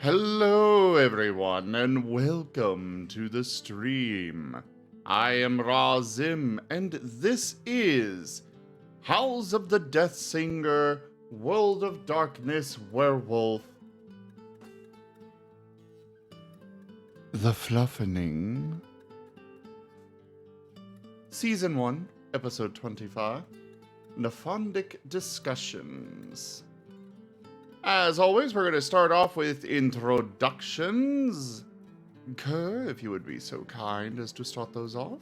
Hello, everyone, and welcome to the stream. I am Razim, and this is Howls of the Deathsinger, World of Darkness, Werewolf, The Fluffening, Season 1, Episode 25, Nephandic Discussions. As always, we're going to start off with introductions. Kerr, if you would be so kind as to start those off.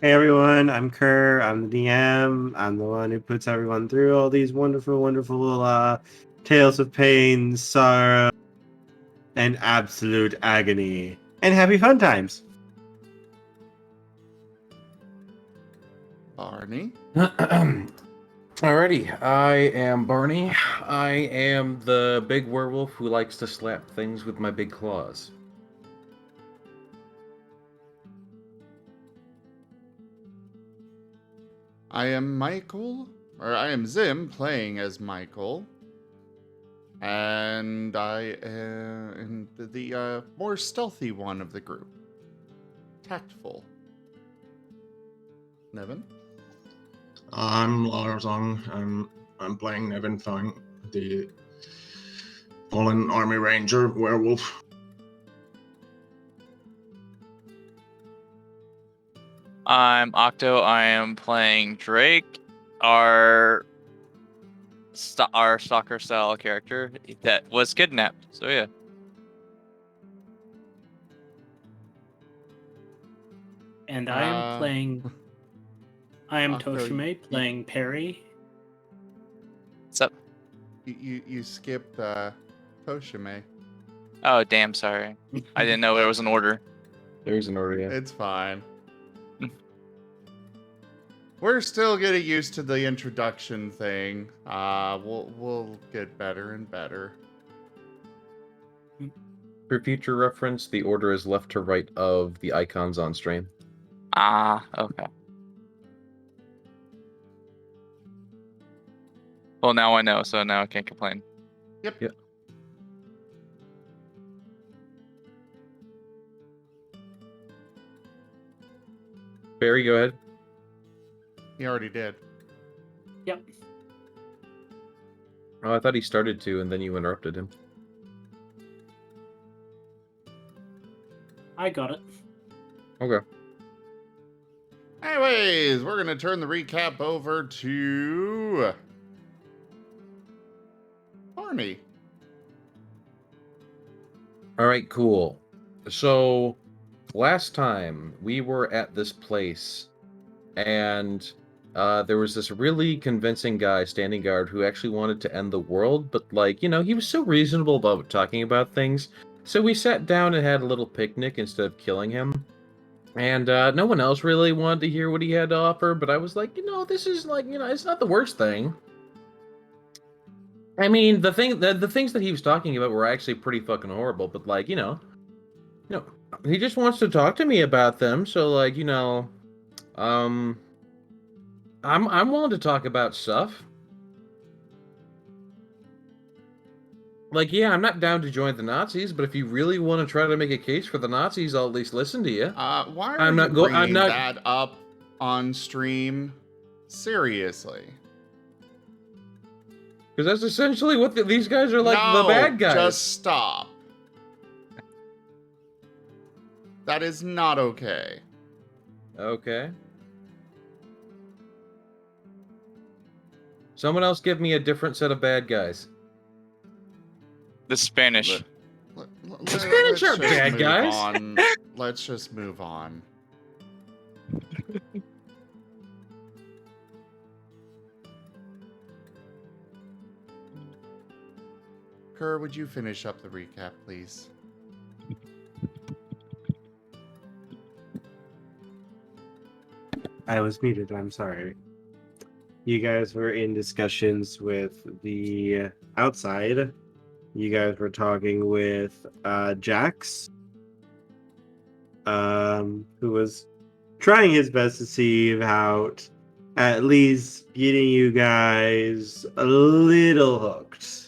Hey everyone, I'm Kerr. I'm the DM. I'm the one who puts everyone through all these wonderful, wonderful tales of pain, sorrow, and absolute agony. And happy fun times! Barney. Alrighty, I am Barney. I am the big werewolf who likes to slap things with my big claws. I am Zim, playing as Michael. And I am the more stealthy one of the group. Tactful. Nevin? I'm Larzong. I'm playing Nevin Fang, the fallen army ranger werewolf. I'm Octo. I am playing Drake, our stalker style character that was kidnapped. So yeah. And I am Octo, Toshime playing Perry. What's up? You skipped Toshime. Oh damn, sorry. I didn't know there was an order. There's an order, yeah. It's fine. We're still getting used to the introduction thing. We'll get better and better. For future reference, the order is left to right of the icons on stream. Ah, okay. Well, now I know, so now I can't complain. Yep. Barry, go ahead. He already did. Yep. Oh, I thought he started to, and then you interrupted him. I got it. Okay. Anyways, we're going to turn the recap over to Barney. Alright, cool. So, last time we were at this place, and there was this really convincing guy standing guard who actually wanted to end the world, but he was so reasonable about talking about things. So we sat down and had a little picnic instead of killing him. And no one else really wanted to hear what he had to offer, but I was like, this is it's not the worst thing. I mean, the things that he was talking about were actually pretty fucking horrible, but he just wants to talk to me about them, so I'm willing to talk about stuff. Yeah, I'm not down to join the Nazis, but if you really want to try to make a case for the Nazis, I'll at least listen to you. Why are you bringing that up on stream? Seriously. Because that's essentially what these guys are like, no, the bad guys. Just stop. That is not okay. Okay. Someone else give me a different set of bad guys. The Spanish. The Spanish are bad guys. Let's just move on. Kerr, would you finish up the recap, please? I was muted, I'm sorry. You guys were in discussions with the outside. You guys were talking with Jax, who was trying his best to see about at least getting you guys a little hooked.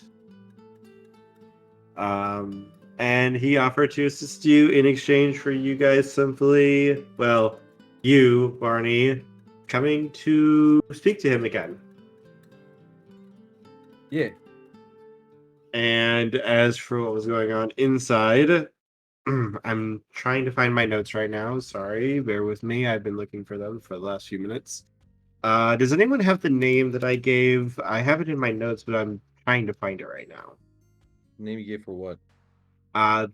And he offered to assist you in exchange for you guys simply, well, you, Barney, coming to speak to him again. Yeah. And as for what was going on inside, I'm trying to find my notes right now. Sorry, bear with me. I've been looking for them for the last few minutes. Does anyone have the name that I gave? I have it in my notes, but I'm trying to find it right now. Name you gave for what?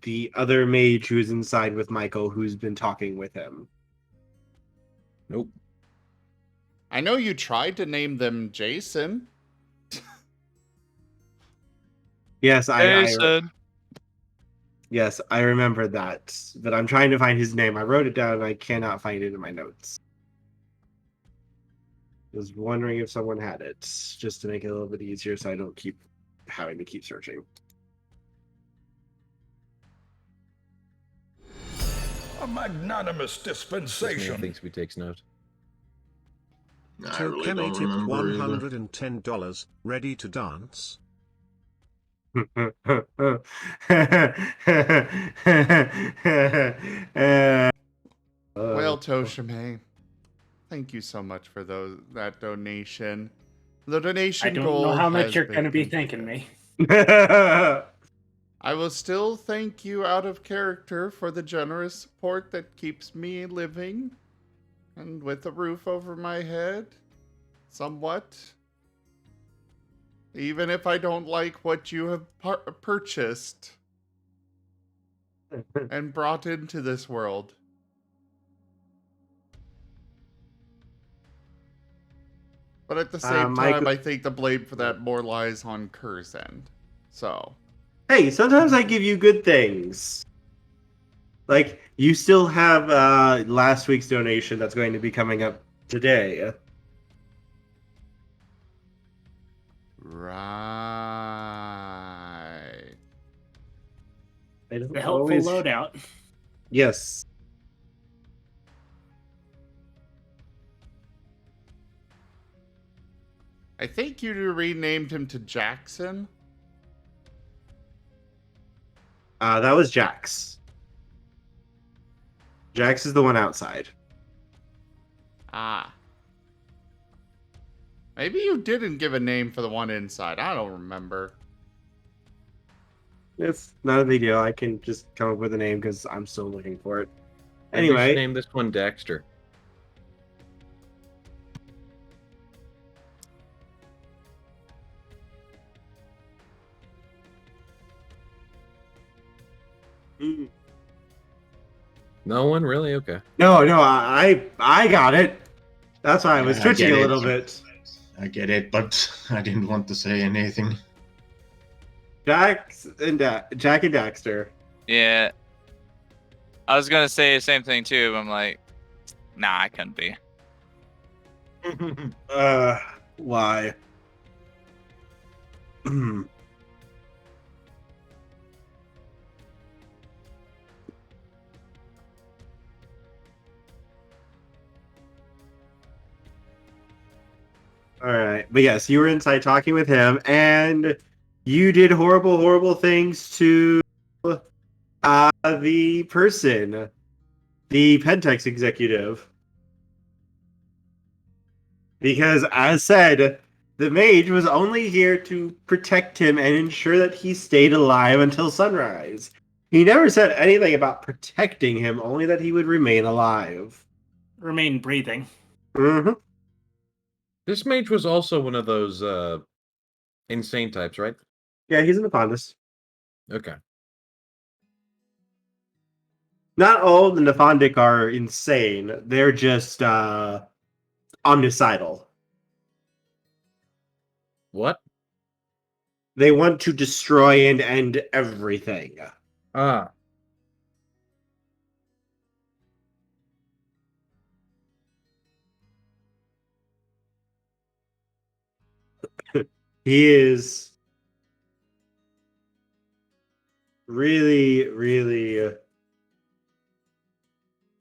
The other mage who's inside with Michael, who's been talking with him. Nope. I know you tried to name them Jason. Yes, Jason. Yes, I remember that, but I'm trying to find his name. I wrote it down and I cannot find it in my notes. I was wondering if someone had it, just to make it a little bit easier so I don't keep having to keep searching. A magnanimous This dispensation. man thinks we takes note. I really don't Tokene remember tipped either. $110. Ready to dance? Well, Toshime, thank you so much for that donation. The donation I don't goal know how much has you're been going to be completed. thanking me. I will still thank you out of character for the generous support that keeps me living and with a roof over my head, somewhat. Even if I don't like what you have purchased and brought into this world. But at the same time, I think the blame for that more lies on Kerr's end. So. Hey, sometimes I give you good things. Like, you still have last week's donation that's going to be coming up today. Right. The helpful loadout. Yes. I think you renamed him to Jackson. That was Jax. Jax is the one outside. Ah. Maybe you didn't give a name for the one inside. I don't remember. It's not a big deal. I can just come up with a name because I'm still looking for it. Maybe we should Anyway, name this one Dexter. No one really? Okay. no, I got it. That's why I was Yeah, I twitching get a it. little bit. I get it, but I didn't want to say anything. Jack and Daxter. Yeah. I was gonna say the same thing too, but I'm like, nah, I couldn't be. Why? All right, but yes, you were inside talking with him, and you did horrible, horrible things to the person, the Pentex executive, because, as said, the mage was only here to protect him and ensure that he stayed alive until sunrise. He never said anything about protecting him, only that he would remain alive. Remain breathing. Mm-hmm. This mage was also one of those insane types, right? Yeah, he's in the Nephandis. Okay. Not all the Nephandic are insane. They're just omnicidal. What? They want to destroy and end everything. Ah. He is really, really...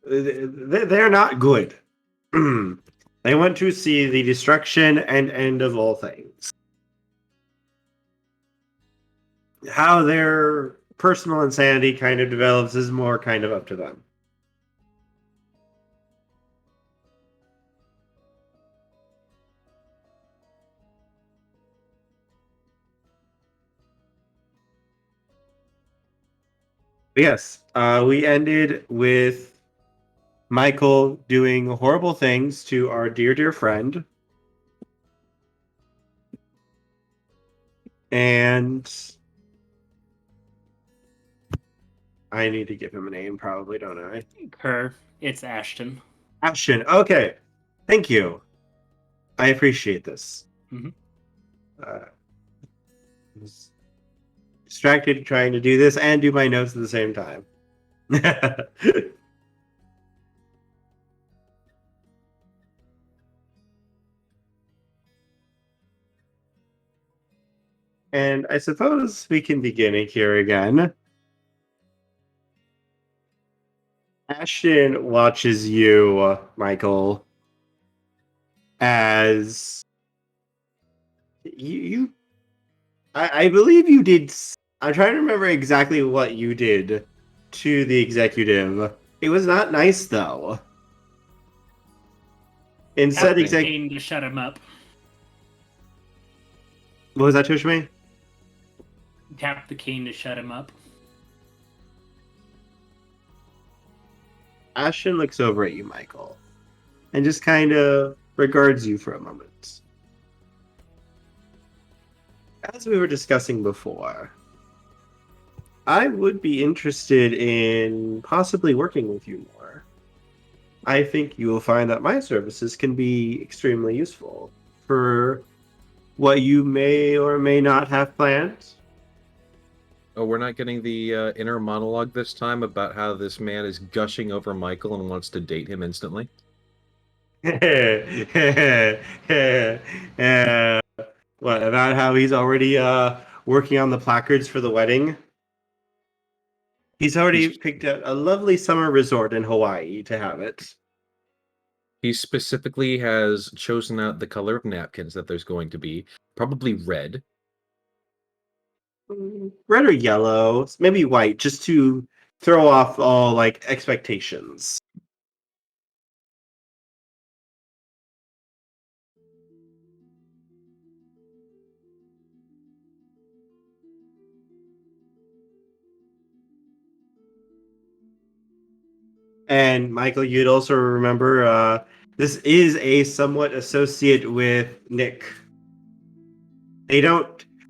they're not good. They want to see the destruction and end of all things. How their personal insanity kind of develops is more kind of up to them. Yes, we ended with Michael doing horrible things to our dear, dear friend. And I need to give him a name, probably, don't I? Her. It's Ashton. Ashton. Okay. Thank you. I appreciate this. Mhm. I was distracted trying to do this and do my notes at the same time. And I suppose we can begin here again. Ashton watches you, Michael, as I believe you did. I'm trying to remember exactly what you did to the executive. It was not nice, though. Instead, Tap the cane to shut him up. What was that, Tushme? Tap the cane to shut him up. Ashton looks over at you, Michael, and just kind of regards you for a moment. As we were discussing before, I would be interested in possibly working with you more. I think you will find that my services can be extremely useful for what you may or may not have planned. Oh, we're not getting the inner monologue this time about how this man is gushing over Michael and wants to date him instantly. What about how he's already working on the placards for the wedding? He's already picked out a lovely summer resort in Hawaii to have it. He specifically has chosen out the color of napkins that there's going to be, probably red. Red or yellow, maybe white, just to throw off all like expectations. And Michael, you'd also remember this is a somewhat associate with Nick.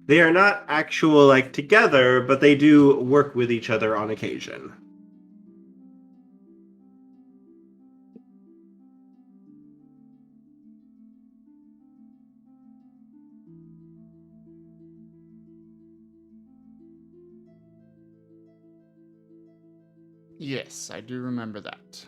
They are not actual like together, but they do work with each other on occasion. Yes, I do remember that.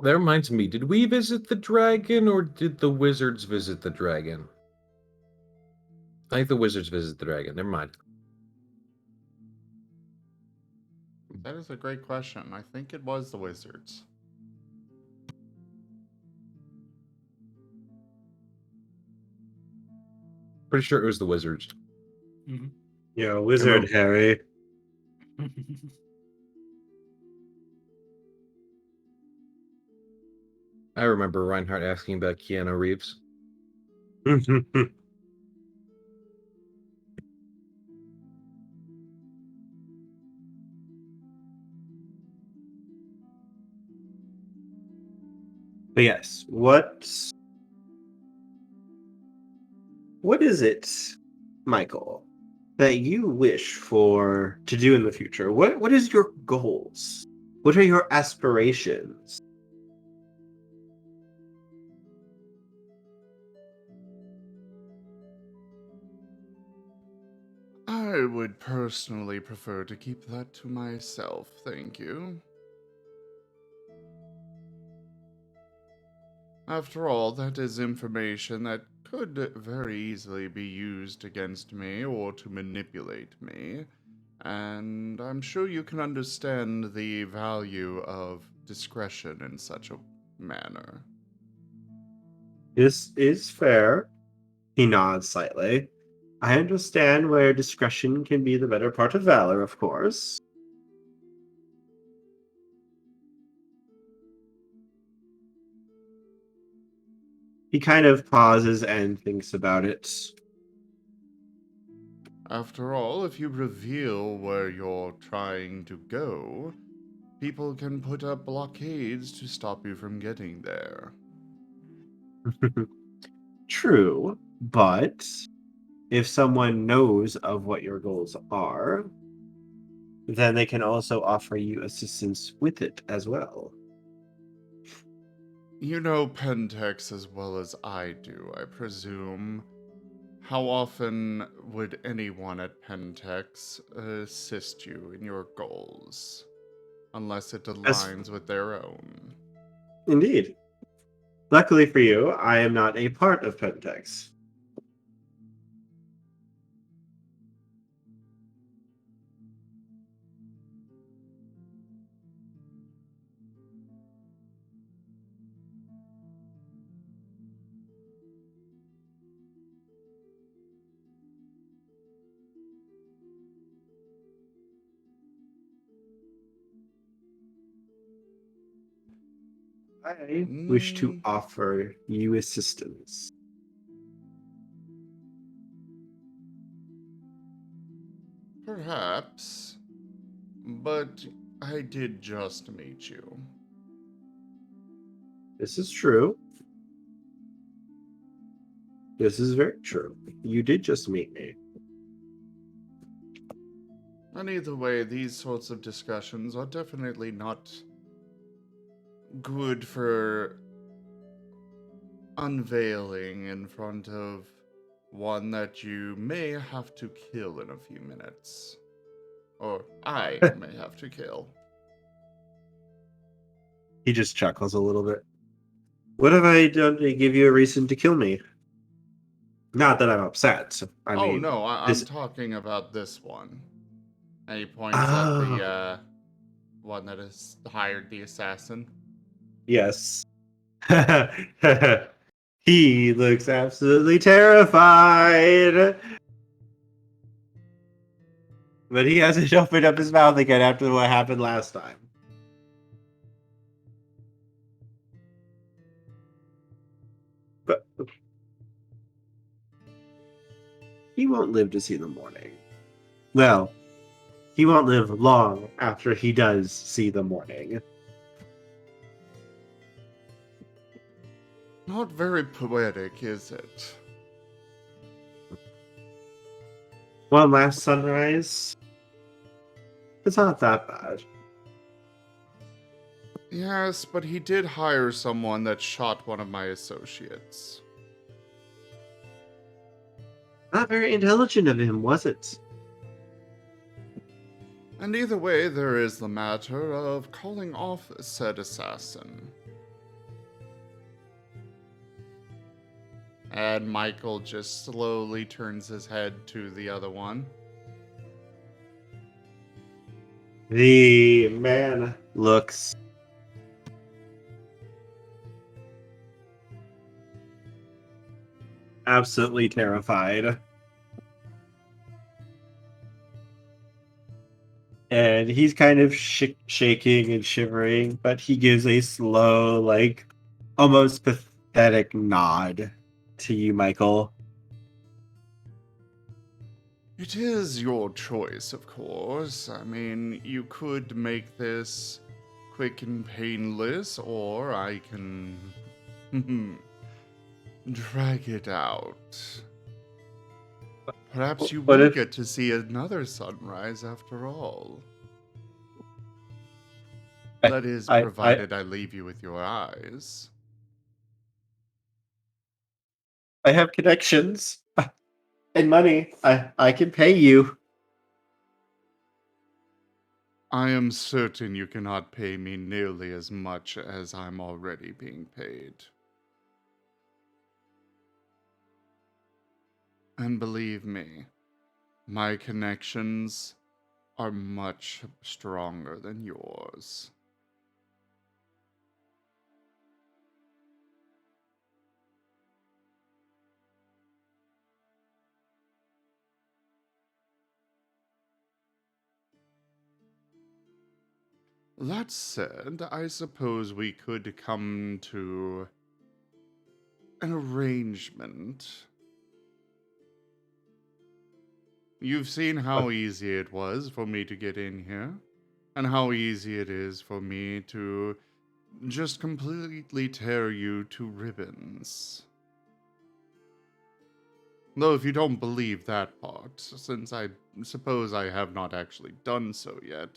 That reminds me, did we visit the dragon or did the wizards visit the dragon? I think the wizards visit the dragon. Never mind. That is a great question. I think it was the wizards. Pretty sure it was the wizards. Mm-hmm. You're a wizard, Harry. I remember Reinhardt asking about Keanu Reeves. But yes, what is it, Michael, that you wish for to do in the future? What is your goals? What are your aspirations? I would personally prefer to keep that to myself, thank you. After all, that is information that could very easily be used against me or to manipulate me, and I'm sure you can understand the value of discretion in such a manner. This is fair. He nods slightly. I understand where discretion can be the better part of valor, of course. He kind of pauses and thinks about it. After all, if you reveal where you're trying to go, people can put up blockades to stop you from getting there. True, but if someone knows of what your goals are, then they can also offer you assistance with it as well. You know Pentex as well as I do, I presume. How often would anyone at Pentex assist you in your goals? Unless it As- aligns with their own. Indeed. Luckily for you, I am not a part of Pentex. I wish to offer you assistance. Perhaps. But I did just meet you. This is true. This is very true. You did just meet me. And either way, these sorts of discussions are definitely not good for unveiling in front of one that you may have to kill in a few minutes. Or I may have to kill. He just chuckles a little bit. What have I done to give you a reason to kill me? Not that I'm upset. I mean, no, I'm this- talking about this one. And he points at Oh. the one that has hired the assassin. Yes. He looks absolutely terrified. But he hasn't opened up his mouth again after what happened last time. But he won't live to see the morning. Well, he won't live long after he does see the morning. Not very poetic, is it? One last sunrise. It's not that bad. Yes, but he did hire someone that shot one of my associates. Not very intelligent of him, was it? And either way, there is the matter of calling off said assassin. And Michael just slowly turns his head to the other one. The man looks absolutely terrified. And he's kind of shaking and shivering, but he gives a slow, like, almost pathetic nod to you, Michael. It is your choice, of course. I mean, you could make this quick and painless, or I can drag it out. Perhaps you What will if- get to see another sunrise after all. That is, provided I leave you with your eyes. I have connections and money. I can pay you. I am certain you cannot pay me nearly as much as I'm already being paid. And believe me, my connections are much stronger than yours. That said, I suppose we could come to an arrangement. You've seen how easy it was for me to get in here, and how easy it is for me to just completely tear you to ribbons. Though if you don't believe that part, since I suppose I have not actually done so yet,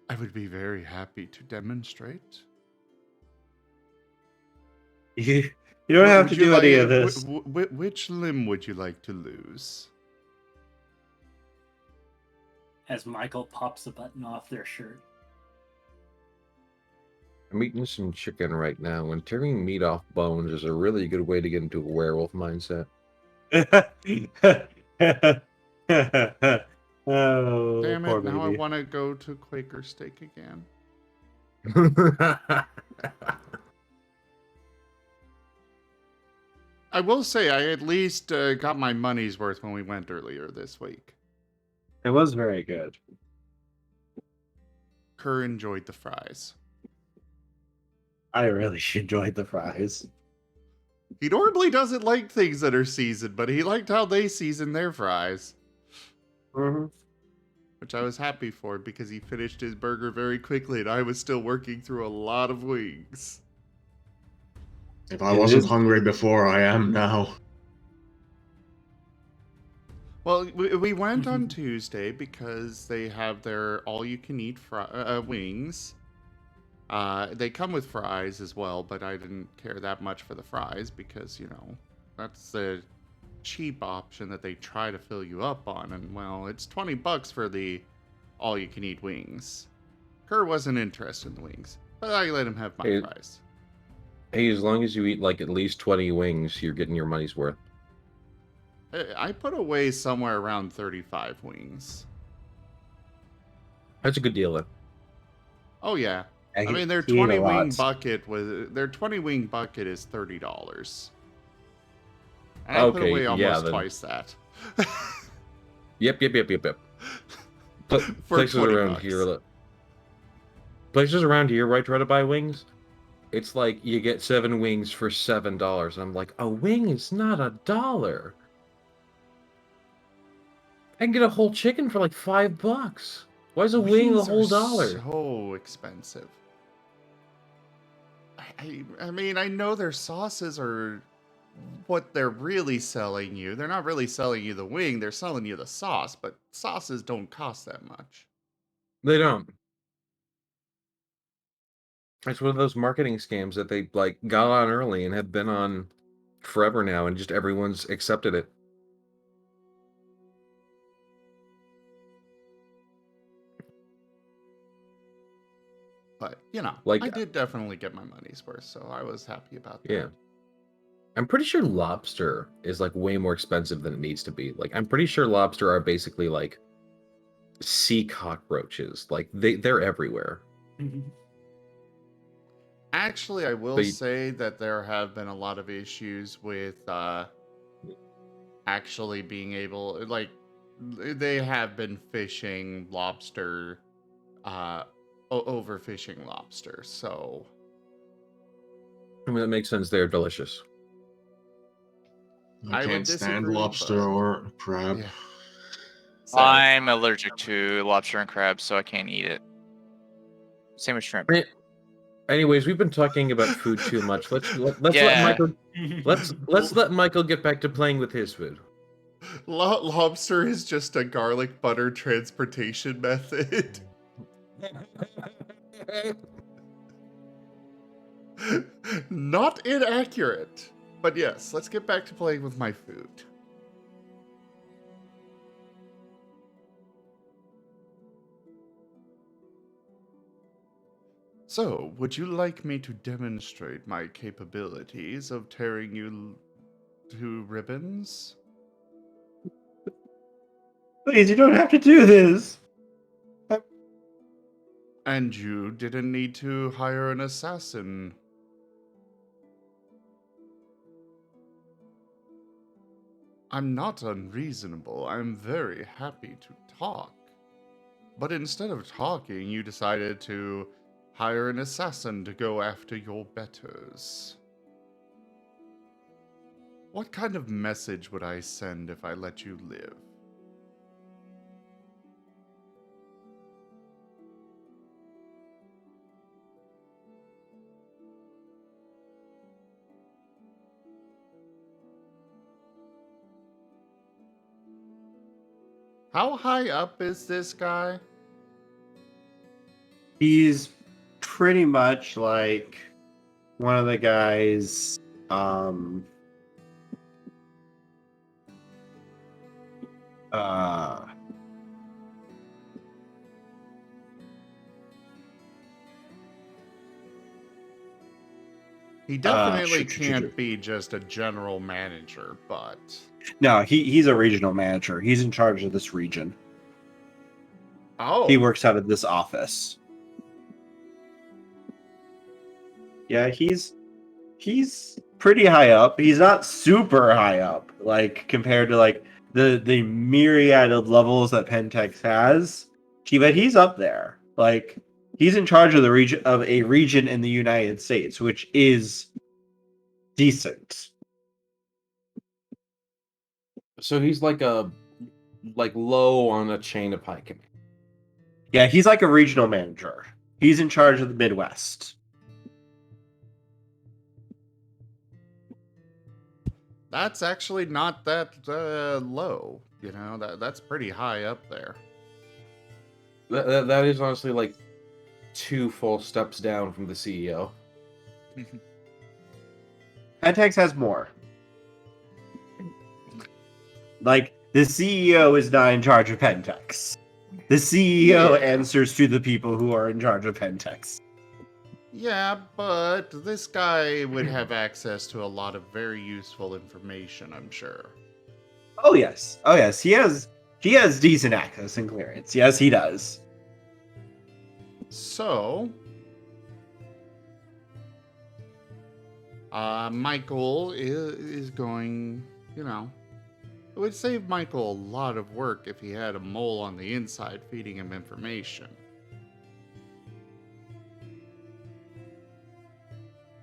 I would be very happy to demonstrate. You don't have to Would you do any like- of this. Which limb would you like to lose? As Michael pops a button off their shirt. I'm eating some chicken right now, and tearing meat off bones is a really good way to get into a werewolf mindset. Oh, Damn poor it, now I baby. want to go to Quaker Steak again. I will say I at least got my money's worth when we went earlier this week. It was very good. Kerr enjoyed the fries. I really enjoyed the fries. He normally doesn't like things that are seasoned, but he liked how they seasoned their fries. Mm-hmm. Which I was happy for because he finished his burger very quickly and I was still working through a lot of wings. If I It wasn't is- hungry before, I am now. Well, we went on Tuesday because they have their all-you-can-eat wings. They come with fries as well, but I didn't care that much for the fries because, you know, that's the cheap option that they try to fill you up on. And, well, it's $20 for the all-you-can-eat wings. Kerr wasn't interested in the wings, but I let him have my Hey. fries. Hey, as long as you eat like at least 20 wings, you're getting your money's worth. I put away somewhere around 35 wings. That's a good deal, though. Oh, yeah. I mean, their he ate a 20 wing lot. bucket is $30. And I put Okay, away yeah, almost then. twice that. Yep. For Places 20 around bucks. here, places around here, where I try to buy wings, it's like you get 7 wings for $7. And I'm like, a wing is not $1. I can get a whole chicken for like $5. Why is a wing a Wings whole are dollar? so expensive. I mean, I know their sauces are what they're really selling you. They're not really selling you the wing, they're selling you the sauce, but sauces don't cost that much. They don't. It's one of those marketing scams that they like got on early and have been on forever now, and just everyone's accepted it. But, you know, Like- I did definitely get my money's worth, so I was happy about that. Yeah. I'm pretty sure lobster is like way more expensive than it needs to be. Like, I'm pretty sure lobster are basically like sea cockroaches. Like they're everywhere. Actually, I will But say that there have been a lot of issues with actually being able, like, they have been fishing lobster, overfishing lobster, so. I mean, that makes sense. They're delicious. I I would can't stand disagree, lobster but- or crab. Yeah. So, I'm allergic to lobster and crab, so I can't eat it. Same with shrimp. Anyways, we've been talking about food too much. Let's let Yeah. Michael let's let Michael get back to playing with his food. lobster is just a garlic butter transportation method. Not inaccurate. But yes, let's get back to playing with my food. So, would you like me to demonstrate my capabilities of tearing you to ribbons? Please, you don't have to do this. And you didn't need to hire an assassin. I'm not unreasonable. I'm very happy to talk. But instead of talking, you decided to hire an assassin to go after your betters. What kind of message would I send if I let you live? How high up is this guy? He's pretty much like one of the guys. Uh, He definitely can't be just a general manager, but... No, he's a regional manager. He's in charge of this region. Oh. He works out of this office. Yeah, he's pretty high up. He's not super high up, like compared to like the myriad of levels that Pentex has. But he's up there. Like he's in charge of a region in the United States, which is decent. So he's like low on a chain of high command. Yeah, he's like a regional manager. He's in charge of the Midwest. That's actually not that low. You know, that's pretty high up there. That is honestly like 2 full steps down from the CEO. Pentex has more. Like, the CEO is not in charge of Pentex. The CEO answers to the people who are in charge of Pentex. Yeah, but this guy would have access to a lot of very useful information, I'm sure. Oh yes. He has decent access and clearance. Yes, he does. So, Michael is going, you know, it would save Michael a lot of work if he had a mole on the inside feeding him information.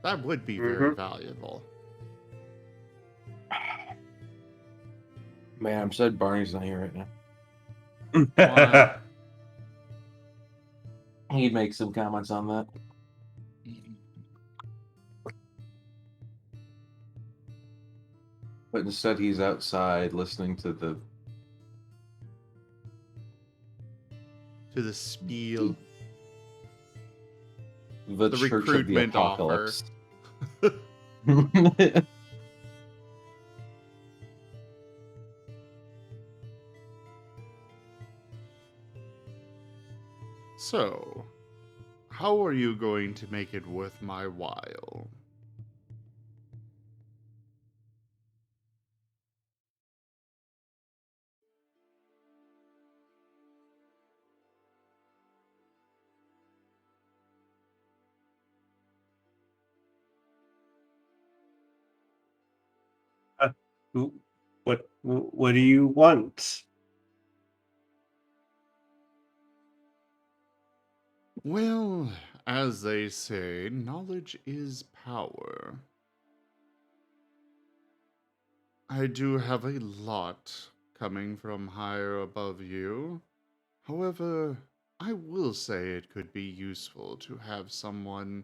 That would be very valuable. Man, I'm sad Barney's not here right now. Why? He'd make some comments on that. But instead he's outside listening to the spiel. the The Church of the recruitment offer. Apocalypse. So, how are you going to make it worth my while? What do you want? Well, as they say, knowledge is power. I do have a lot coming from higher above you. However, I will say it could be useful to have someone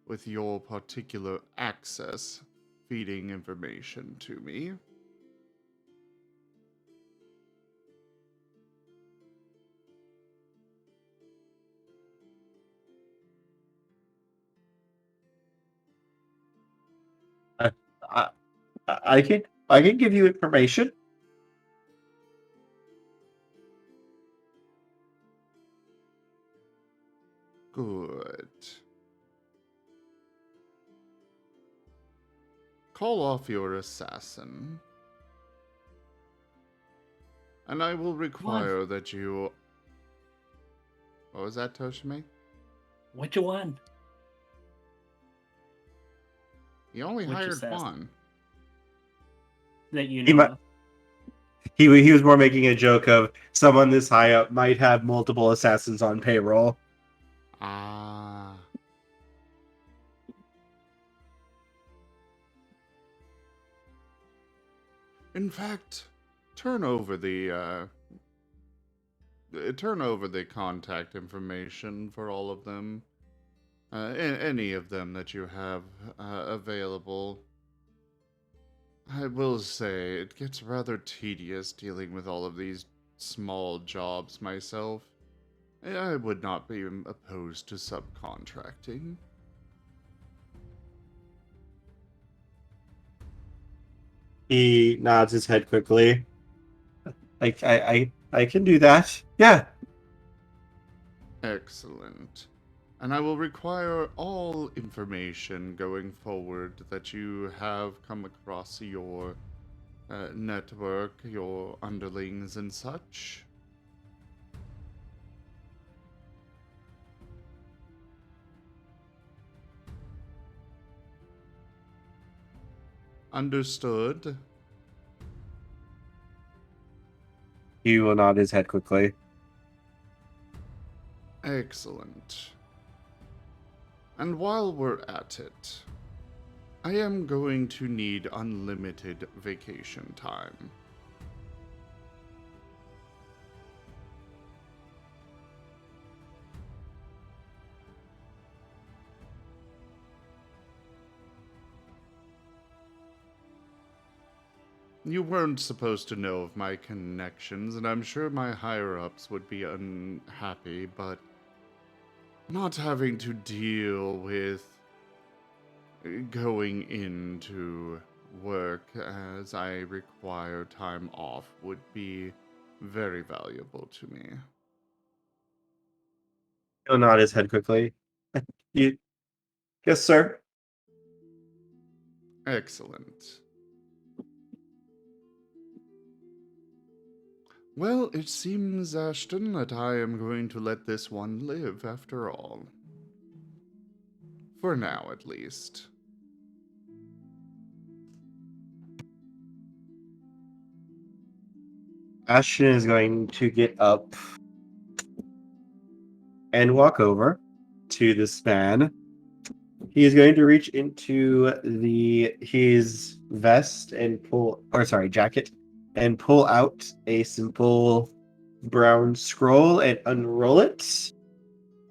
with your particular access feeding information to me. I can give you information. Good. Call off your assassin. And I will require that you... What was that, Toshimi? Which one? He only Which hired assassin? one. That you He know might- of? He was more making a joke of someone this high up might have multiple assassins on payroll. Ah. In fact, turn over the contact information for all of them. Any of them that you have available. I will say, it gets rather tedious dealing with all of these small jobs myself. I would not be opposed to subcontracting. He nods his head quickly. I can do that. Yeah. Excellent. And I will require all information going forward that you have come across your network, your underlings and such. Understood. He will nod his head quickly. Excellent. And while we're at it, I am going to need unlimited vacation time. You weren't supposed to know of my connections, and I'm sure my higher-ups would be unhappy, but not having to deal with going into work as I require time off would be very valuable to me. He'll nod his head quickly. You, yes, sir. Excellent. Well, it seems, Ashton, that I am going to let this one live after all. For now, at least. Ashton is going to get up and walk over to this man. He is going to reach into his vest and jacket, and pull out a simple brown scroll and unroll it.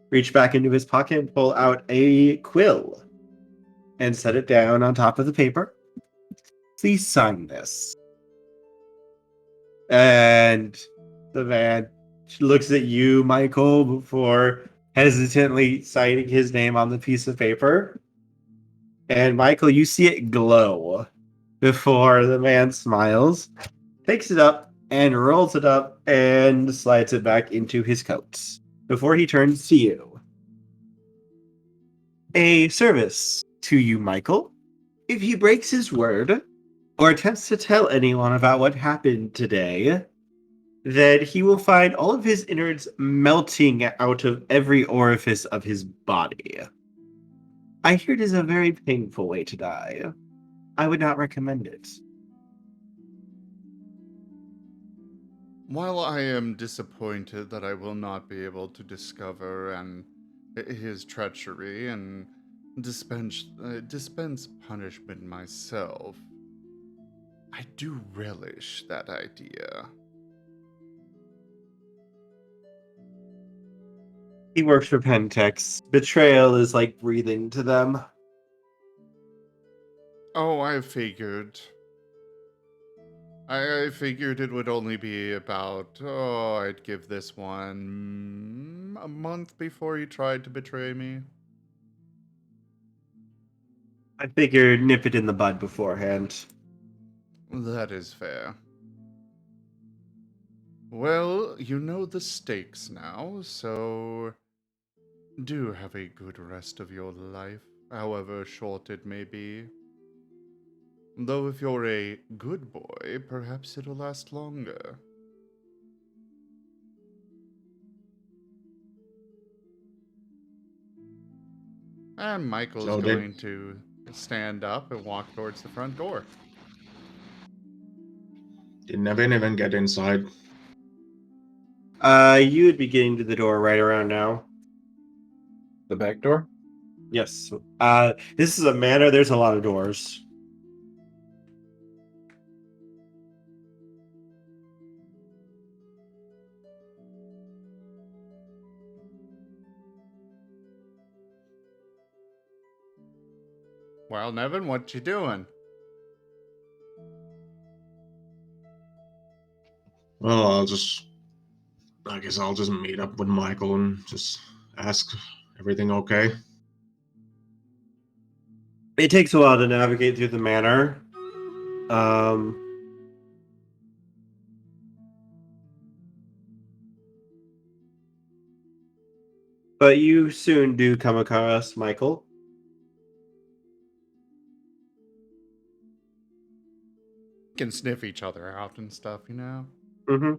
Reach back into his pocket and pull out a quill and set it down on top of the paper. Please sign this. And the man looks at you, Michael, before hesitantly signing his name on the piece of paper. And Michael, you see it glow before the man smiles, takes it up and rolls it up and slides it back into his coat before he turns to you. A service to you, Michael. If he breaks his word or attempts to tell anyone about what happened today, then he will find all of his innards melting out of every orifice of his body. I hear it is a very painful way to die. I would not recommend it. While I am disappointed that I will not be able to discover his treachery and dispense punishment myself, I do relish that idea. He works for Pentex. Betrayal is like breathing to them. Oh, I figured. I figured it would only be about, I'd give this one a month before he tried to betray me. I figured nip it in the bud beforehand. That is fair. Well, you know the stakes now, so do have a good rest of your life, however short it may be. Though if you're a good boy, perhaps it'll last longer. And Michael's So going to stand up and walk towards the front door. Did Nevin even get inside? You would be getting to the door right around now. The back door? Yes. This is a manor. There's a lot of doors. Well, Nevin, what you doing? Well, I guess I'll just meet up with Michael and just ask everything okay. It takes a while to navigate through the manor. But you soon do come across Michael. Can sniff each other out and stuff, you know? Mm-hmm.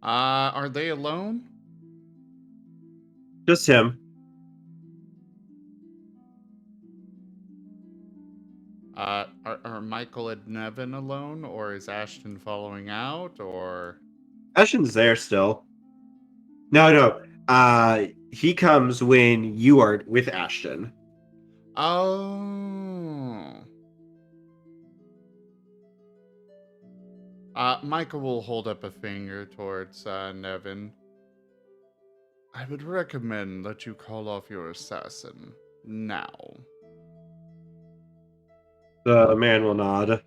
Are they alone? Just him. Are Michael and Nevin alone, or is Ashton following out, or... Ashton's there still. No. He comes when you are with Ashton. Oh. Michael will hold up a finger towards Nevin. I would recommend that you call off your assassin now. The man will nod.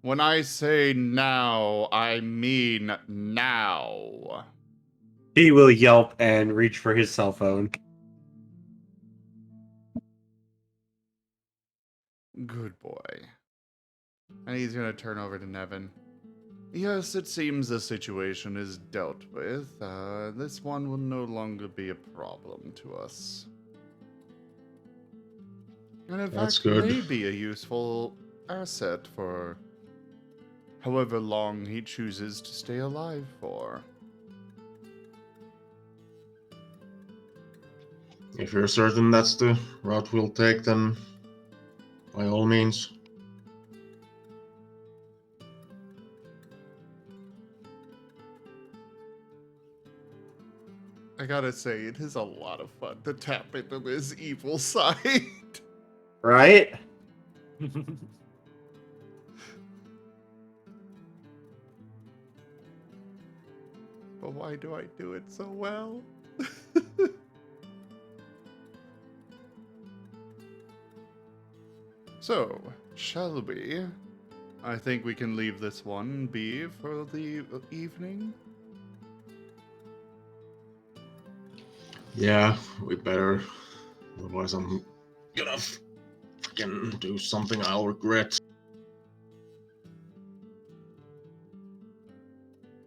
When I say now, I mean now. He will yelp and reach for his cell phone. Good boy. And he's gonna turn over to Nevin. Yes, it seems the situation is dealt with. This one will no longer be a problem to us. And in That's fact, good. may be a useful asset for however long he chooses to stay alive for. If you're certain that's the route we'll take, then by all means. I gotta say, it is a lot of fun to tap into this evil side. Right? But why do I do it so well? So, shall we? I think we can leave this one be for the evening. Yeah, we better. Otherwise, I'm gonna freaking do something I'll regret.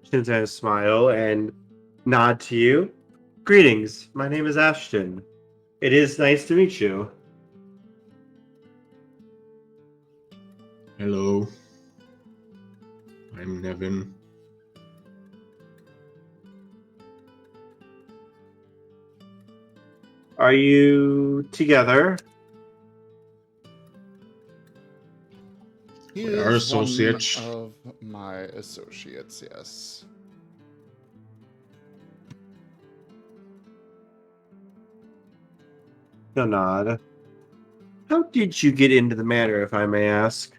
Ashton's gonna smile and nod to you. Greetings, my name is Ashton. It is nice to meet you. Hello. I'm Nevin. Are you together? He We are is one associates. of my associates, yes. No nod. How did you get into the manor, if I may ask?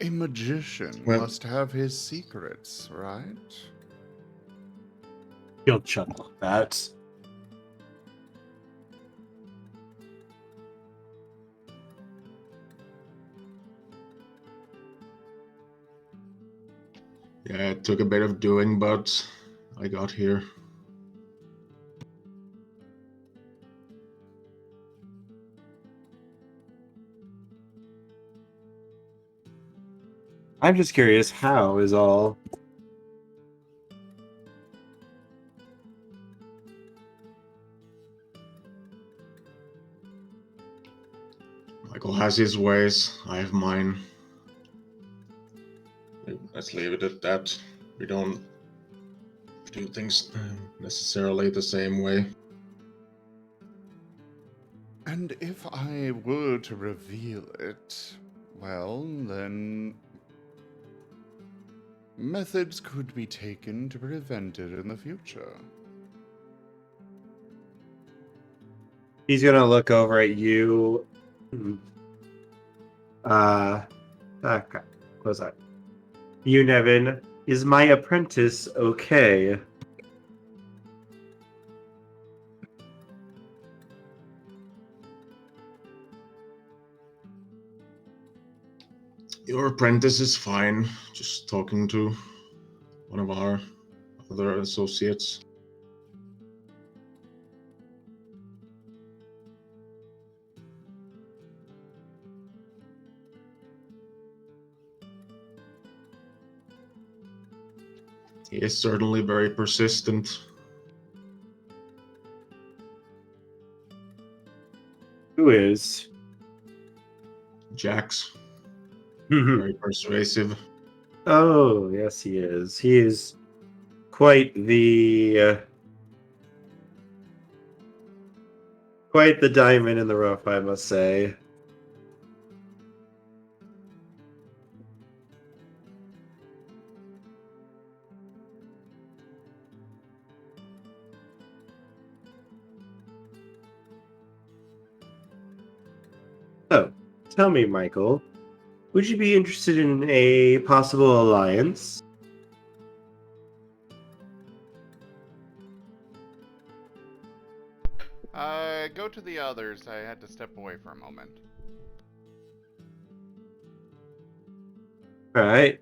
A magician Well- must have his secrets, right? He'll chuckle at that. Yeah, it took a bit of doing, but I got here. I'm just curious, how is all? Michael has his ways, I have mine. Let's leave it at that. We don't do things necessarily the same way. And if I were to reveal it, well, then methods could be taken to prevent it in the future. He's gonna look over at you. Okay. What was that? You, Nevin, is my apprentice okay? Your apprentice is fine. Just talking to one of our other associates. He is certainly very persistent. Who is? Jax, Oh, very persuasive. yes, he is. He is quite the diamond in the rough, I must say. So, tell me, Michael, would you be interested in a possible alliance? Go to the others. I had to step away for a moment. Alright.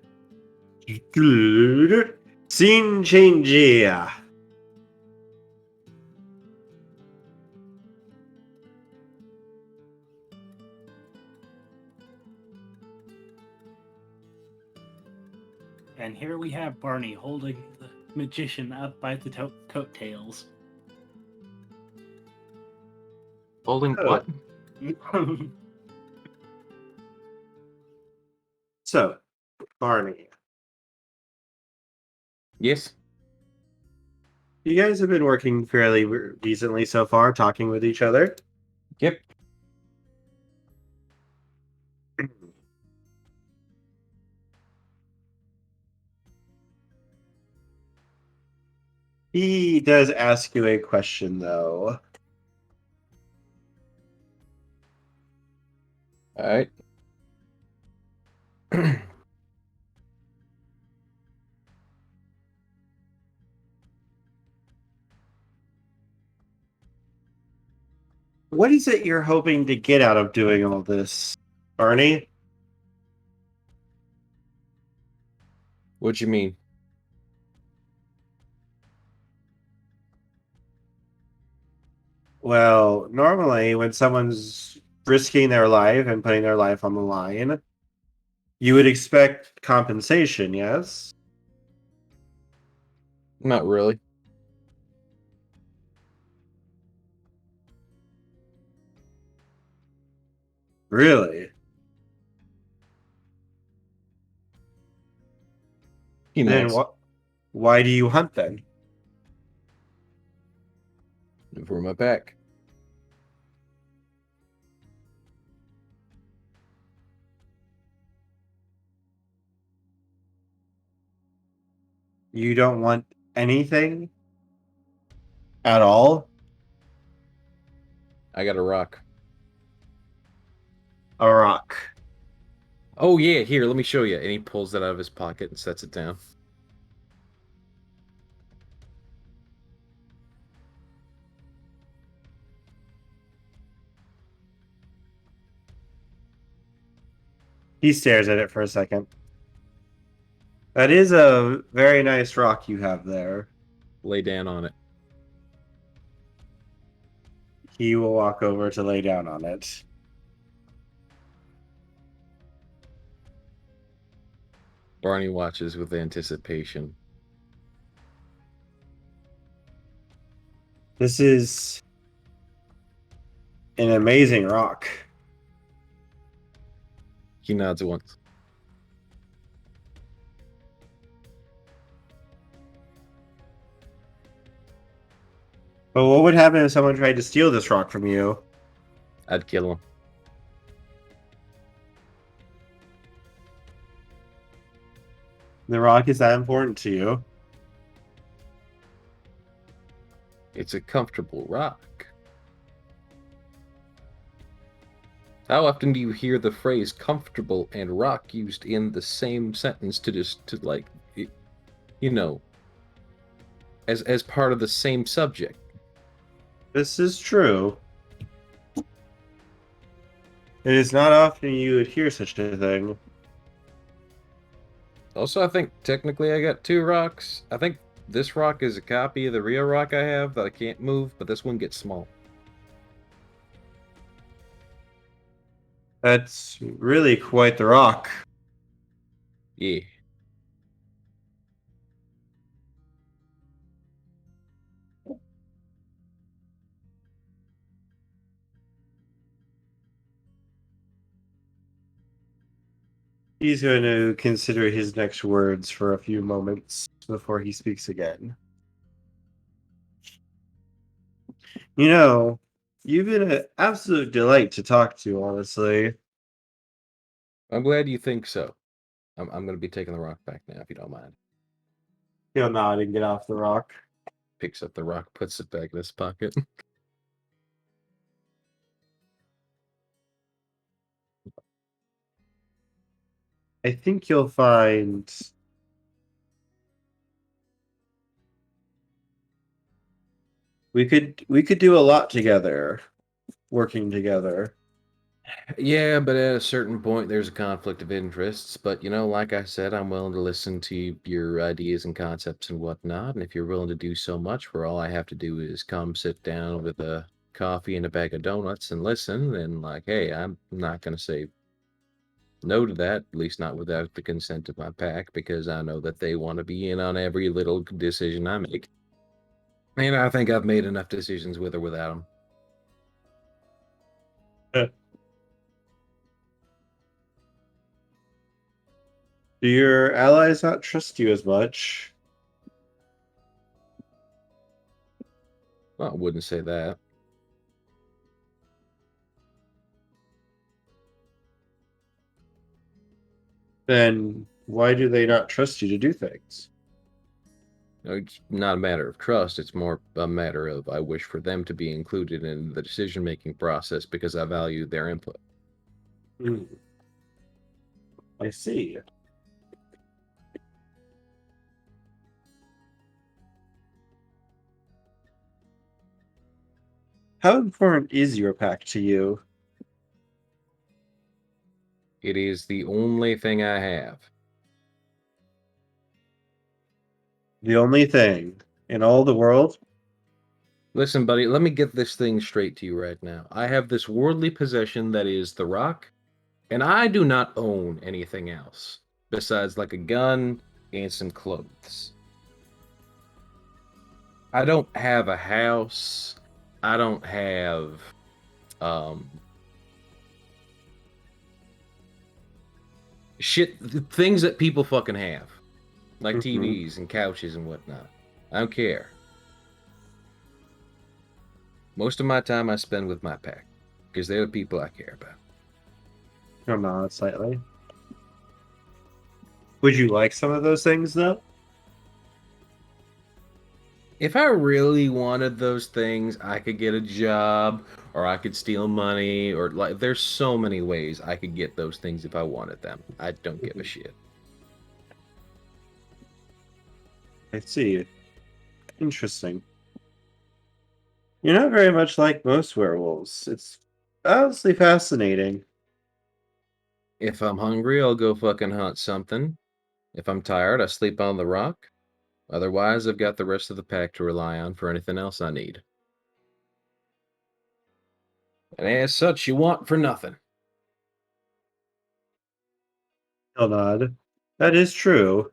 Scene change. And here we have Barney holding the magician up by the coattails. Holding Oh. what? So, Barney, Yes. you guys have been working fairly decently so far, talking with each other. Yep. He does ask you a question, though. All right. What is it you're hoping to get out of doing all this, Barney? What you mean? Well, normally when someone's risking their life and putting their life on the line, you would expect compensation, yes? Not really. Really? He Then knows. why do you hunt then? For my back. You don't want anything at all? I got a rock. A rock. Oh yeah, here, let me show you. And he pulls that out of his pocket and sets it down. He stares at it for a second. That is a very nice rock you have there. Lay down on it. He will walk over to lay down on it. Barney watches with anticipation. This is an amazing rock. He nods once. But what would happen if someone tried to steal this rock from you? I'd kill him. The rock is that important to you? It's a comfortable rock. How often do you hear the phrase comfortable and rock used in the same sentence you know, as part of the same subject? This is true. It is not often you would hear such a thing. Also, I think technically I got 2 rocks. I think this rock is a copy of the real rock I have that I can't move, but this one gets small. That's really quite the rock. Yeah. He's going to consider his next words for a few moments before he speaks again. You know, you've been an absolute delight to talk to, honestly. I'm glad you think so. I'm going to be taking the rock back now, if you don't mind. He'll nod and get off the rock. Picks up the rock, puts it back in his pocket. I think you'll find we could do a lot together, working together. Yeah, but at a certain point, there's a conflict of interests. But, like I said, I'm willing to listen to your ideas and concepts and whatnot. And if you're willing to do so much, where all I have to do is come sit down with a coffee and a bag of donuts and listen, then, hey, I'm not going to say no to that, at least not without the consent of my pack, because I know that they want to be in on every little decision I make. And I think I've made enough decisions with or without them. Do your allies not trust you as much? Well, I wouldn't say that. Then why do they not trust you to do things? It's not a matter of trust. It's more a matter of I wish for them to be included in the decision-making process because I value their input. I see. How important is your pack to you? It is the only thing I have. The only thing in all the world? Listen, buddy, let me get this thing straight to you right now. I have this worldly possession that is the rock, and I do not own anything else besides like a gun and some clothes. I don't have a house. I don't have things that people fucking have. Like TVs and couches and whatnot. I don't care. Most of my time I spend with my pack. Because they're the people I care about. Or not slightly. Would you like some of those things though? If I really wanted those things, I could get a job, or I could steal money, or there's so many ways I could get those things if I wanted them. I don't give a shit. I see. Interesting. You're not very much like most werewolves. It's honestly fascinating. If I'm hungry, I'll go fucking hunt something. If I'm tired, I sleep on the rock. Otherwise, I've got the rest of the pack to rely on for anything else I need. And as such, you want for nothing. He'll nod. That is true.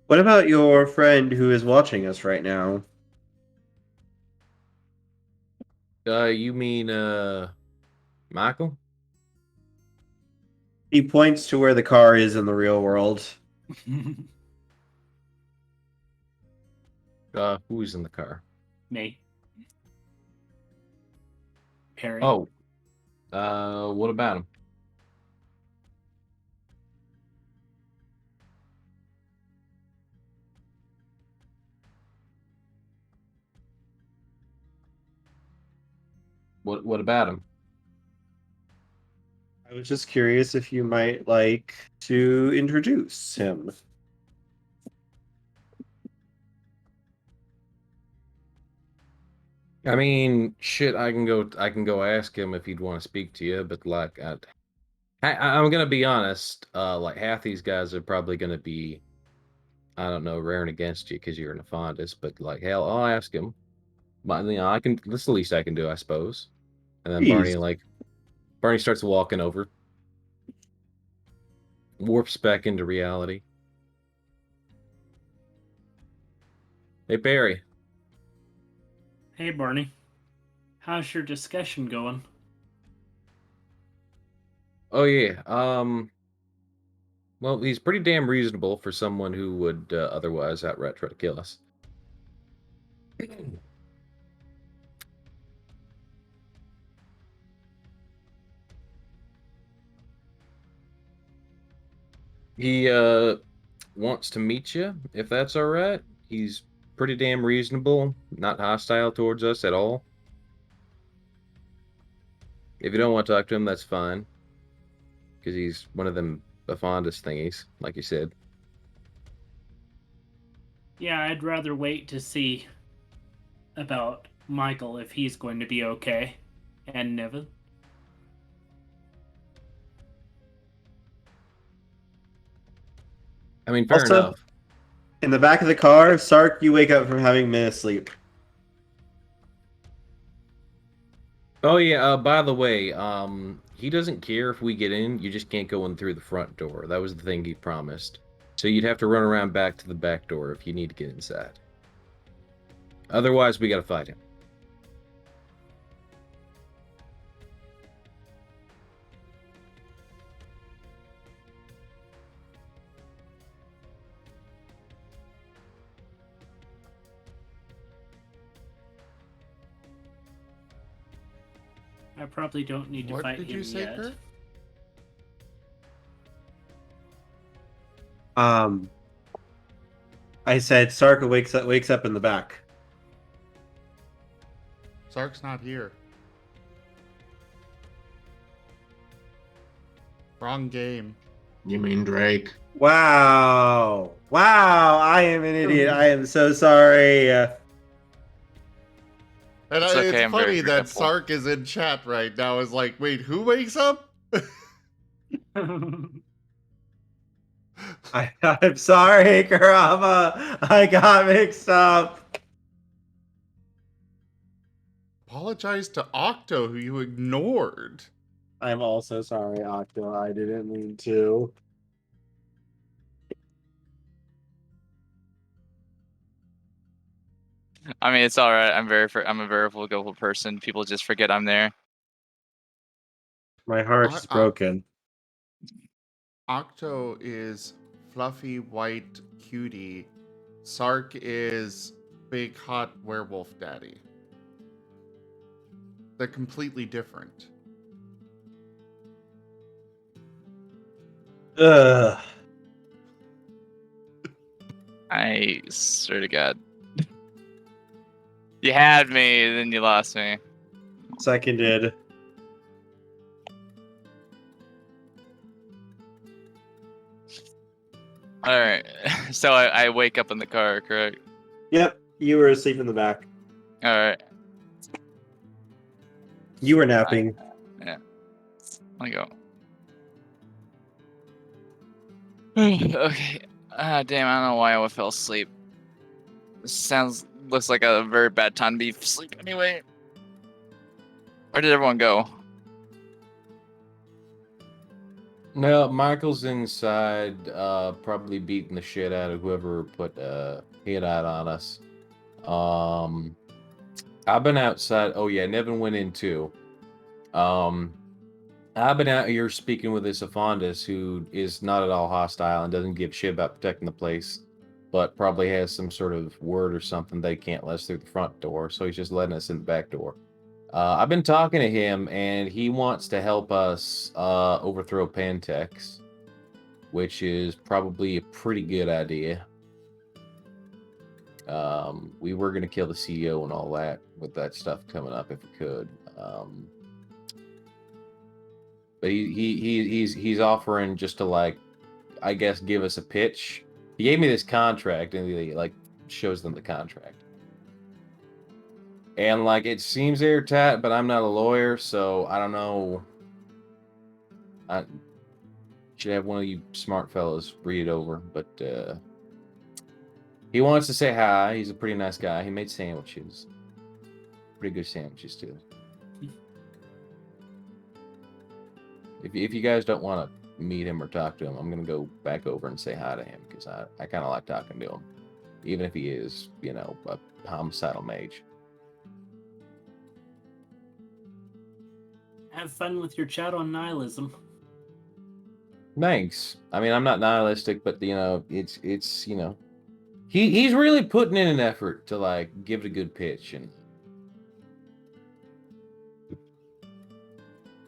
What about your friend who is watching us right now? You mean, Michael? He points to where the car is in the real world. Who's in the car? Me. Perry. Oh. What about him? What about him? I was just curious if you might like to introduce him. I mean, shit. I can go ask him if he'd want to speak to you. But like, I'm gonna be honest. Like half these guys are probably gonna be, I don't know, raring against you because you're an Nephondis. But like, hell, I'll ask him. But I can. That's the least I can do, I suppose. And then Please. Barney starts walking over, warps back into reality. Hey, Barry. Hey, Barney. How's your discussion going? Oh yeah. Well, he's pretty damn reasonable for someone who would otherwise outright try to kill us. He wants to meet you, if that's all right. He's pretty damn reasonable, not hostile towards us at all. If you don't want to talk to him, that's fine. Because he's one of them fondest thingies, like you said. Yeah, I'd rather wait to see about Michael if he's going to be okay. And Nevin. I mean, fair Also, enough. in the back of the car, Sark, you wake up from having a minute's sleep. Oh yeah, by the way, he doesn't care if we get in, you just can't go in through the front door. That was the thing he promised. So you'd have to run around back to the back door if you need to get inside. Otherwise, we gotta fight him. I probably don't need to What fight did him you say, yet. Kurt? I said Sark wakes up in the back. Sark's not here. Wrong game. You mean Drake? Wow. Wow, I am an idiot. I am so sorry. And It's okay, it's I'm very funny that forgetful. Sark is in chat right now. Is like, wait, who wakes up? I'm sorry, Karama. I got mixed up. Apologize to Octo, who you ignored. I'm also sorry, Octo. I didn't mean to. I mean, it's all right. I'm a very forgetful person. People just forget I'm there. My heart is broken. Octo is fluffy white cutie. Sark is big hot werewolf daddy. They're completely different. Ugh. I swear to God. You had me, then you lost me. Seconded. Alright. So I wake up in the car, correct? Yep, you were asleep in the back. Alright. You were napping. Yeah. Let me go. Okay. Damn, I don't know why I fell asleep. This looks like a very bad time to be asleep anyway. Where did everyone go? No, Michael's inside, probably beating the shit out of whoever put hit out on us. I've been outside. Oh yeah, Nevin went in too. I've been out here speaking with this Aphondis who is not at all hostile and doesn't give shit about protecting the place, but probably has some sort of word or something they can't let us through the front door, so he's just letting us in the back door. I've been talking to him, and he wants to help us overthrow Pantex, which is probably a pretty good idea. We were gonna kill the CEO and all that with that stuff coming up if we could. But he's offering just to like, I guess, give us a pitch. He gave me this contract and he like shows them the contract. And like it seems airtight, but I'm not a lawyer, so I don't know. I should have one of you smart fellows read it over, but he wants to say hi. He's a pretty nice guy. He made sandwiches. Pretty good sandwiches too. If you guys don't want to meet him or talk to him, I'm gonna go back over and say hi to him because I kind of like talking to him, even if he is, you know, a homicidal mage. Have fun with your chat on nihilism. Thanks. I mean, I'm not nihilistic, but you know, it's you know, he's really putting in an effort to like give it a good pitch, and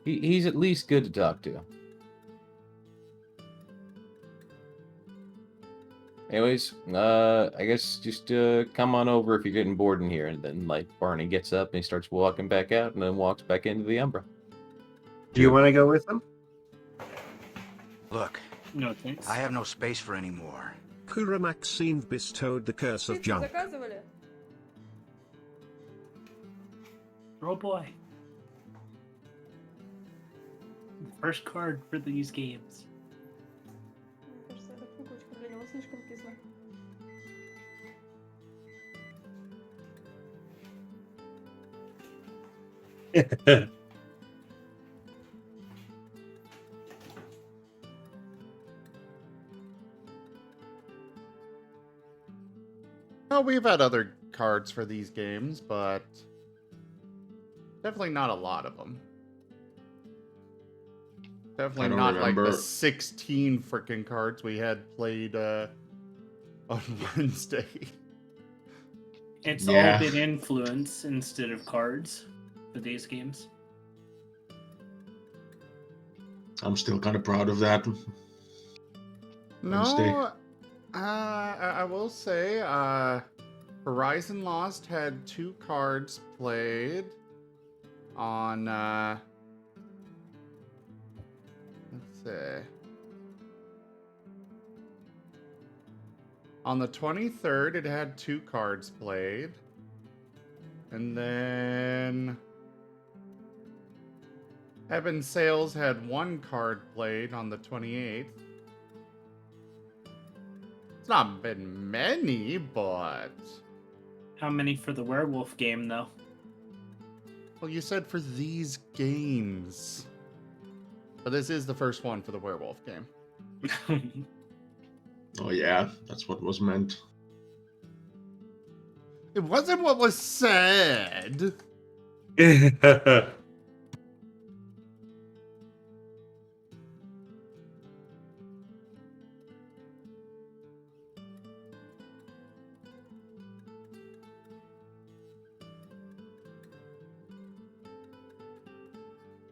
he's at least good to talk to. Anyways, I guess just come on over if you're getting bored in here, and then like Barney gets up and he starts walking back out, and then walks back into the Umbra. Do you want to go with them? Look, No thanks. I have no space for any more. Kura Maxine bestowed the curse of junk. Oh boy. First card for these games. Well, we've had other cards for these games, but definitely not a lot of them. Definitely don't not like remember. the 16 freaking cards we had played on Wednesday. It's Yeah. all been influence instead of cards for these games. I'm still kind of proud of that. Wednesday. No, I will say, Horizon Lost had 2 cards played on, let's see. On the 23rd, it had 2 cards played. And then Heaven Sales had 1 card played on the 28th. It's not been many, but... How many for the werewolf game, though? Well, you said for these games. But this is the first one for the werewolf game. Oh yeah, that's what was meant. It wasn't what was said.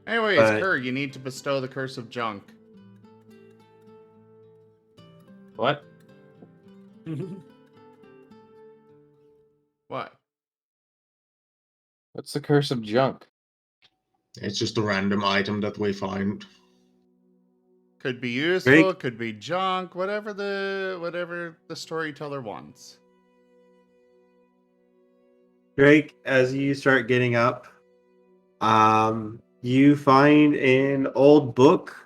Anyways, Kerr, you need to bestow the curse of junk. What? What? What's the curse of junk? It's just a random item that we find. Could be useful, could be junk, whatever the storyteller wants. Drake, as you start getting up, you find an old book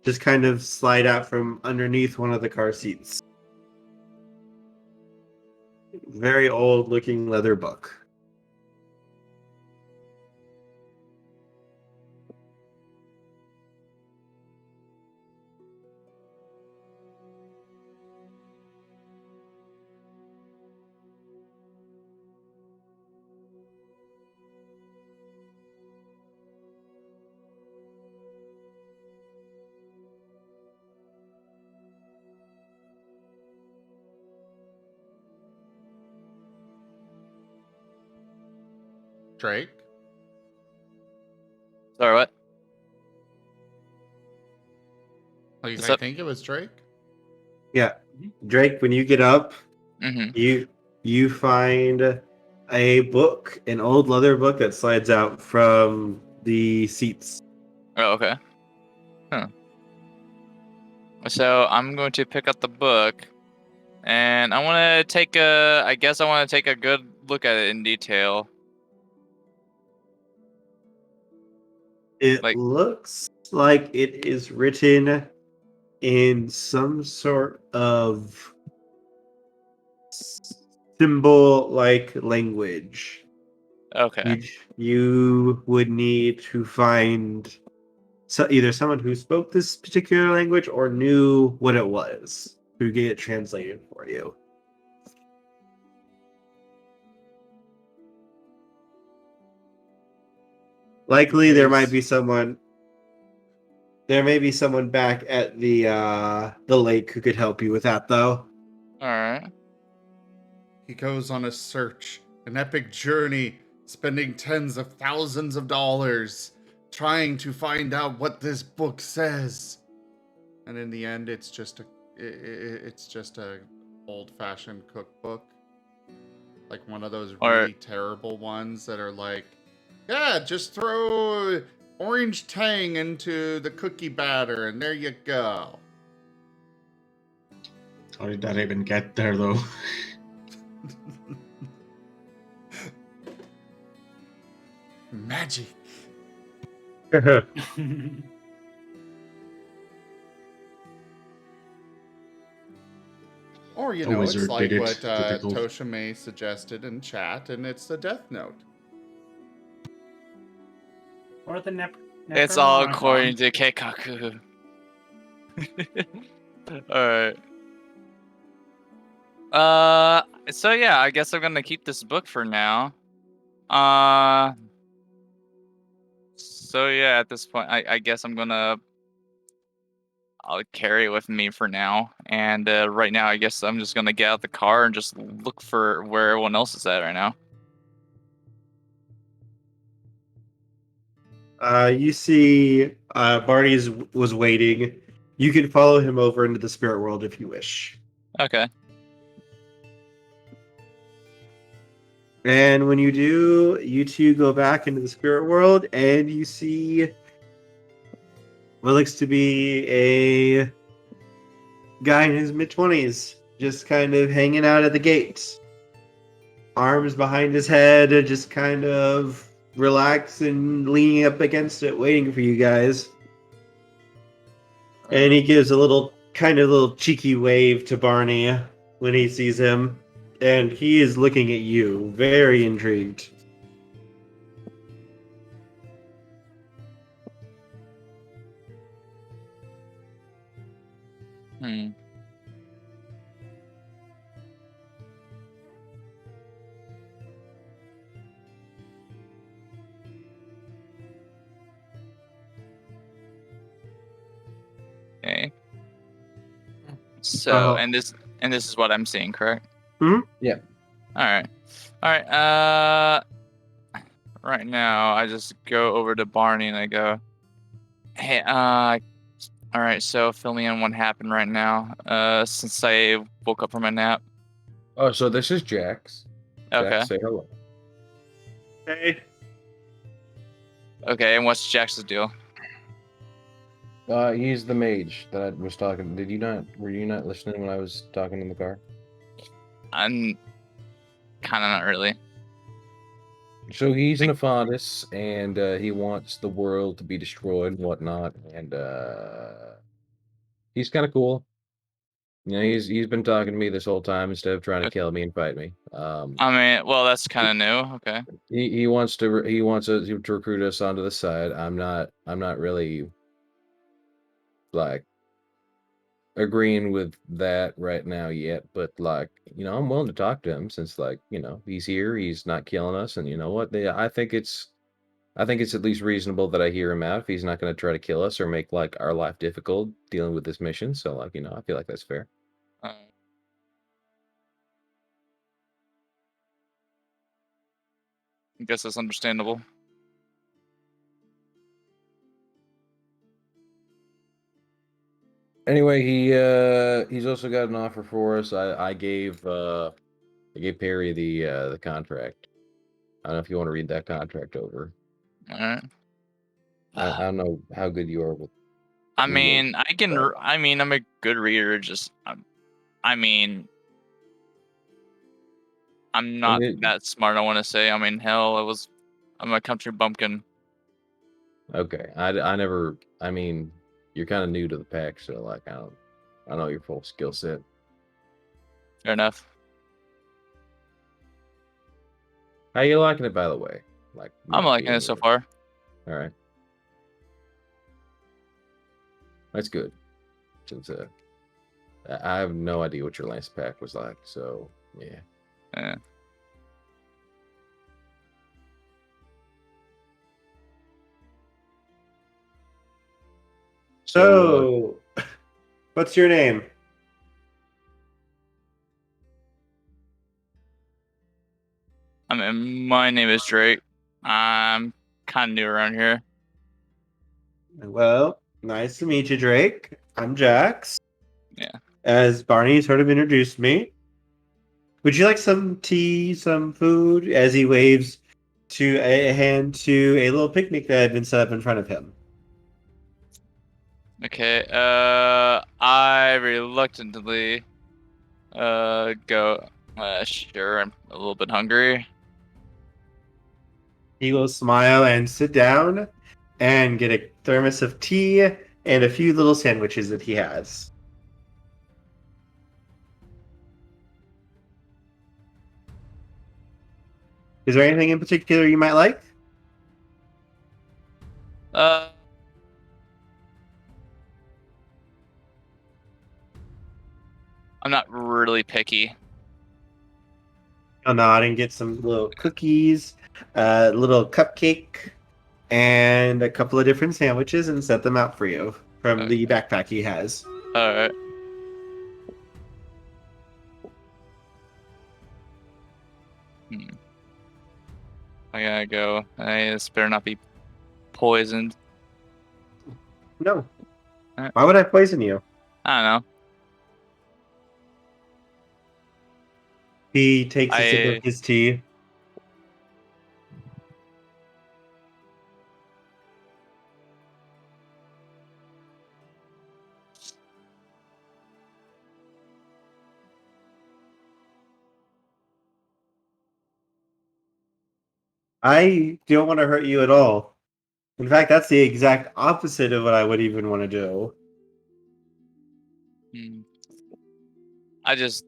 just kind of slide out from underneath one of the car seats. Very old looking leather book. Drake? Sorry, what? At least What's I up? think it was Drake. Yeah. Drake, when you get up, Mm-hmm. you you find a book, an old leather book that slides out from the seats. Oh, okay. Huh. So I'm going to pick up the book, and I want to take a. I guess I want to take a good look at it in detail. It Like, looks like it is written in some sort of symbol-like language. okay. You would need to find either someone who spoke this particular language or knew what it was who get it translated for you. Likely, there might be someone. There may be someone back at the lake who could help you with that, though. All right. He goes on a search, an epic journey, spending tens of thousands of dollars trying to find out what this book says. And in the end, it's just a old-fashioned cookbook, like one of those really terrible ones that are like, yeah, just throw orange tang into the cookie batter, and there you go. How did that even get there, though? Magic. Or, you A know, it's wizard like did it, what typical. Toshime suggested in chat, and it's the Death Note. Or the It's all Necronomicon. according to Keikaku. Alright. So yeah, I guess I'm gonna keep this book for now. So yeah, at this point, I guess I'll carry it with me for now. And right now, I guess I'm just gonna get out the car and just look for where everyone else is at right now. You see, Barney was waiting. You can follow him over into the spirit world if you wish. Okay. And when you do, you two go back into the spirit world, and you see what looks to be a guy in his mid-20s, just kind of hanging out at the gate. Arms behind his head, just kind of relaxed and leaning up against it, waiting for you guys. And he gives a little cheeky wave to Barney when he sees him. And he is looking at you, very intrigued. Hmm. Okay. So, and this is what I'm seeing, correct? Hmm? Yeah. All right. Right now, I just go over to Barney and I go, "Hey, all right. So, fill me in what happened right now. Since I woke up from a nap." Oh, so this is Jax. Okay. Jax, say hello. Hey. Okay. And what's Jax's deal? He's the mage that I was talking. Were you not listening when I was talking in the car? I'm kind of not really. So he's an Nephandis, and he wants the world to be destroyed and whatnot, and he's kind of cool. You know, he's been talking to me this whole time instead of trying to kill me and fight me. I mean, well, that's kind of new. Okay. He wants to recruit us onto the side. I'm not really like agreeing with that right now yet, but like, you know, I'm willing to talk to him since, like, you know, he's here, he's not killing us, and you know what? I think it's at least reasonable that I hear him out if he's not going to try to kill us or make like our life difficult dealing with this mission. So like, you know, I feel like that's fair. I guess that's understandable. Anyway, he's also got an offer for us. I gave I gave Perry the contract. I don't know if you want to read that contract over. All right. I don't know how good you are with. I Google, mean, I can. but- I mean, I'm a good reader. Just, I mean, I'm not that smart. I want to say. I mean, hell, I'm a country bumpkin. Okay, I never. I mean, you're kind of new to the pack, so like I don't know your full skill set. Fair enough. How you liking it, by the way? Like I'm not liking being it so here. far. All right, that's good. Since I have no idea what your last pack was like, so yeah. Yeah. So, what's your name? I mean, my name is Drake. I'm kind of new around here. Well, nice to meet you, Drake. I'm Jax. Yeah. As Barney sort of introduced me. Would you like some tea, some food? As he waves to a hand to a little picnic that had been set up in front of him. Okay. I reluctantly go. Sure. I'm a little bit hungry. He will smile and sit down and get a thermos of tea and a few little sandwiches that he has. Is there anything in particular you might like? I'm not really picky. I'll nod and get some little cookies, a little cupcake, and a couple of different sandwiches and set them out for you from the backpack he has. All right. I gotta go. This better not be poisoned. No. Why would I poison you? I don't know. He takes a sip of his tea. I don't want to hurt you at all. In fact, that's the exact opposite of what I would even want to do. I just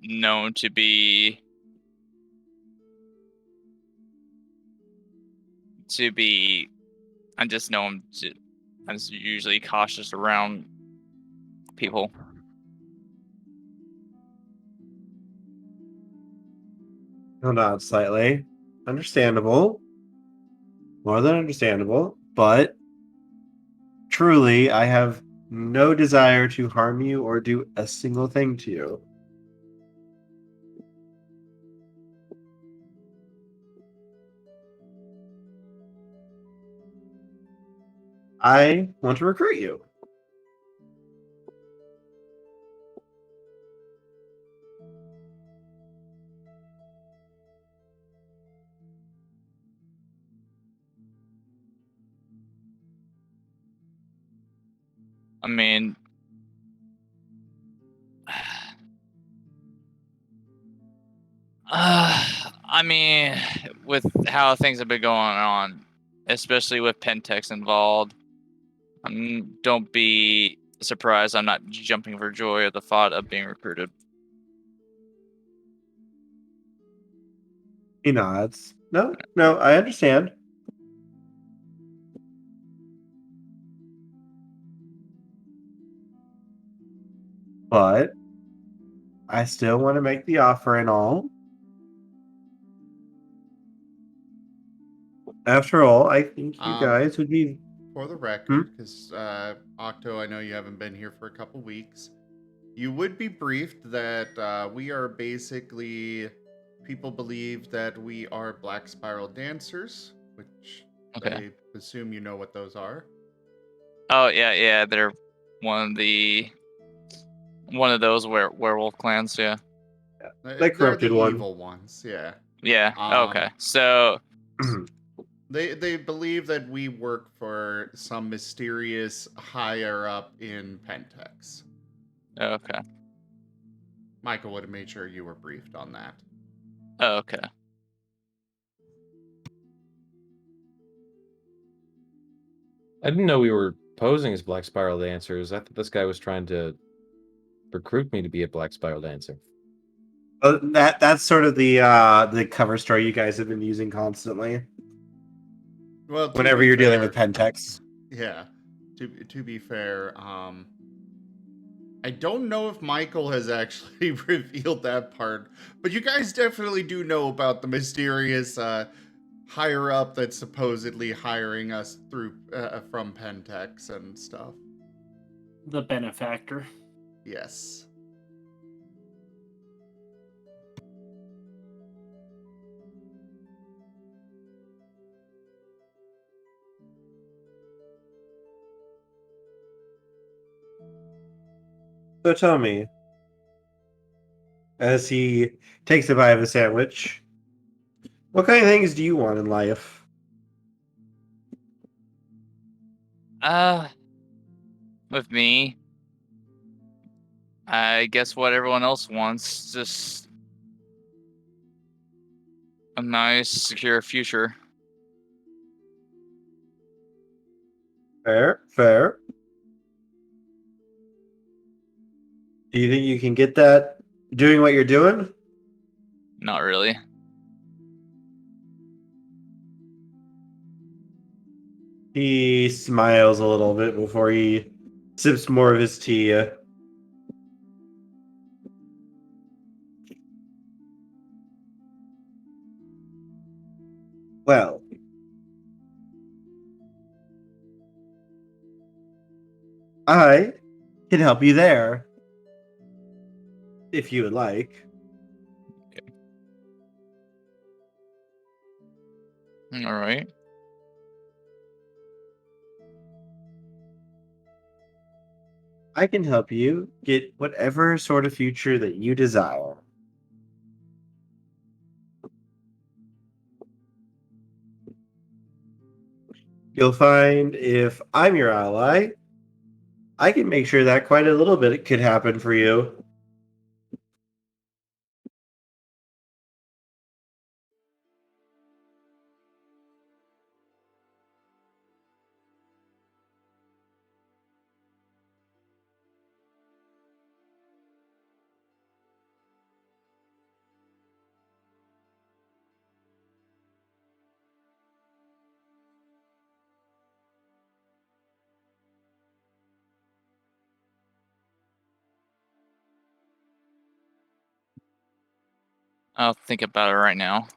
known to be I just know I'm just usually cautious around people. He'll nod slightly. Understandable. More than understandable. But truly, I have no desire to harm you or do a single thing to you. I want to recruit you. I mean, I mean, with how things have been going on, especially with Pentex involved, don't be surprised I'm not jumping for joy at the thought of being recruited. He nods. No, I understand. But I still want to make the offer and all. After all, I think you guys would be... For the record, because Octo, I know you haven't been here for a couple weeks. You would be briefed that we are basically... People believe that we are Black Spiral Dancers, which I assume you know what those are. Oh, yeah, they're one of those werewolf clans, yeah. Like They're corrupted the one. evil ones, yeah. Yeah. Um, Okay. So They believe that we work for some mysterious higher up in Pentex. okay. Michael would have made sure you were briefed on that. Okay. I didn't know we were posing as Black Spiral dancers. I thought this guy was trying to recruit me to be a Black Spiral dancer. That's sort of the cover story you guys have been using constantly. Well, Whenever you're dealing with Pentex. Yeah. To be fair, I don't know if Michael has actually revealed that part, but you guys definitely do know about the mysterious higher up that's supposedly hiring us through from Pentex and stuff. The benefactor. Yes. So tell me, as he takes a bite of a sandwich, what kind of things do you want in life? With me, I guess what everyone else wants, just a nice, secure future. Fair, fair. Do you think you can get that doing what you're doing? Not really. He smiles a little bit before he sips more of his tea. Well, I can help you there. If you would like. All right. I can help you get whatever sort of future that you desire. You'll find if I'm your ally, I can make sure that quite a little bit could happen for you. I'll think about it right now.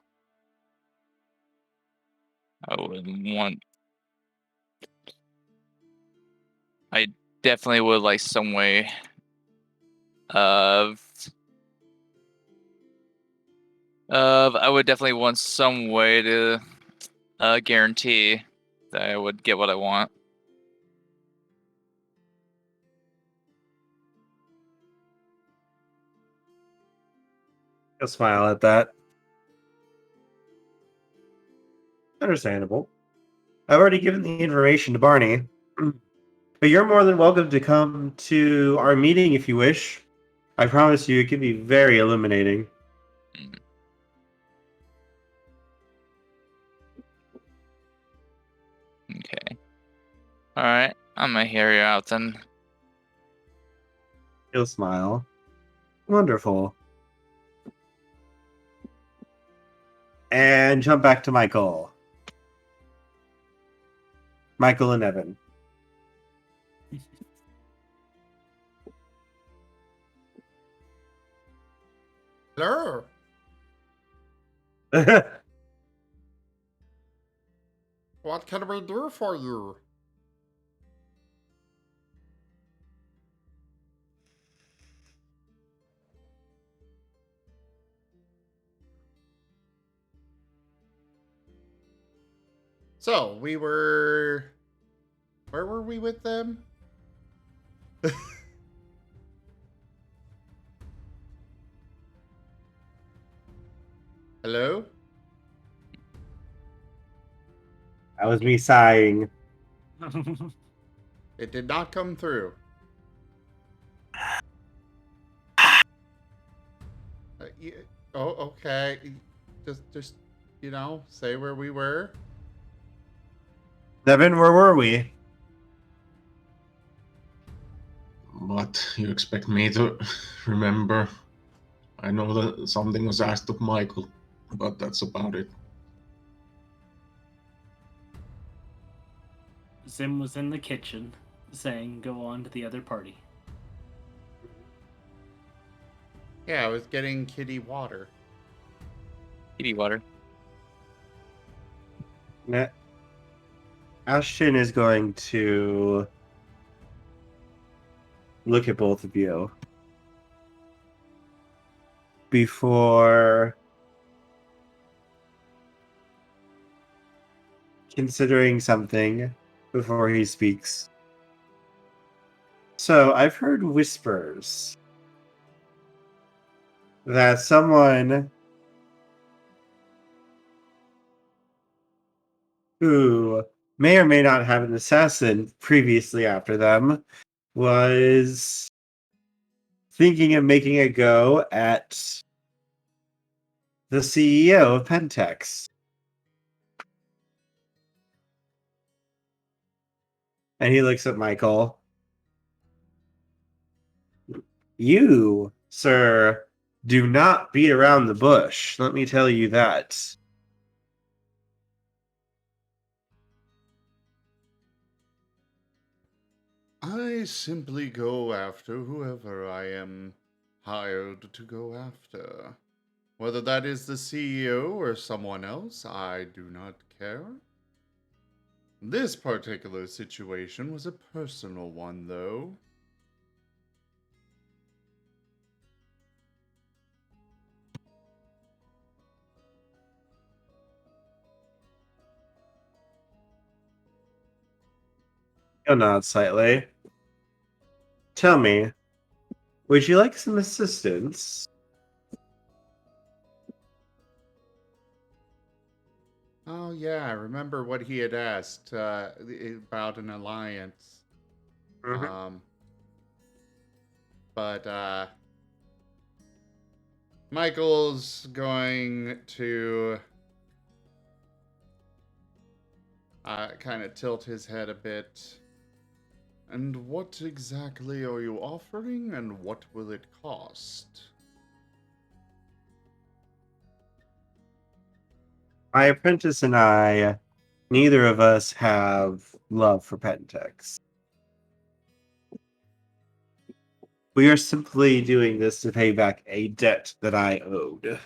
I would want. I definitely would like some way of. I would definitely want some way to guarantee that I would get what I want. He'll smile at that. Understandable. I've already given the information to Barney. But you're more than welcome to come to our meeting if you wish. I promise you it can be very illuminating. Okay. Alright, I'm gonna hear you out then. He'll smile. Wonderful. And jump back to Michael. Michael and Evan. Hello. What can we do for you? So, we were... Where were we with them? Hello? That was me sighing. It did not come through. Oh, okay. Just, say where we were. Devin, where were we? But you expect me to remember? I know that something was asked of Michael, but that's about it. Zim was in the kitchen, saying, "Go on to the other party." Yeah, I was getting kitty water. Kitty water. Ashton is going to look at both of you before considering something before he speaks. So, I've heard whispers that someone who may or may not have an assassin previously after them was thinking of making a go at the CEO of Pentex. And he looks at Michael. You, sir, do not beat around the bush. Let me tell you that. I simply go after whoever I am hired to go after. Whether that is the CEO or someone else, I do not care. This particular situation was a personal one, though. He'll nod slightly. Tell me, would you like some assistance? Oh, yeah, I remember what he had asked about an alliance. Mm-hmm. But Michael's going to kind of tilt his head a bit. And what exactly are you offering, and what will it cost? My apprentice and I, neither of us have love for Pentex. We are simply doing this to pay back a debt that I owed.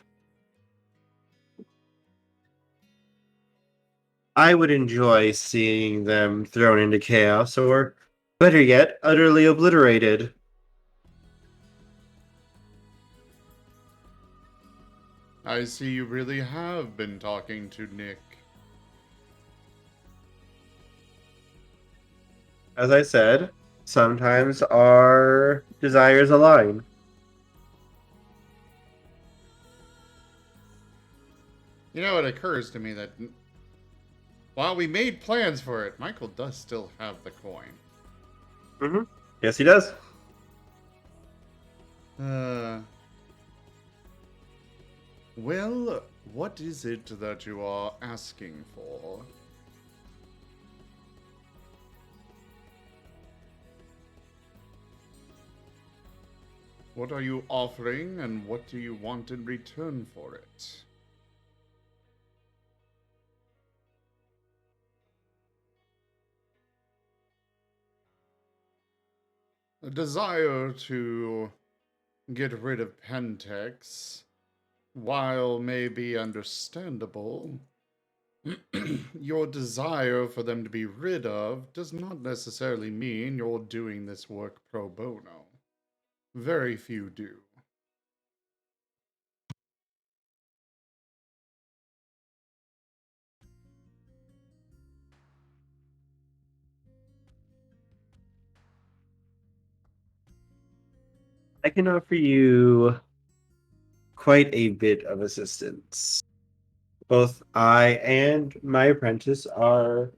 I would enjoy seeing them thrown into chaos, or, better yet, utterly obliterated. I see you really have been talking to Nick. As I said, sometimes our desires align. You know, it occurs to me that while we made plans for it, Michael does still have the coin. Mm-hmm. Yes, he does. Well, what is it that you are asking for? What are you offering, and what do you want in return for it? A desire to get rid of Pentex, while may be understandable, your desire for them to be rid of does not necessarily mean you're doing this work pro bono. Very few do. I can offer you quite a bit of assistance. Both I and my apprentice are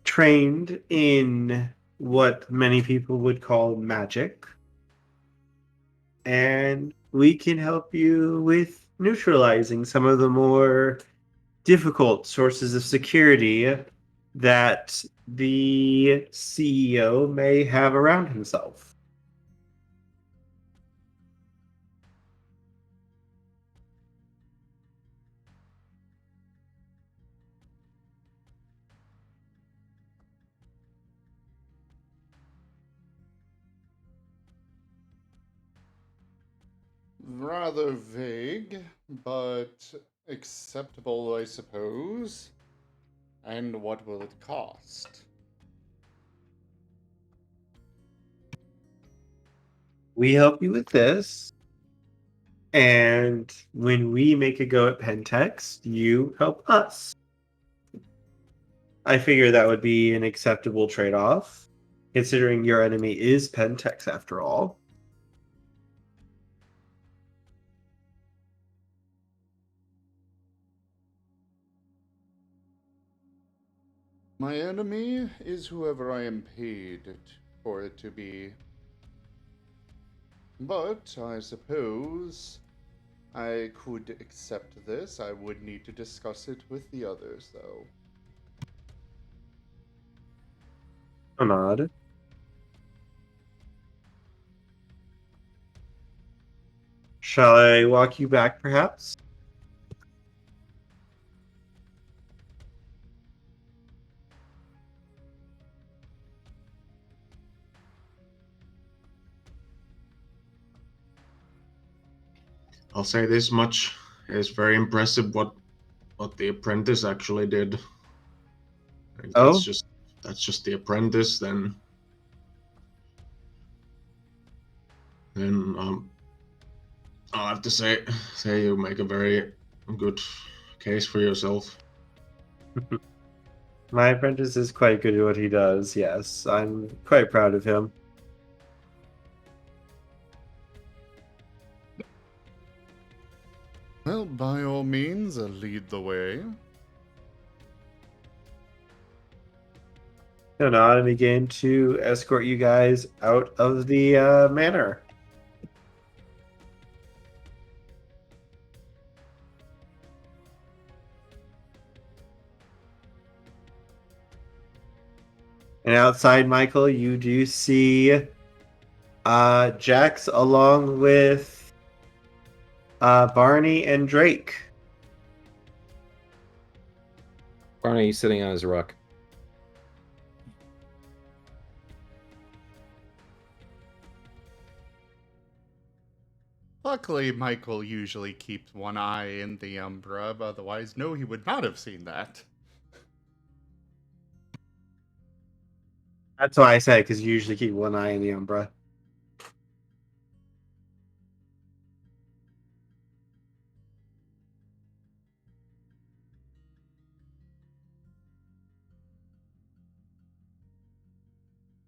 trained in what many people would call magic. And we can help you with neutralizing some of the more difficult sources of security that the CEO may have around himself. Rather vague, but acceptable, I suppose. And what will it cost? We help you with this, and when we make a go at Pentext, you help us. I figure that would be an acceptable trade-off, considering your enemy is Pentex after all. My enemy is whoever I am paid for it to be. But I suppose I could accept this. I would need to discuss it with the others, though. A nod. Shall I walk you back, perhaps? I'll say this much: it's very impressive what the apprentice actually did. If Oh? that's just the apprentice, then I'll have to say you make a very good case for yourself. My apprentice is quite good at what he does, yes. I'm quite proud of him. Well, by all means, lead the way. And I begin to escort you guys out of the manor. And outside, Michael, you do see Jax along with Barney and Drake. Barney sitting on his rock. Luckily, Michael usually keeps one eye in the Umbra, otherwise, no, he would not have seen that. That's why I said, because you usually keep one eye in the Umbra.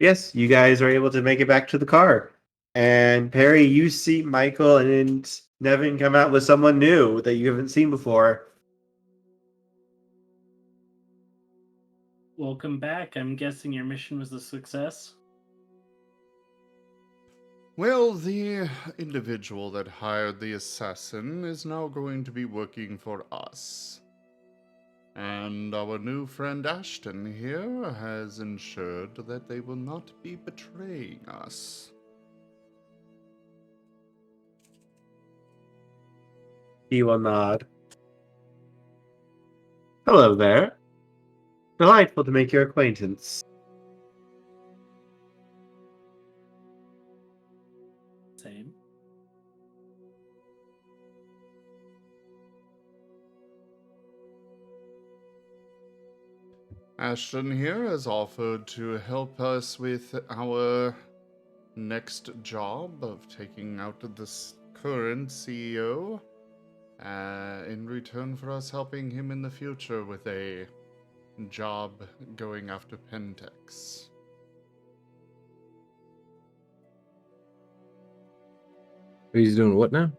Yes, you guys are able to make it back to the car. And Perry, you see Michael and Nevin come out with someone new that you haven't seen before. Welcome back. I'm guessing your mission was a success. Well, the individual that hired the assassin is now going to be working for us. And our new friend Ashton here has ensured that they will not be betraying us. He will nod. Hello there. Delightful to make your acquaintance. Same. Ashton here has offered to help us with our next job of taking out this current CEO, in return for us helping him in the future with a job going after Pentex. He's doing what now?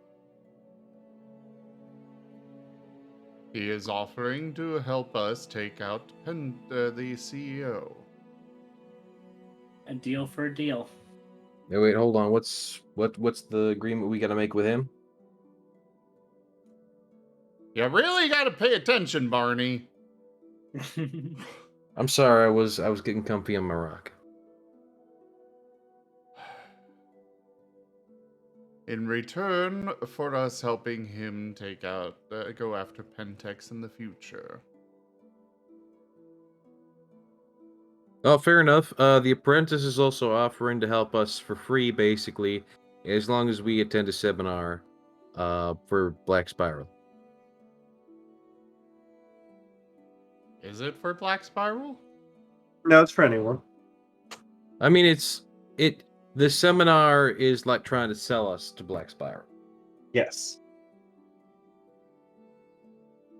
He is offering to help us take out the CEO. A deal for a deal. Hey, wait, hold on. What's the agreement we got to make with him? You really got to pay attention, Barney. I'm sorry, I was getting comfy on my rock. In return for us helping him go after Pentex in the future. Oh, fair enough. The apprentice is also offering to help us for free, basically, as long as we attend a seminar for Black Spiral. Is it for Black Spiral? No, it's for anyone. I mean, the seminar is like trying to sell us to Black Spiral. Yes.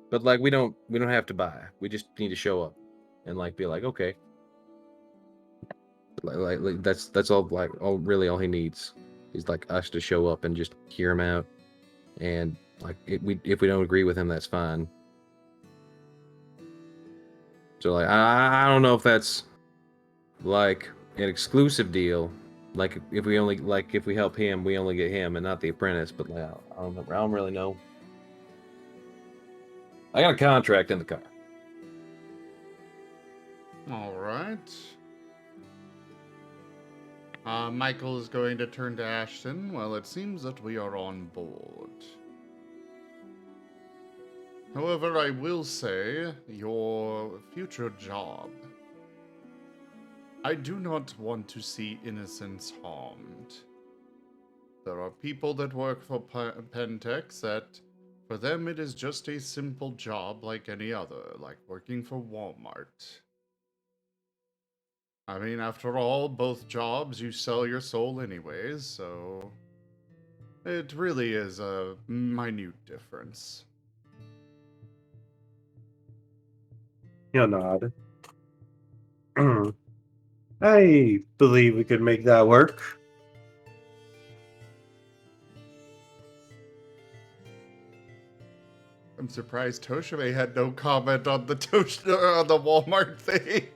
But like we don't have to buy. We just need to show up and like be like, okay. Like that's all all he needs is like us to show up and just hear him out. And like if we don't agree with him, that's fine. So like I don't know if that's like an exclusive deal. Like if we help him, we only get him and not the apprentice. But like I don't really know. I got a contract in the car. All right. Michael is going to turn to Ashton. Well, it seems that we are on board. However, I will say, your future job. I do not want to see innocents harmed. There are people that work for Pentex that, for them, it is just a simple job like any other, like working for Walmart. I mean, after all, both jobs you sell your soul anyways, so it really is a minute difference. He'll nod. I believe we could make that work. I'm surprised Toshime had no comment on the on the Walmart thing.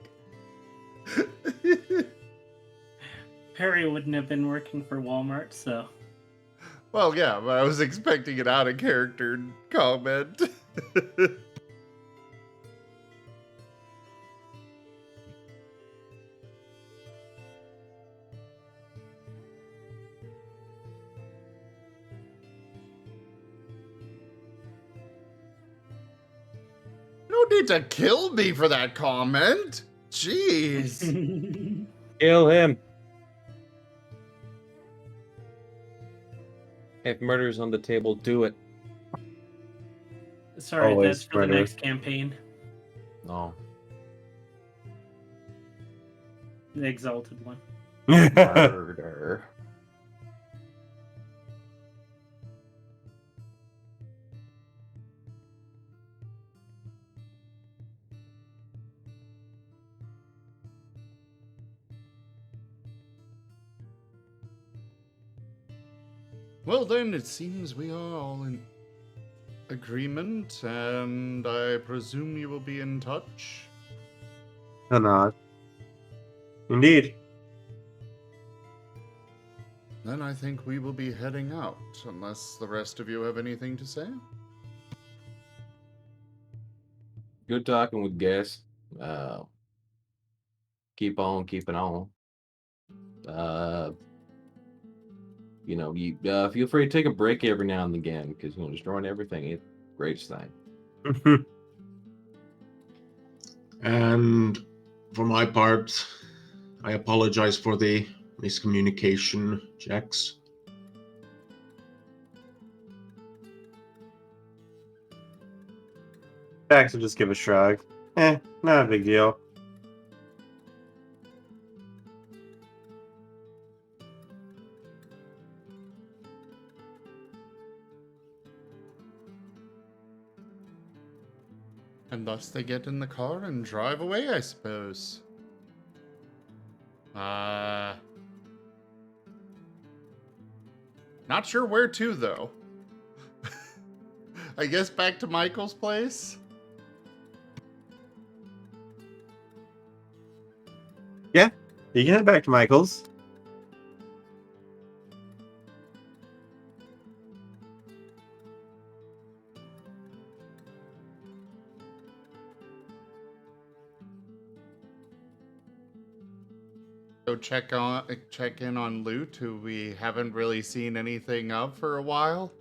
Perry wouldn't have been working for Walmart, so. Well, yeah, but I was expecting an out of character comment. No need to kill me for that comment. Jeez. Kill him. If murder's on the table, do it. Sorry, Always that's for the murder. next campaign. No. The exalted one. Murder. Well then, it seems we are all in agreement, and I presume you will be in touch. He'll nod. Indeed. Then I think we will be heading out, unless the rest of you have anything to say. Good talking with Guess. Keep on keeping on. You feel free to take a break every now and again because destroying everything is the greatest thing. And for my part, I apologize for the miscommunication, Jax. Jax will just give a shrug. Not a big deal. And thus they get in the car and drive away, I suppose. Not sure where to, though. I guess back to Michael's place. Yeah, you can head back to Michael's. Go check in on Lute, who we haven't really seen anything of for a while.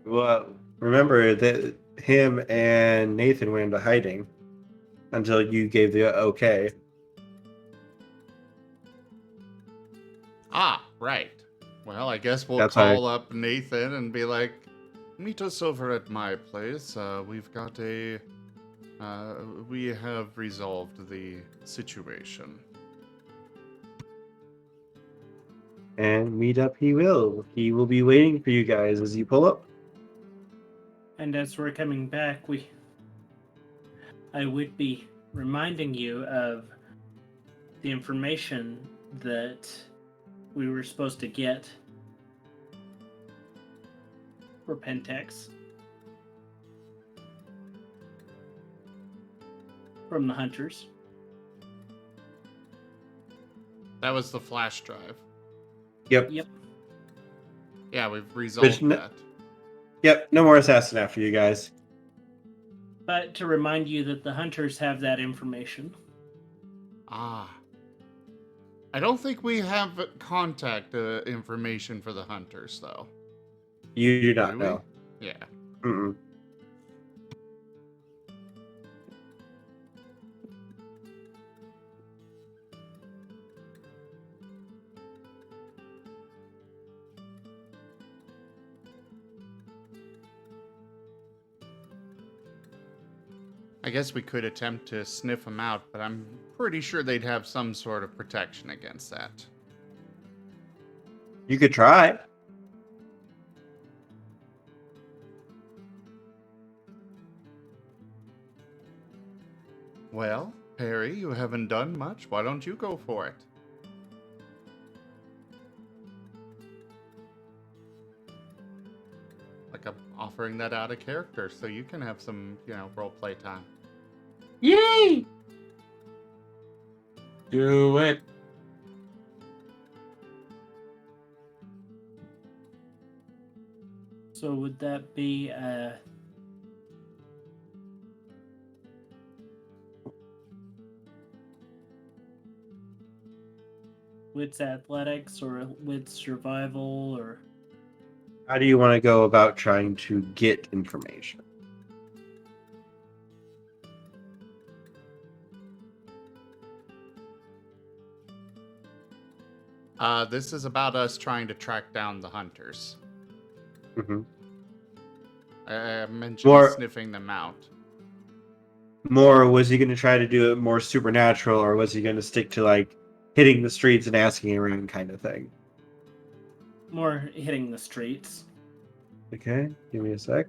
Well, remember that him and Nathan went into hiding until you gave the okay. Ah, right. Well, I guess we'll That's why- call up Nathan and be like, meet us over at my place. We have resolved the situation. And meet up he will. He will be waiting for you guys as you pull up. And as we're coming back, I would be reminding you of the information that we were supposed to get for Pentex from the hunters. That was the flash drive. Yep. Yeah, we've resolved that. Yep, no more assassin after you guys. But to remind you that the hunters have that information. Ah. I don't think we have contact information for the hunters, though. You do not Do we? know. Yeah. Mm-mm. I guess we could attempt to sniff them out, but I'm pretty sure they'd have some sort of protection against that. You could try. Well, Perry, you haven't done much. Why don't you go for it? Like I'm offering that out of character, so you can have some, role play time. Yay! Do it. So would that be wits athletics or wits survival or How do you want to go about trying to get information? This is about us trying to track down the hunters. Mm-hmm. I mentioned More- sniffing them out. More, was he going to try to do it more supernatural, or was he going to stick to like hitting the streets and asking around kind of thing? more hitting the streets? Okay, give me a sec.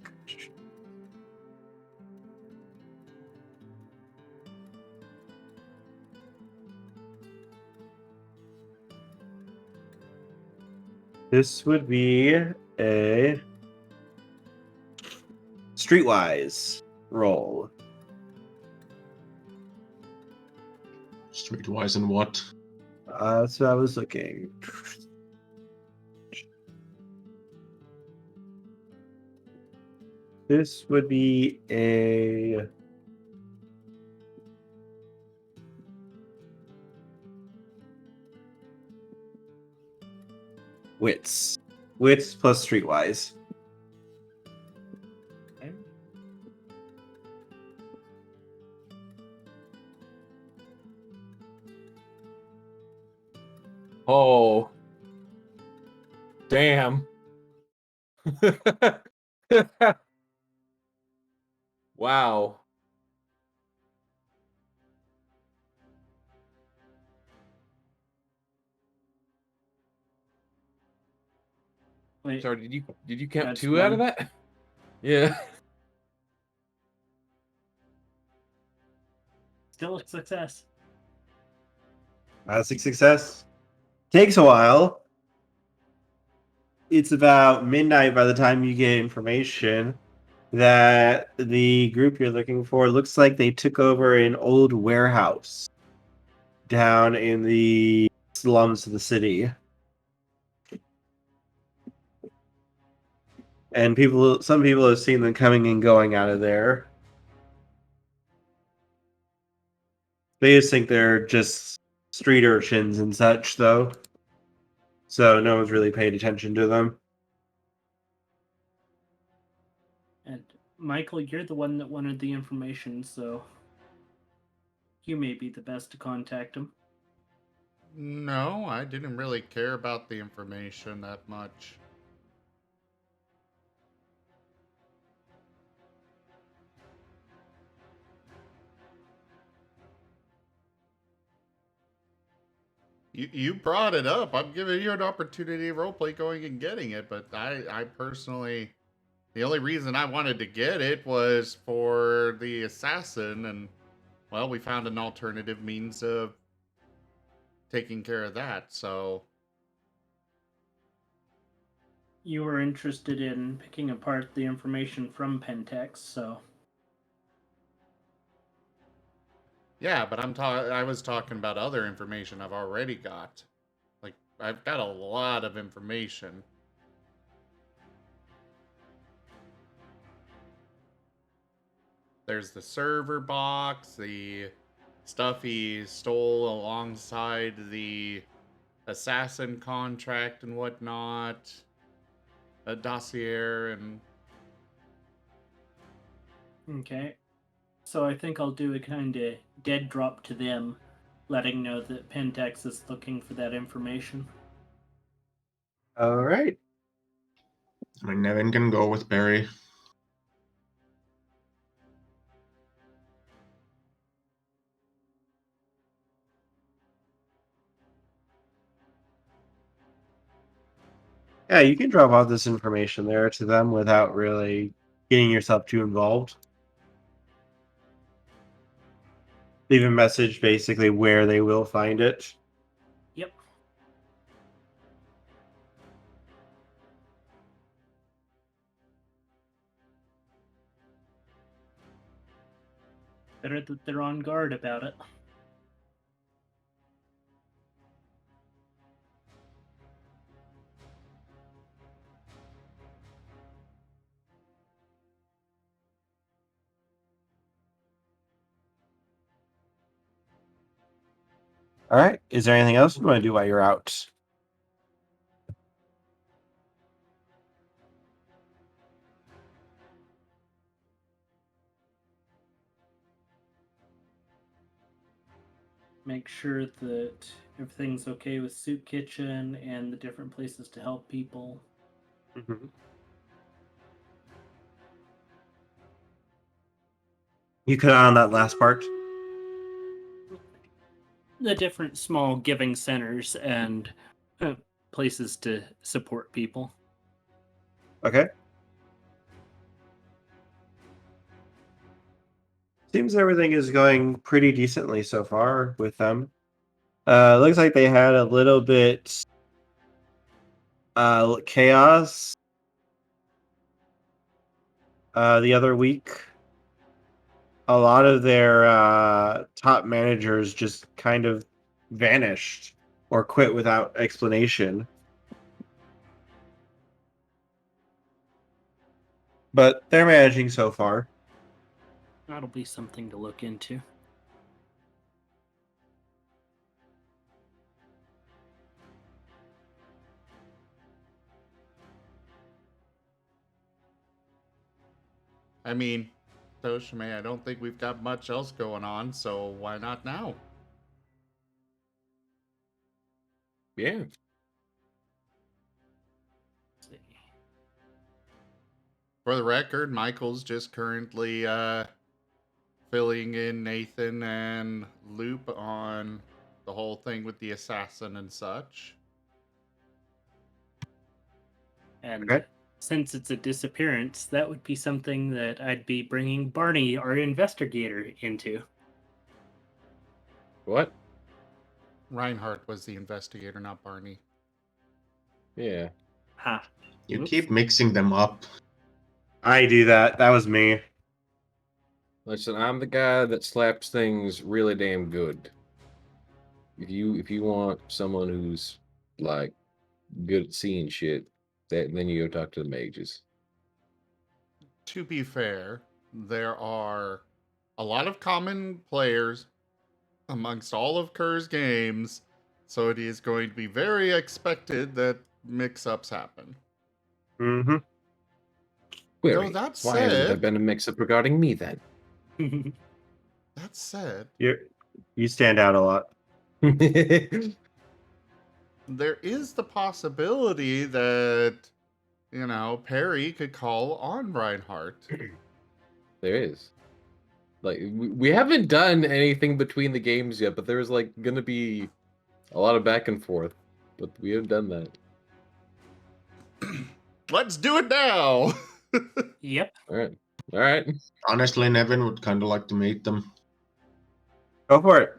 This would be a streetwise roll. Streetwise and what? So I was looking. This would be a wits. Wits plus streetwise. Oh. Damn. Wow. Wait, Sorry, did you count That's 2 out of one. that? Yeah. still a success. Classic success. Takes a while. it's about midnight by the time you get information that the group you're looking for looks like they took over an old warehouse down in the slums of the city. And some people have seen them coming and going out of there. They just think they're just street urchins and such, though. So no one's really paid attention to them. And Michael, you're the one that wanted the information, so you may be the best to contact him. No, I didn't really care about the information that much. You brought it up. I'm giving you an opportunity to roleplay going and getting it, but I personally, the only reason I wanted to get it was for the assassin, and well, we found an alternative means of taking care of that, so. You were interested in picking apart the information from Pentex, so. Yeah, but I was talking about other information I've already got. Like, I've got a lot of information. There's the server box, the stuff he stole alongside the assassin contract and whatnot, a dossier, and Okay. So I think I'll do a kind of dead drop to them, letting know that Pentex is looking for that information. All right. I mean, Nevin can go with Barry. Yeah, you can drop off this information there to them without really getting yourself too involved. Leave a message basically where they will find it. Yep. Better that they're on guard about it. All right. Is there anything else you want to do while you're out? Make sure that everything's okay with Soup Kitchen and the different places to help people. Mm-hmm. You cut on that last part. The different small giving centers and places to support people. Okay. Seems everything is going pretty decently so far with them. Looks like they had a little bit chaos the other week. A lot of their top managers just kind of vanished or quit without explanation. But they're managing so far. That'll be something to look into. I mean, Toshime, I don't think we've got much else going on, so why not now? Yeah. Let's see. For the record, Michael's just currently filling in Nathan and Loop on the whole thing with the assassin and such. And Okay. since it's a disappearance, that would be something that I'd be bringing Barney, our investigator, into. What? Reinhardt was the investigator, not Barney. Yeah. Ha. You Whoops. keep mixing them up. I do that. That was me. Listen, I'm the guy that slaps things really damn good. If you want someone who's like good at seeing shit, then you go talk to the mages. To be fair, there are a lot of common players amongst all of Kerr's games, so it is going to be very expected that mix-ups happen. Mm-hmm. Query, that why hasn't there said- been a mix-up regarding me then? That said, You stand out a lot. there is the possibility that, Perry could call on Reinhardt. There is. Like, we haven't done anything between the games yet, but there's like gonna be a lot of back and forth. But we haven't done that. Let's do it now! Yep. All right. Honestly, Nevin would kind of like to meet them. Go for it.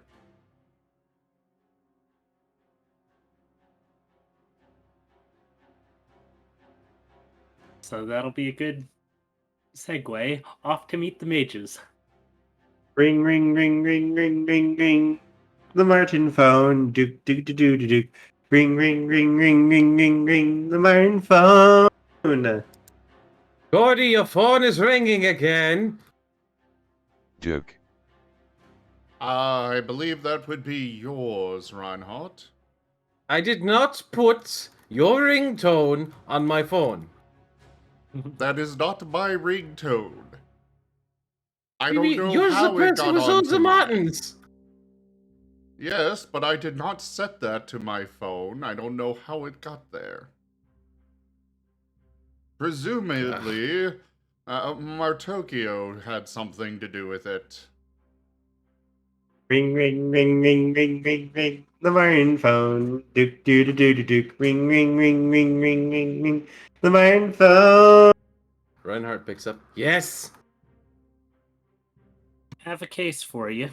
So that'll be a good segue off to meet the mages. Ring, ring, ring, ring, ring, ring, ring. The Marten phone. Dook, dook, dook, dook, dook. Ring, ring, ring, ring, ring, ring, ring. The Marten phone. Gordy, your phone is ringing again. Duke. I believe that would be yours, Reinhardt. I did not put your ringtone on my phone. That is not my ringtone. I don't know Yours how the it person got was on onto the mine. Martens. Yes, but I did not set that to my phone. I don't know how it got there. Presumably, Martokyo had something to do with it. Ring, ring, ring, ring, ring, ring, ring. The Marten phone. Dook, dook, dook, dook, dook. Ring, ring, ring, ring, ring, ring, ring. The Marten phone. Reinhardt picks up. Yes. I have a case for you,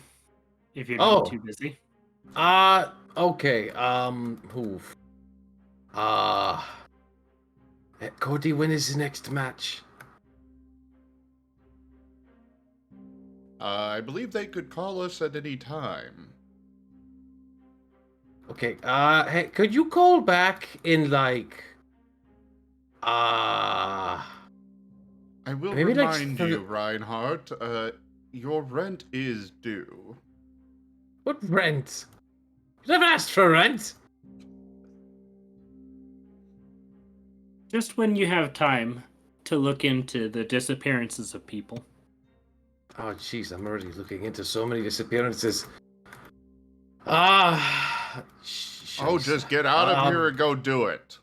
if you're Oh. not too busy. Okay. Oof. Cody, when is the next match? I believe they could call us at any time. Okay. Hey, could you call back in like? I will Maybe like remind you, Reinhardt, your rent is due. What rent? You never asked for rent. Just when you have time to look into the disappearances of people. Oh, jeez, I'm already looking into so many disappearances. Just get out of here and go do it.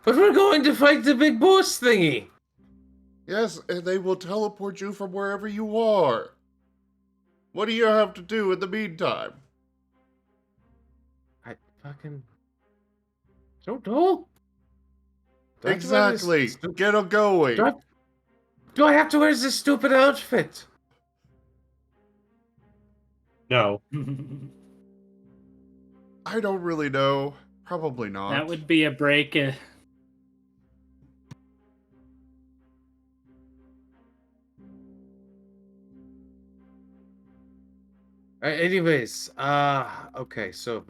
But we're going to fight the big boss thingy. Yes, and they will teleport you from wherever you are. What do you have to do in the meantime? I fucking don't know. Do I have to wear this Exactly. stu- Get a going. Do I have to wear this stupid outfit? No. I don't really know. Probably not. That would be a break. Anyways, okay, so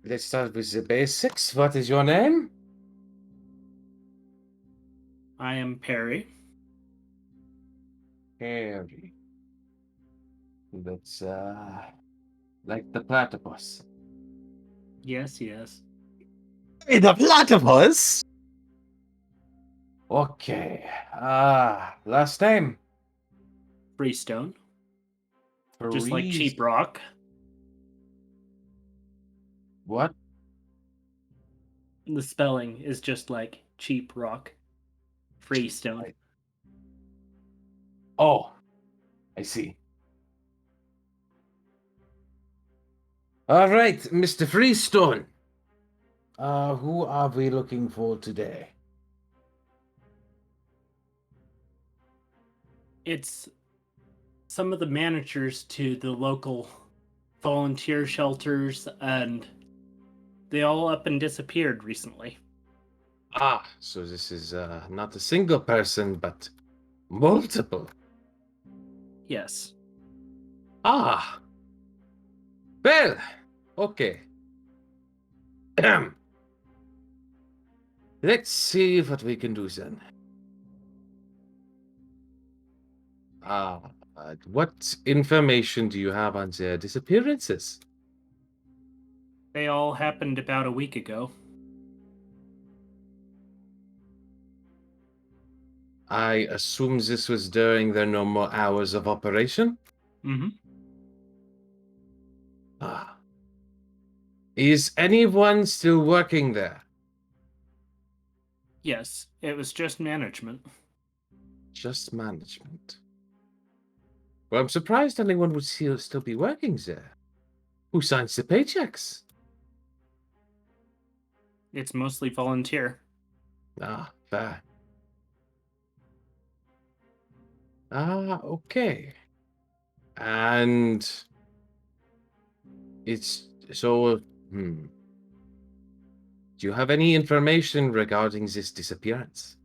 let's start with the basics. What is your name? I am Perry. Harry. That's like the platypus. Yes, yes. Hey, the platypus. Okay. Last name? Freestone. Just like cheap rock. What? The spelling is just like cheap rock. Freestone. Oh, I see. All right, Mr. Freestone. Who are we looking for today? It's some of the managers to the local volunteer shelters and They all up and disappeared recently. Ah, so this is not a single person, but multiple. Yes. Ah. Well, okay. Let's see what we can do then. What information do you have on their disappearances? They all happened about a week ago. I assume this was during their normal hours of operation? Mm-hmm. Ah. Is anyone still working there? Yes, it was just management. Just management. Well, I'm surprised anyone would still be working there. Who signs the paychecks? It's mostly volunteer. Ah, fair. Ah, okay. And it's so, Do you have any information regarding this disappearance?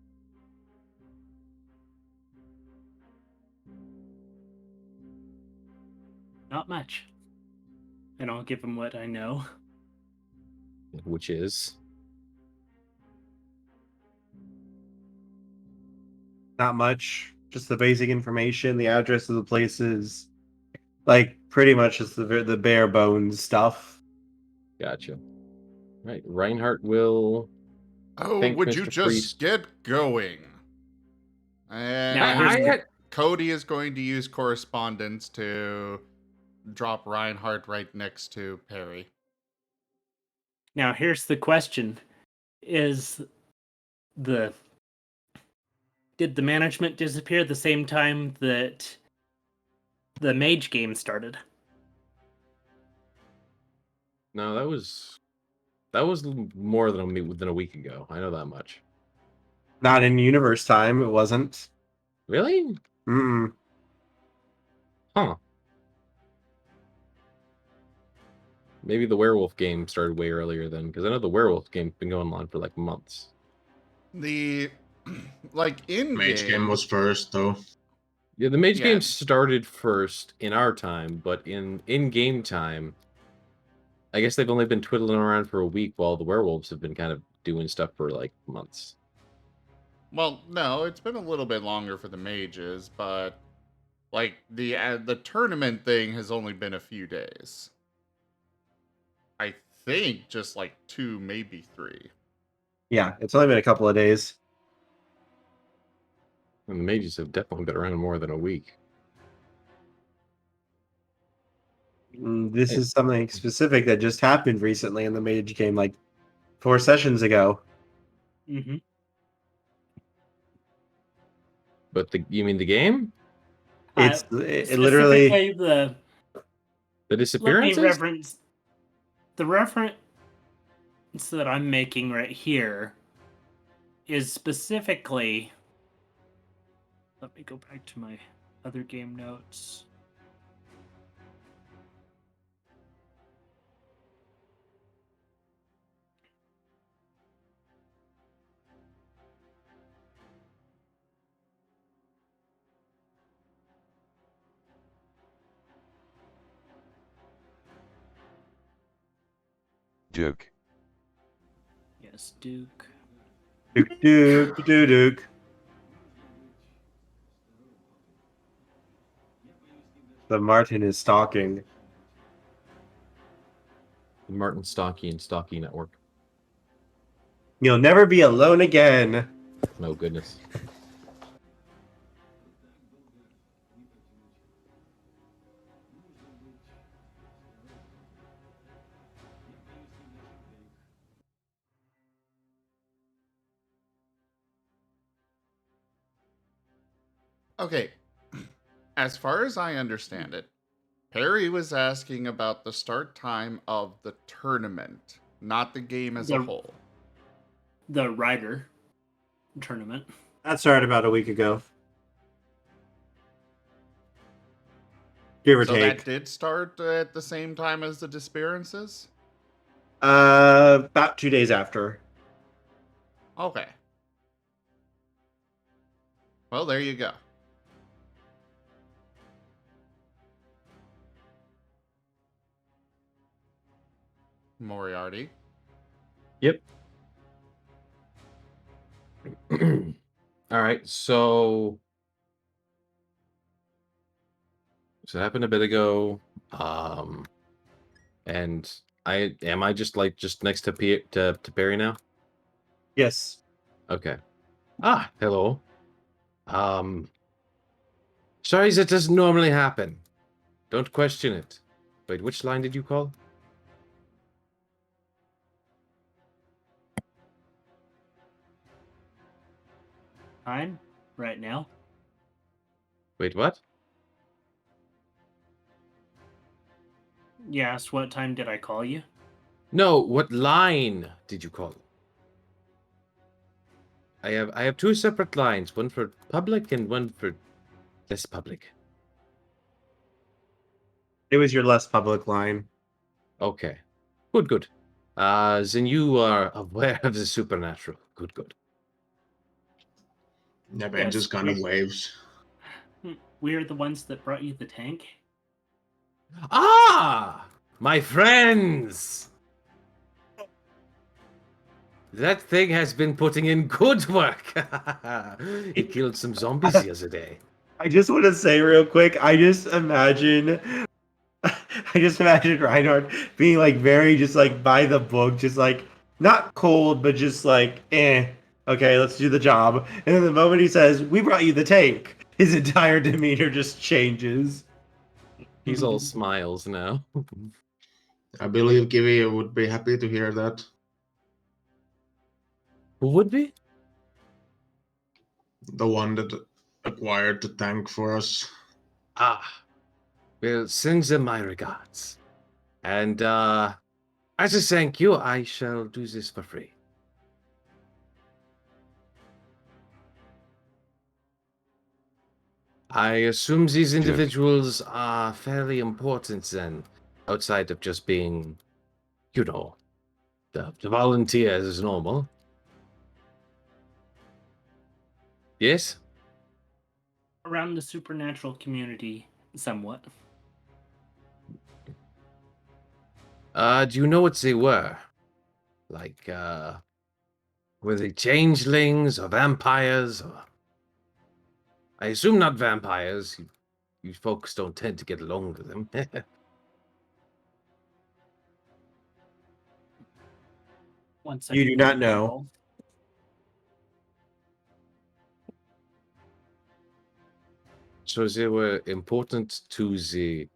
Not much. And I'll give him what I know. Which is? Not much. Just the basic information, the address of the places, like pretty much just the bare bones stuff. Gotcha. Right, Reinhardt will. Oh, Thank would you Mr. just Priest. get going? And Now, Cody is going to use correspondence to drop Reinhardt right next to Perry. Now, here's the question. Did the management disappear the same time that the mage game started? No, that was more than a week ago. I know that much. Not in universe time, it wasn't. Really? Mm. Huh. Maybe the werewolf game started way earlier then, because I know the werewolf game's been going on for like months. The in Mage game was first, though. Yeah, the mage Yeah. game started first in our time, but in-game time, I guess they've only been twiddling around for a week while the werewolves have been kind of doing stuff for like months. Well, no, it's been a little bit longer for the mages, but like the tournament thing has only been a few days. I think just like 2, maybe 3. Yeah, it's only been a couple of days. And the mages have definitely been around more than a week. This is something specific that just happened recently in the mage game, like 4 sessions ago. Mm-hmm. But you mean the game? It's specifically literally The disappearances? Let me reference the reference that I'm making right here is specifically. Let me go back to my other game notes. Duke. Yes, Duke. Duke. The Marten is stalking. Marten Stocky and Stocky Network. You'll never be alone again. No goodness. Okay. As far as I understand it, Perry was asking about the start time of the tournament, not the game as a whole. The Rider tournament. That started about a week ago. Give or So take. that did start at the same time as the disappearances? About 2 days after. Okay. Well, there you go. Moriarty. Yep. All right, so it happened a bit ago, and I just next to to Barry now? Yes. Okay. Ah, hello. Sorry, that doesn't normally happen. Don't question it. Wait, which line did you call? Time right now. Wait, what? You asked what time did I call you? No, what line did you call? I have two separate lines, one for public and one for less public. It was your less public line. Okay. Good, good. Then you are aware of the supernatural. Good, good. Yeah, Ben Yes, just kind of waves. We're the ones that brought you the tank. Ah! My friends! That thing has been putting in good work. It killed some zombies the other day. I just want to say real quick, I just imagine Reinhardt being like very just like by the book, just like not cold, but just like, okay, let's do the job. And then the moment he says, "We brought you the tank," his entire demeanor just changes. He's all smiles now. I believe Kiwi would be happy to hear that. Who would be? The one that acquired the tank for us. Ah. Well, send them my regards. And, as a thank you, I shall do this for free. I assume these individuals are fairly important then, outside of just being, you know, the volunteers as normal. Yes? Around the supernatural community, somewhat. Do you know what they were? Like, were they changelings or vampires? Or... I assume not vampires. You folks don't tend to get along with them. One You do not know. Recall. So they were important to the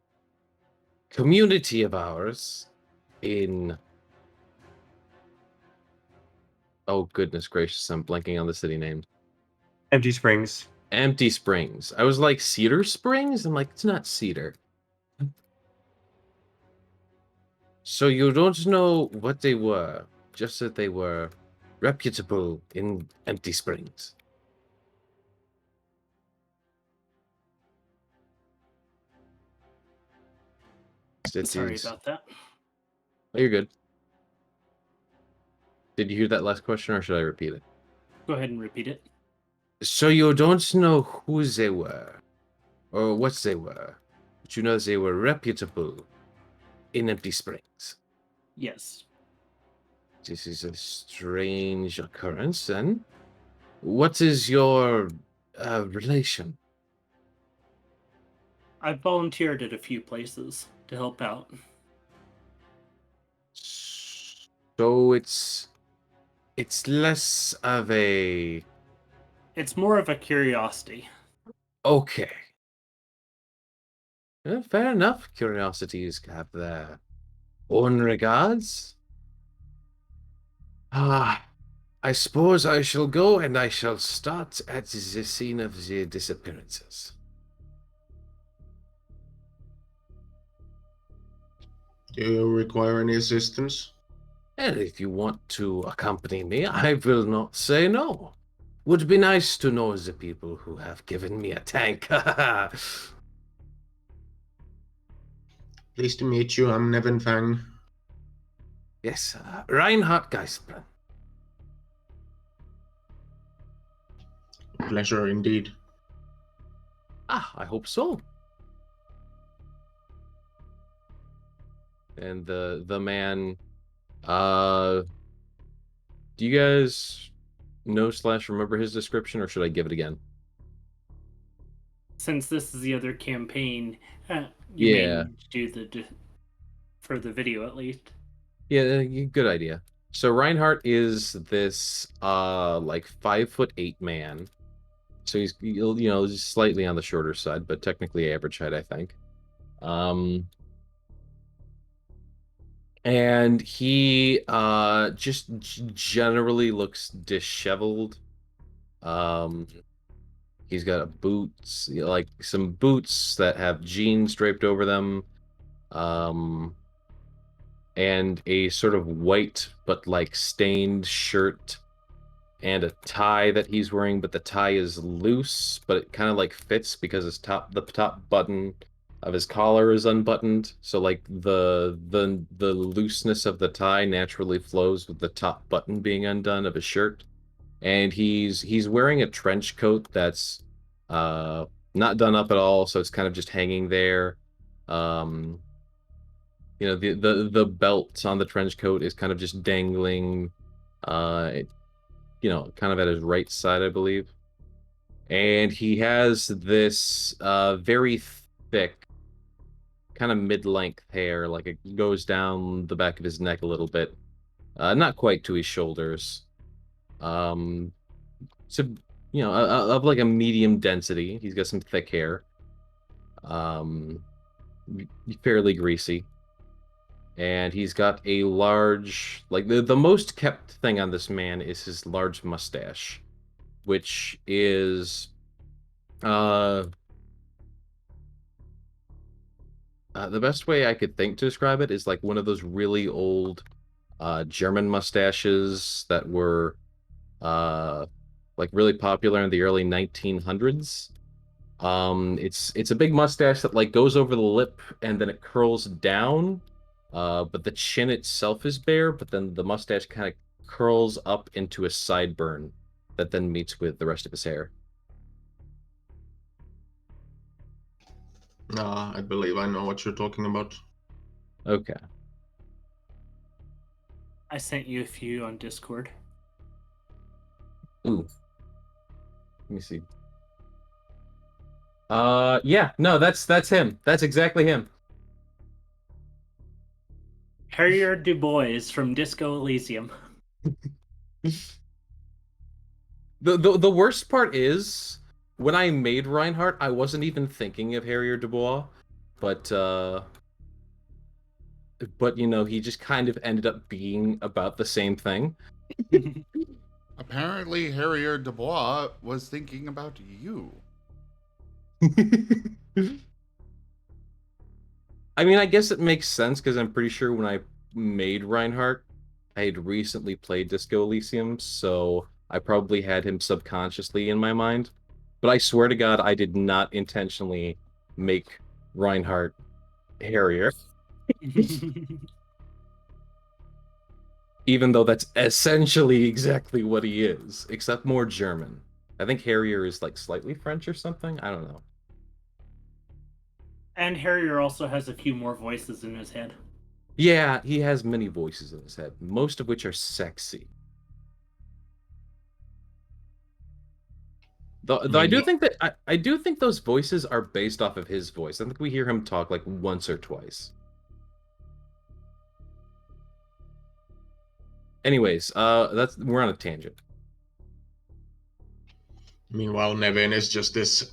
community of ours in... Oh, goodness gracious, I'm blanking on the city name. Empty Springs. Empty Springs. I was like, Cedar Springs? I'm like, it's not Cedar. So you don't know what they were, just that they were reputable in Empty Springs. Sorry about that. Oh, you're good. Did you hear that last question, or should I repeat it? Go ahead and repeat it. So you don't know who they were, or what they were, but you know they were reputable in Empty Springs. Yes. This is a strange occurrence, then. What is your relation? I've volunteered at a few places to help out. So it's less of a... It's more of a curiosity. Okay. Fair enough. Curiosities have their own regards. I suppose I shall go, and I shall start at the scene of the disappearances. Do you require any assistance? And if you want to accompany me, I will not say no. Would be nice to know the people who have given me a tank. Pleased to meet you. I'm Nevin Fang. Yes, Reinhard Geistplan. Pleasure indeed. Ah, I hope so. And the man, do you guys know / remember his description, or should I give it again? Since this is the other campaign, you Yeah. may do the for the video at least. Yeah, good idea. So Reinhardt is this like 5'8" man. So he's just slightly on the shorter side, but technically average height, I think. And he just generally looks disheveled. He's got boots, like some boots that have jeans draped over them. And a sort of white but like stained shirt and a tie that he's wearing, but the tie is loose, but it kind of like fits because the top button of his collar is unbuttoned. So like the looseness of the tie naturally flows with the top button being undone of his shirt. And he's wearing a trench coat that's not done up at all, so it's kind of just hanging there. The belt on the trench coat is kind of just dangling, kind of at his right side, I believe. And he has this very thick, kind of mid-length hair, like it goes down the back of his neck a little bit, not quite to his shoulders. So of like a medium density. He's got some thick hair, fairly greasy. And he's got a large, like the most kept thing on this man is his large mustache, which is the best way I could think to describe it is like one of those really old German mustaches that were like really popular in the early 1900s. It's a big mustache that like goes over the lip and then it curls down. But the chin itself is bare, but then the mustache kind of curls up into a sideburn that then meets with the rest of his hair. I believe I know what you're talking about. Okay. I sent you a few on Discord. Ooh. Let me see. Yeah, no, that's him. That's exactly him. Harrier Du Bois from Disco Elysium. The worst part is when I made Reinhardt, I wasn't even thinking of Harrier Dubois, but he just kind of ended up being about the same thing. Apparently, Harrier Dubois was thinking about you. I mean, I guess it makes sense because I'm pretty sure when I made Reinhardt, I had recently played Disco Elysium, so I probably had him subconsciously in my mind. But I swear to God, I did not intentionally make Reinhardt Harrier. Even though that's essentially exactly what he is, except more German. I think Harrier is like slightly French or something. I don't know. And Harrier also has a few more voices in his head. Yeah, he has many voices in his head, most of which are sexy. Though I do think that I do think those voices are based off of his voice. I think we hear him talk like once or twice. Anyways, we're on a tangent. Meanwhile, Nevin is just this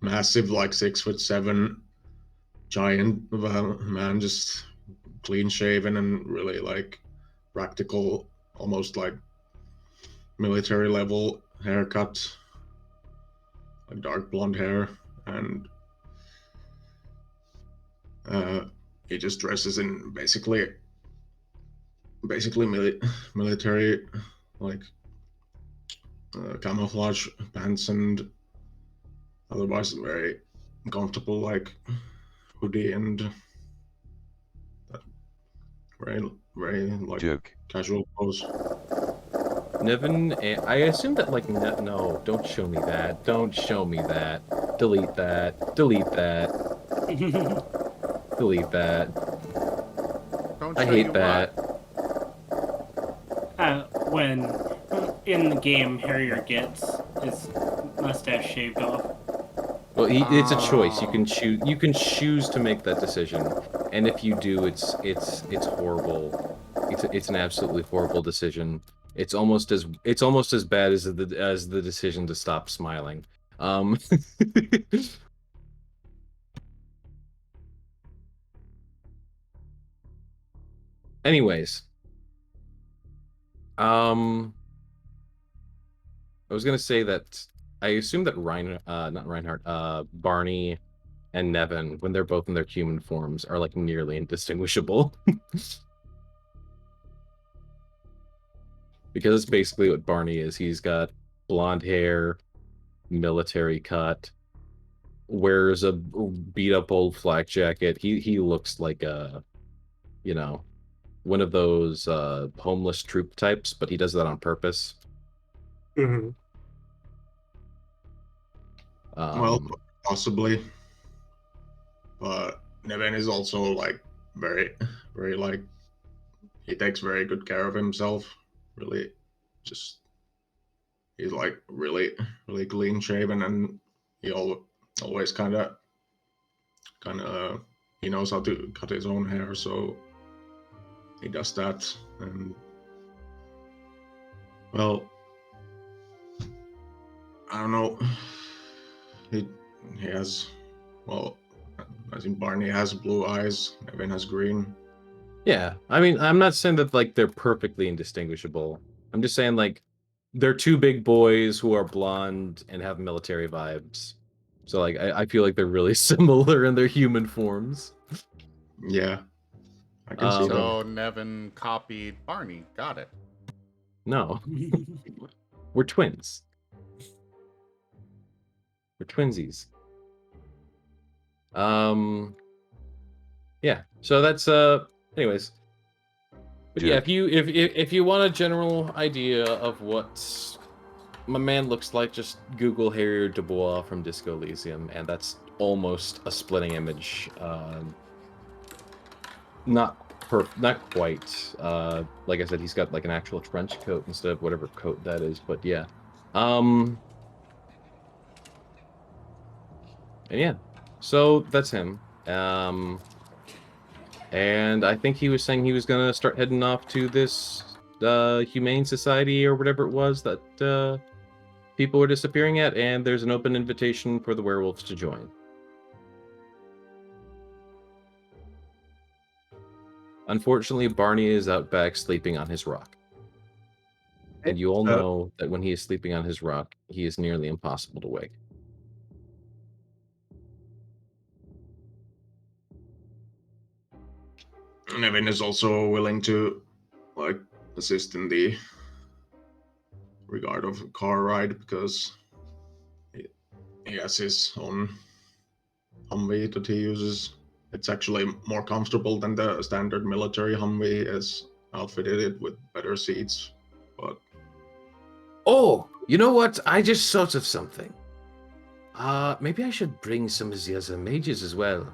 massive, like 6'7" giant man, just clean shaven and really like practical, almost like military level haircut, like dark blonde hair, and he just dresses in basically military, like camouflage pants, and otherwise very comfortable, like hoodie and very like Duke. casual pose. Nevin, I assume that like no, don't show me that. Don't show me that. Delete that. Delete that. Delete that. Don't I show hate you that. When in the game Harrier gets his mustache shaved off. Well, it's a choice. You Oh. can choose. You can choose to make that decision, and if you do, it's horrible. It's an absolutely horrible decision. It's almost as bad as the decision to stop smiling. Anyways, I was gonna say that I assume that not Reinhardt, Barney and Nevin, when they're both in their human forms, are like nearly indistinguishable. Because it's basically what Barney is. He's got blonde hair, military cut, wears a beat up old flak jacket. He looks like a, you know, one of those homeless troop types, but he does that on purpose. Mm-hmm. Well, possibly. But Nevin is also like very like he takes very good care of himself. Really, just he's like really clean shaven, and he always kind of he knows how to cut his own hair, so he does that. And well, I don't know. He has, well, I think Barney has blue eyes. Nevin has green. Yeah, I mean, I'm not saying that like they're perfectly indistinguishable. I'm just saying like they're two big boys who are blonde and have military vibes. So like I feel like they're really similar in their human forms. Yeah, I can see that. So Nevin copied Barney. Got it. No, we're twins. We're twinsies. Yeah. So that's anyways. But yeah, if you want a general idea of what my man looks like, just Google Harrier Dubois from Disco Elysium, and that's almost a splitting image. Not quite. Like I said, he's got like an actual trench coat instead of whatever coat that is. But yeah. And yeah, so that's him. And I think he was saying he was gonna start heading off to this humane society or whatever it was that people were disappearing at, and there's an open invitation for the werewolves to join. Unfortunately, Barney is out back sleeping on his rock. And you all know that when he is sleeping on his rock, he is nearly impossible to wake. Nevin is also willing to like assist in the regard of a car ride because he has his own Humvee that he uses. It's actually more comfortable than the standard military Humvee, as outfitted it with better seats. But oh, you know what? I just thought of something. Maybe I should bring some of the other mages as well.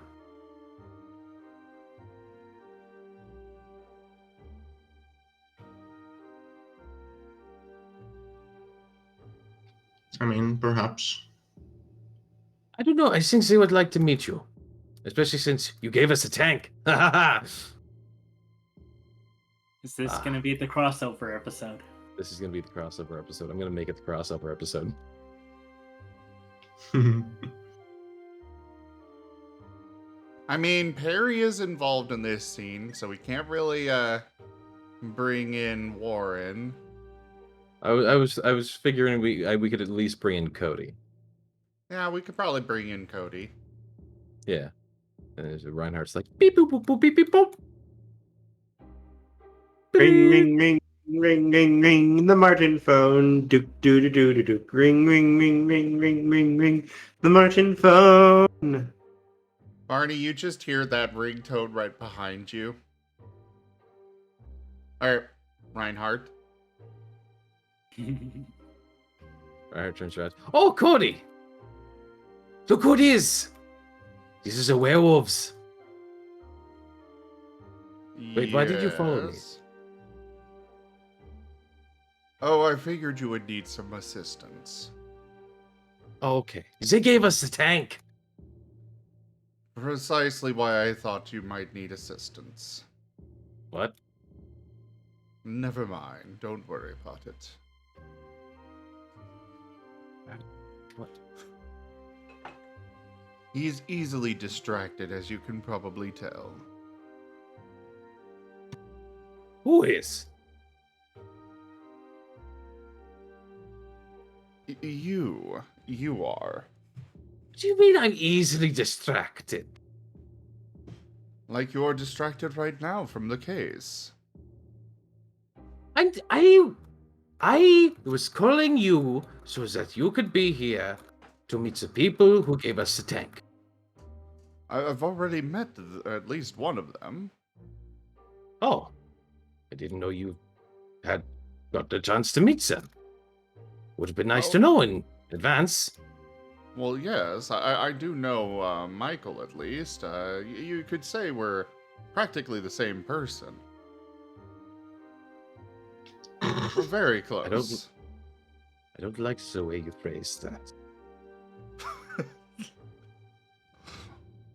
I mean, perhaps. I don't know. I think they would like to meet you. Especially since you gave us a tank. Is this going to be the crossover episode? This is going to be the crossover episode. I'm going to make it the crossover episode. I mean, Perry is involved in this scene, so we can't really bring in Warren. I was figuring we could at least bring in Cody. Yeah, we could probably bring in Cody. Yeah. And there's Reinhardt's like beep boop boop boop beep beep boop. Ring ring ring ring ring ring the Marten phone. Dook doo doo doo doo doo. Ring ring ring ring ring ring ring the Marten phone. Barney, you just hear that ringtone right behind you. Or Reinhardt. Reinhardt turns around. Oh, Cody! Look who it is! This is a werewolves. Wait, why did you follow me? Yes. Oh, I figured you would need some assistance. Oh, okay. They gave us the tank. Precisely why I thought you might need assistance. What? Never mind. Don't worry about it. What? He's easily distracted, as you can probably tell. Who is? You are. What do you mean I'm easily distracted? Like you're distracted right now from the case. I was calling you so that you could be here to meet the people who gave us the tank. I've already met at least one of them. Oh, I didn't know you had got the chance to meet them. Would have been nice to know in advance. Well, yes, I do know Michael at least. You could say we're practically the same person. We're very close. I don't like the way you phrase that.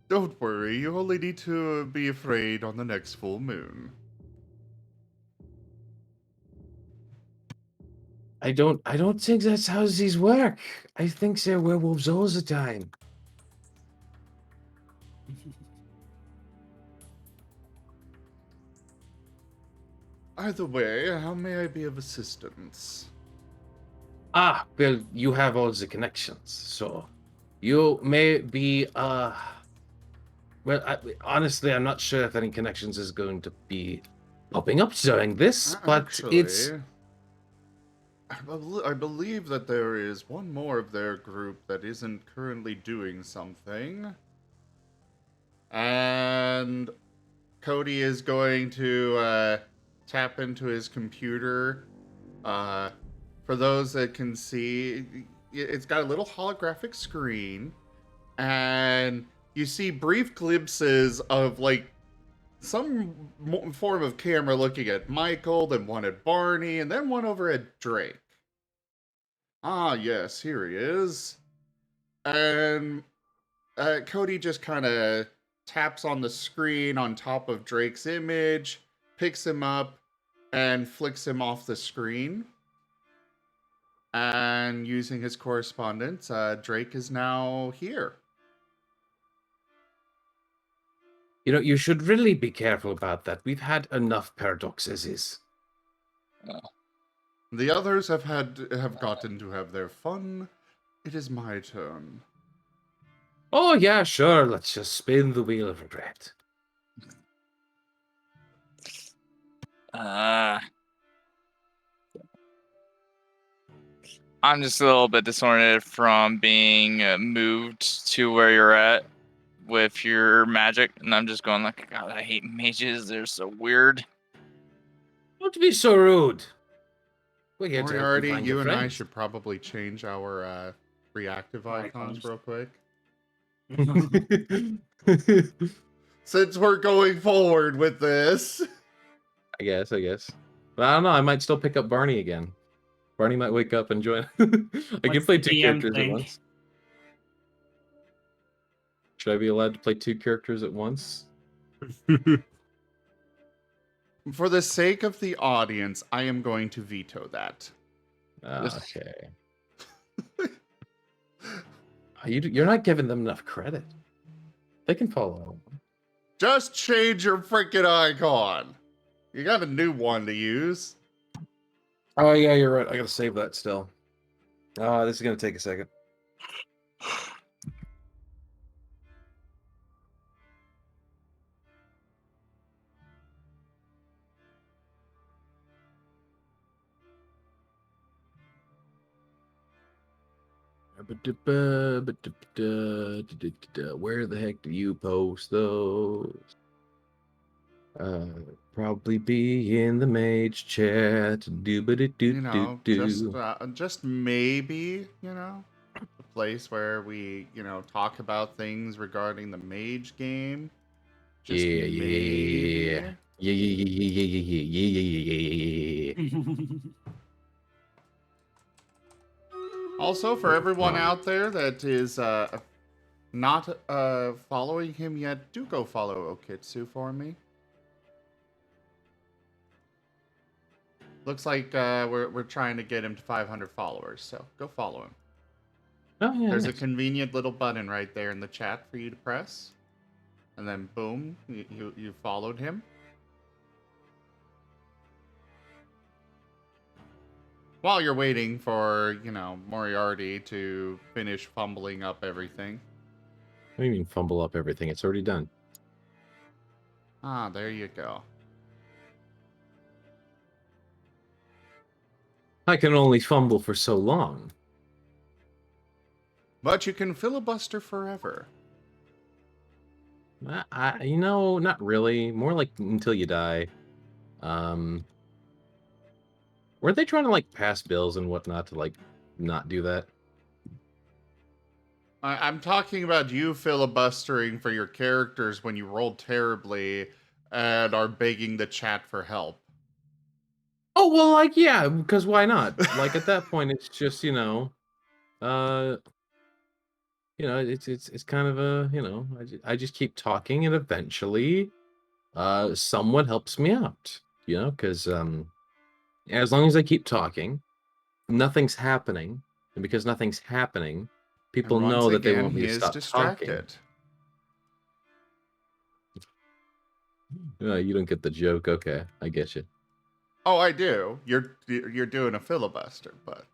Don't worry, you only need to be afraid on the next full moon. I don't think that's how these work. I think they're werewolves all the time. Either way, how may I be of assistance? Ah, well, you have all the connections, so you may be, honestly, I'm not sure if any connections is going to be popping up during this, but it's... I believe that there is one more of their group that isn't currently doing something. And Cody is going to tap into his computer. For those that can see, it's got a little holographic screen. And you see brief glimpses of, like, some form of camera looking at Michael, then one at Barney, and then one over at Drake. Ah, yes, here he is. And Cody just kind of taps on the screen on top of Drake's image, picks him up, and flicks him off the screen. And using his correspondence, Drake is now here. You know, you should really be careful about that. We've had enough paradox as is. The others have gotten to have their fun. It is my turn. Oh, yeah, sure. Let's just spin the wheel of regret. I'm just a little bit disoriented from being moved to where you're at with your magic, and I'm just going like, God, I hate mages. They're so weird. Don't be so rude. We're here to help you Moriarty, find you your and I friends. should probably change our reactive icons real quick. Since we're going forward with this. I guess. But I don't know. I might still pick up Barney again. Barney might wake up and join. I can play two characters at once. Should I be allowed to play two characters at once? For the sake of the audience, I am going to veto that. Okay. You're not giving them enough credit. They can follow. Just change your freaking icon. You got a new one to use. Oh, yeah, you're right. I gotta save that still. This is gonna take a second. Where the heck do you post those? Probably be in the mage chat. Do ba do You do know, do. just maybe, a place where we, talk about things regarding the mage game. Just Yeah, maybe. yeah, yeah, yeah, yeah, yeah, yeah, yeah, yeah, yeah, yeah. Also, for everyone out there that is not following him yet, do go follow Okitsu for me. Looks like we're trying to get him to 500 followers, so go follow him. Oh yeah. There's a Nice. convenient little button right there in the chat for you to press, and then boom, you followed him. While you're waiting for, Moriarty to finish fumbling up everything. What do you mean fumble up everything? It's already done. Ah, there you go. I can only fumble for so long. But you can filibuster forever. Not really. More like until you die. Weren't they trying to like pass bills and whatnot to like not do that? I'm talking about you filibustering for your characters when you roll terribly and are begging the chat for help. Oh well, like yeah, because why not? Like at that point, it's just it's kind of a I just keep talking and eventually, someone helps me out. Because as long as I keep talking, nothing's happening, and because nothing's happening, people And once know that they again, want me he to is stop talking. distracted. You don't get the joke. Okay, I get you. Oh, I do. You're doing a filibuster, but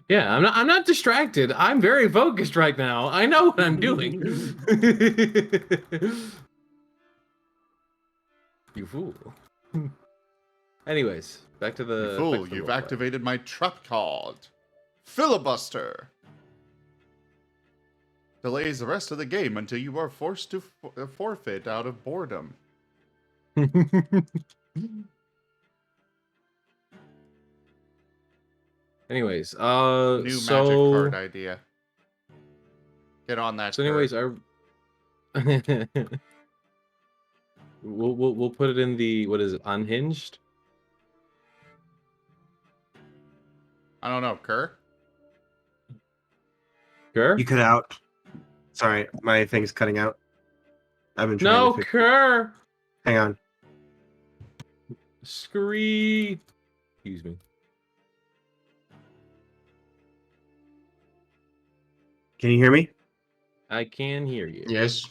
Yeah, I'm not distracted. I'm very focused right now. I know what I'm doing. You fool. Anyways, back to you the fool, you've roleplay. activated my trap card. Filibuster. Delays the rest of the game until you are forced to forfeit out of boredom. Anyways, New magic card idea. Get on that. So anyways, we'll put it in the, what is it, unhinged? I don't know, Kerr. Kerr? You cut out. Sorry, my thing's cutting out. I've been trying to fix Kerr! it. Hang on. Scree. Excuse me. Can you hear me? I can hear you. Yes.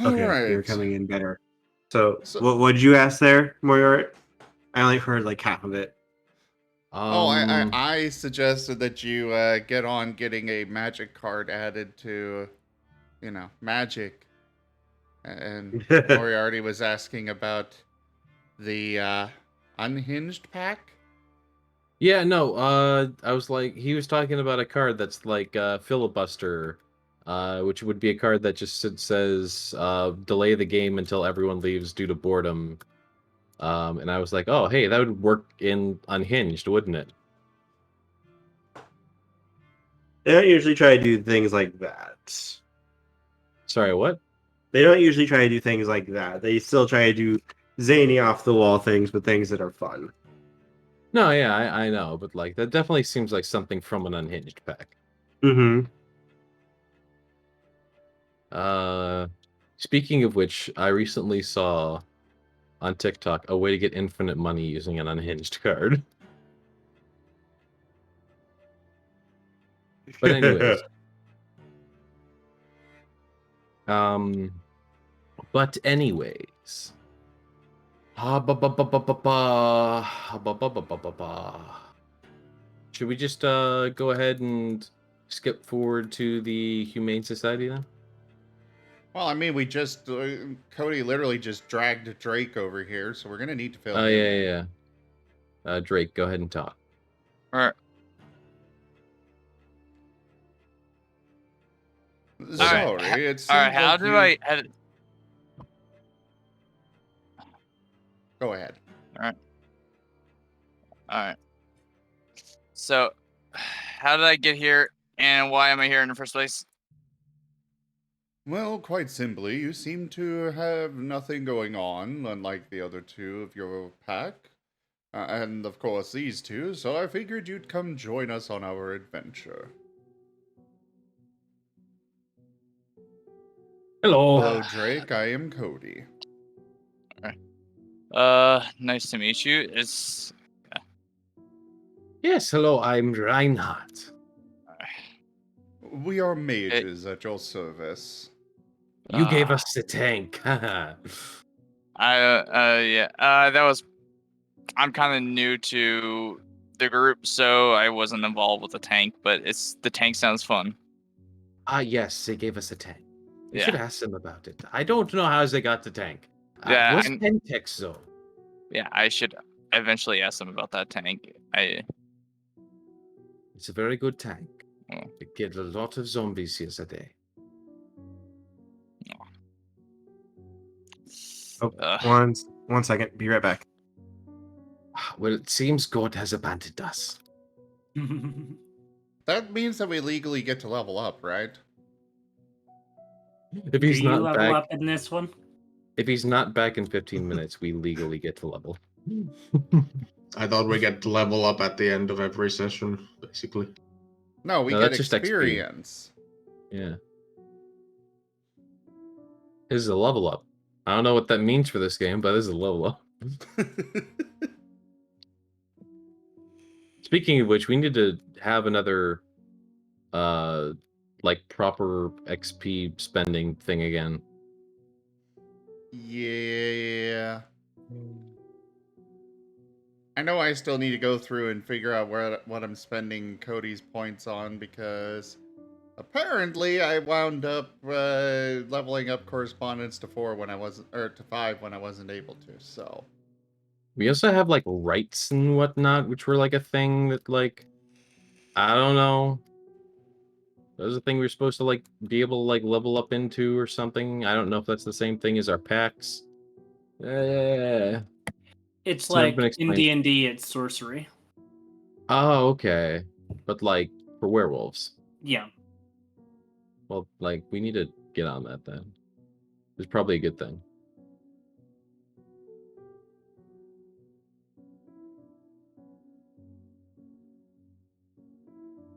Okay, Alright. you're coming in better. So what did you ask there, Moriarty? I only heard like half of it. I suggested that you get on getting a magic card added to, magic. And Moriarty was asking about the unhinged pack. Yeah, no, I was like, he was talking about a card that's like filibuster, which would be a card that just says delay the game until everyone leaves due to boredom. And I was like, oh, hey, that would work in Unhinged, wouldn't it? They don't usually try to do things like that. Sorry, what? They don't usually try to do things like that. They still try to do zany off the wall things, but things that are fun. No, yeah, I know, but like that definitely seems like something from an Unhinged pack. Mm-hmm. Speaking of which, I recently saw on TikTok a way to get infinite money using an Unhinged card. But anyways. But anyways. Should we just go ahead and skip forward to the Humane Society then? Well, I mean, we just Cody literally just dragged Drake over here, so we're gonna need to fill. Oh him yeah, in. yeah. Drake, go ahead and talk. All right. Sorry, it seems All right. How like do you... I? Go ahead. All right. So, how did I get here, and why am I here in the first place? Well, quite simply, you seem to have nothing going on, unlike the other two of your pack. And of course, these two, so I figured you'd come join us on our adventure. Hello. Hello, Drake. I am Cody. Nice to meet you. It's Yes, hello, I'm Reinhardt. We are mages at your service. You gave us the tank. yeah. I'm kind of new to the group, so I wasn't involved with the tank. But the tank sounds fun. Yes, they gave us the tank. You Yeah. should ask them about it. I don't know how they got the tank. Yeah, What's Pentex, though? Yeah, I should eventually ask them about that tank. It's a very good tank. Oh. It killed a lot of zombies yesterday. One second. Be right back. Well, it seems God has abandoned us. That means that we legally get to level up, right? If he's Do you not level back, up in this one? if he's not back in 15 minutes, we legally get to level. I thought we get to level up at the end of every session, basically. No, we No, get that's just XP. experience. Yeah. This is a level up. I don't know what that means for this game, but this is a level up. Speaking of which, we need to have another like proper XP spending thing again. Yeah. I know I still need to go through and figure out what I'm spending Cody's points on, because apparently I wound up leveling up correspondence to 4 when I wasn't, or to 5 when I wasn't able to. So We also have like rights and whatnot, which were like a thing that like I don't know. That was a thing we were supposed to like be able to like level up into or something. I don't know if that's the same thing as our packs. It's never like been in explained. D&D, it's sorcery. Oh, okay. But like for werewolves. Yeah. Well, like we need to get on that then. It's probably a good thing.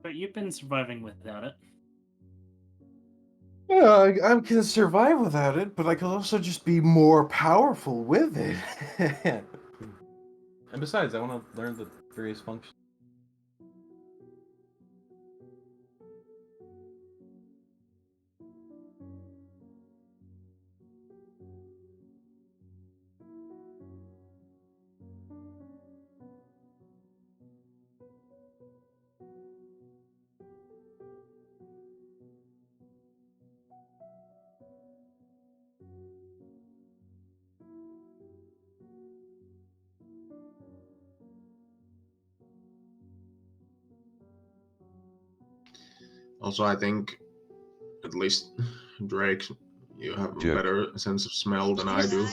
But you've been surviving without it. Yeah, I can survive without it, but I can also just be more powerful with it. And besides, I want to learn the various functions. Also, I think, at least Drake, you have a better sense of smell than I do.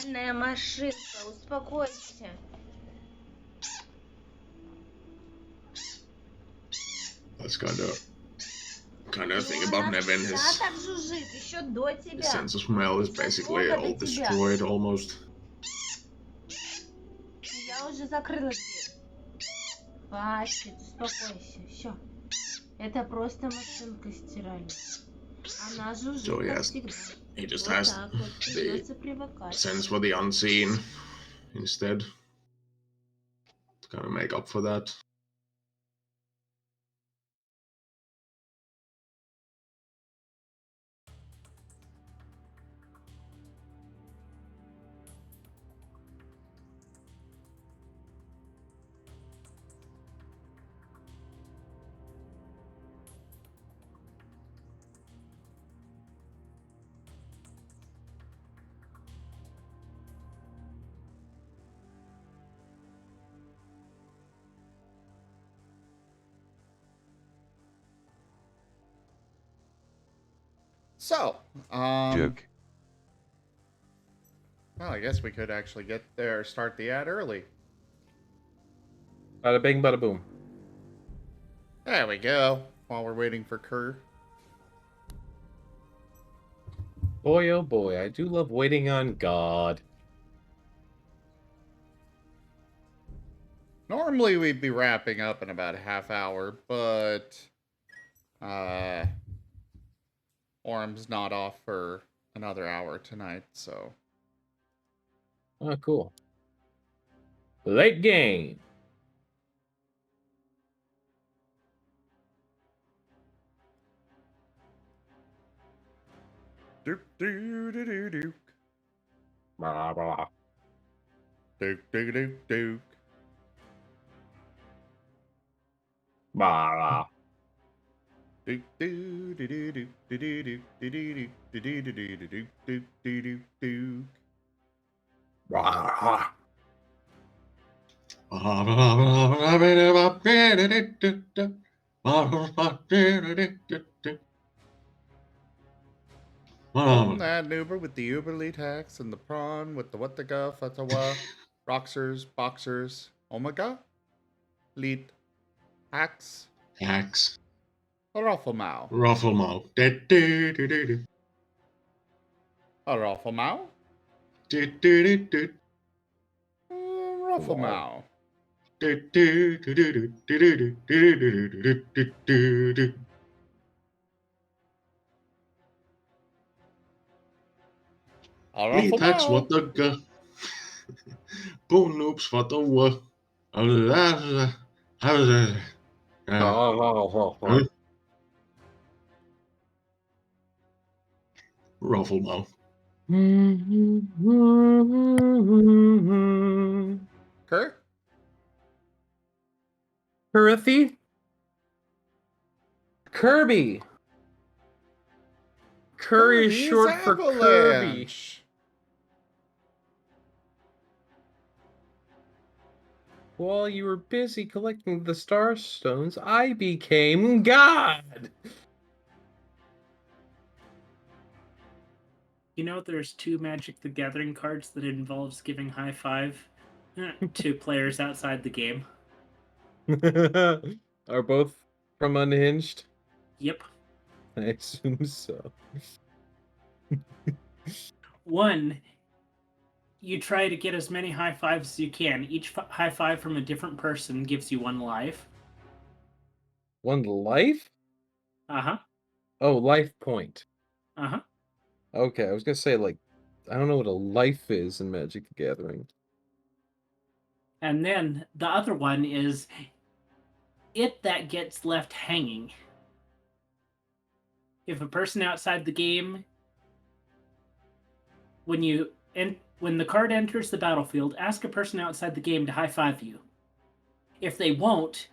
That's kind of thing about Nevin. His sense of smell is basically all destroyed almost. So yes, he just has the sense for the unseen instead to kind of make up for that. So, Well, I guess we could actually get there, start the ad early. Bada bing, bada boom. There we go. While we're waiting for Kerr. Boy, oh boy, I do love waiting on God. Normally we'd be wrapping up in about a half hour, but Orm's not off for another hour tonight, so. Oh, cool. Late game. Duke, duke, duke, duke. Blah, blah. Duke, duke, duke, duke. Blah. Duke, duke, duke, duke, duke, duke, duke, duke, duke, duke, duke, duke, duke. Blah. That Uber with the Uberly tax and the prawn with the what the guff, atawa, roxers, boxers, omega, lead, axe, Axe. rufflemau. Rufflemau. A rufflemau? Rufflemau. A Lee tax rufflemau. what the gu. Boom noobs what the what. Rufflemau. Kerr? Kirthy? Kirby. Curry is Kirby's short for Kirby. avalanche. While you were busy collecting the star stones, I became God. You know, there's 2 Magic the Gathering cards that involves giving high five to players outside the game. Are both from Unhinged? Yep. I assume so. One, you try to get as many high fives as you can. Each high five from a different person gives you 1 life. 1 life? Uh-huh. Oh, life point. Uh-huh. Okay, I was gonna say, like, I don't know what a life is in Magic the Gathering. And then the other one is it that gets left hanging. If a person outside the game, when the card enters the battlefield, ask a person outside the game to high five you. If they won't,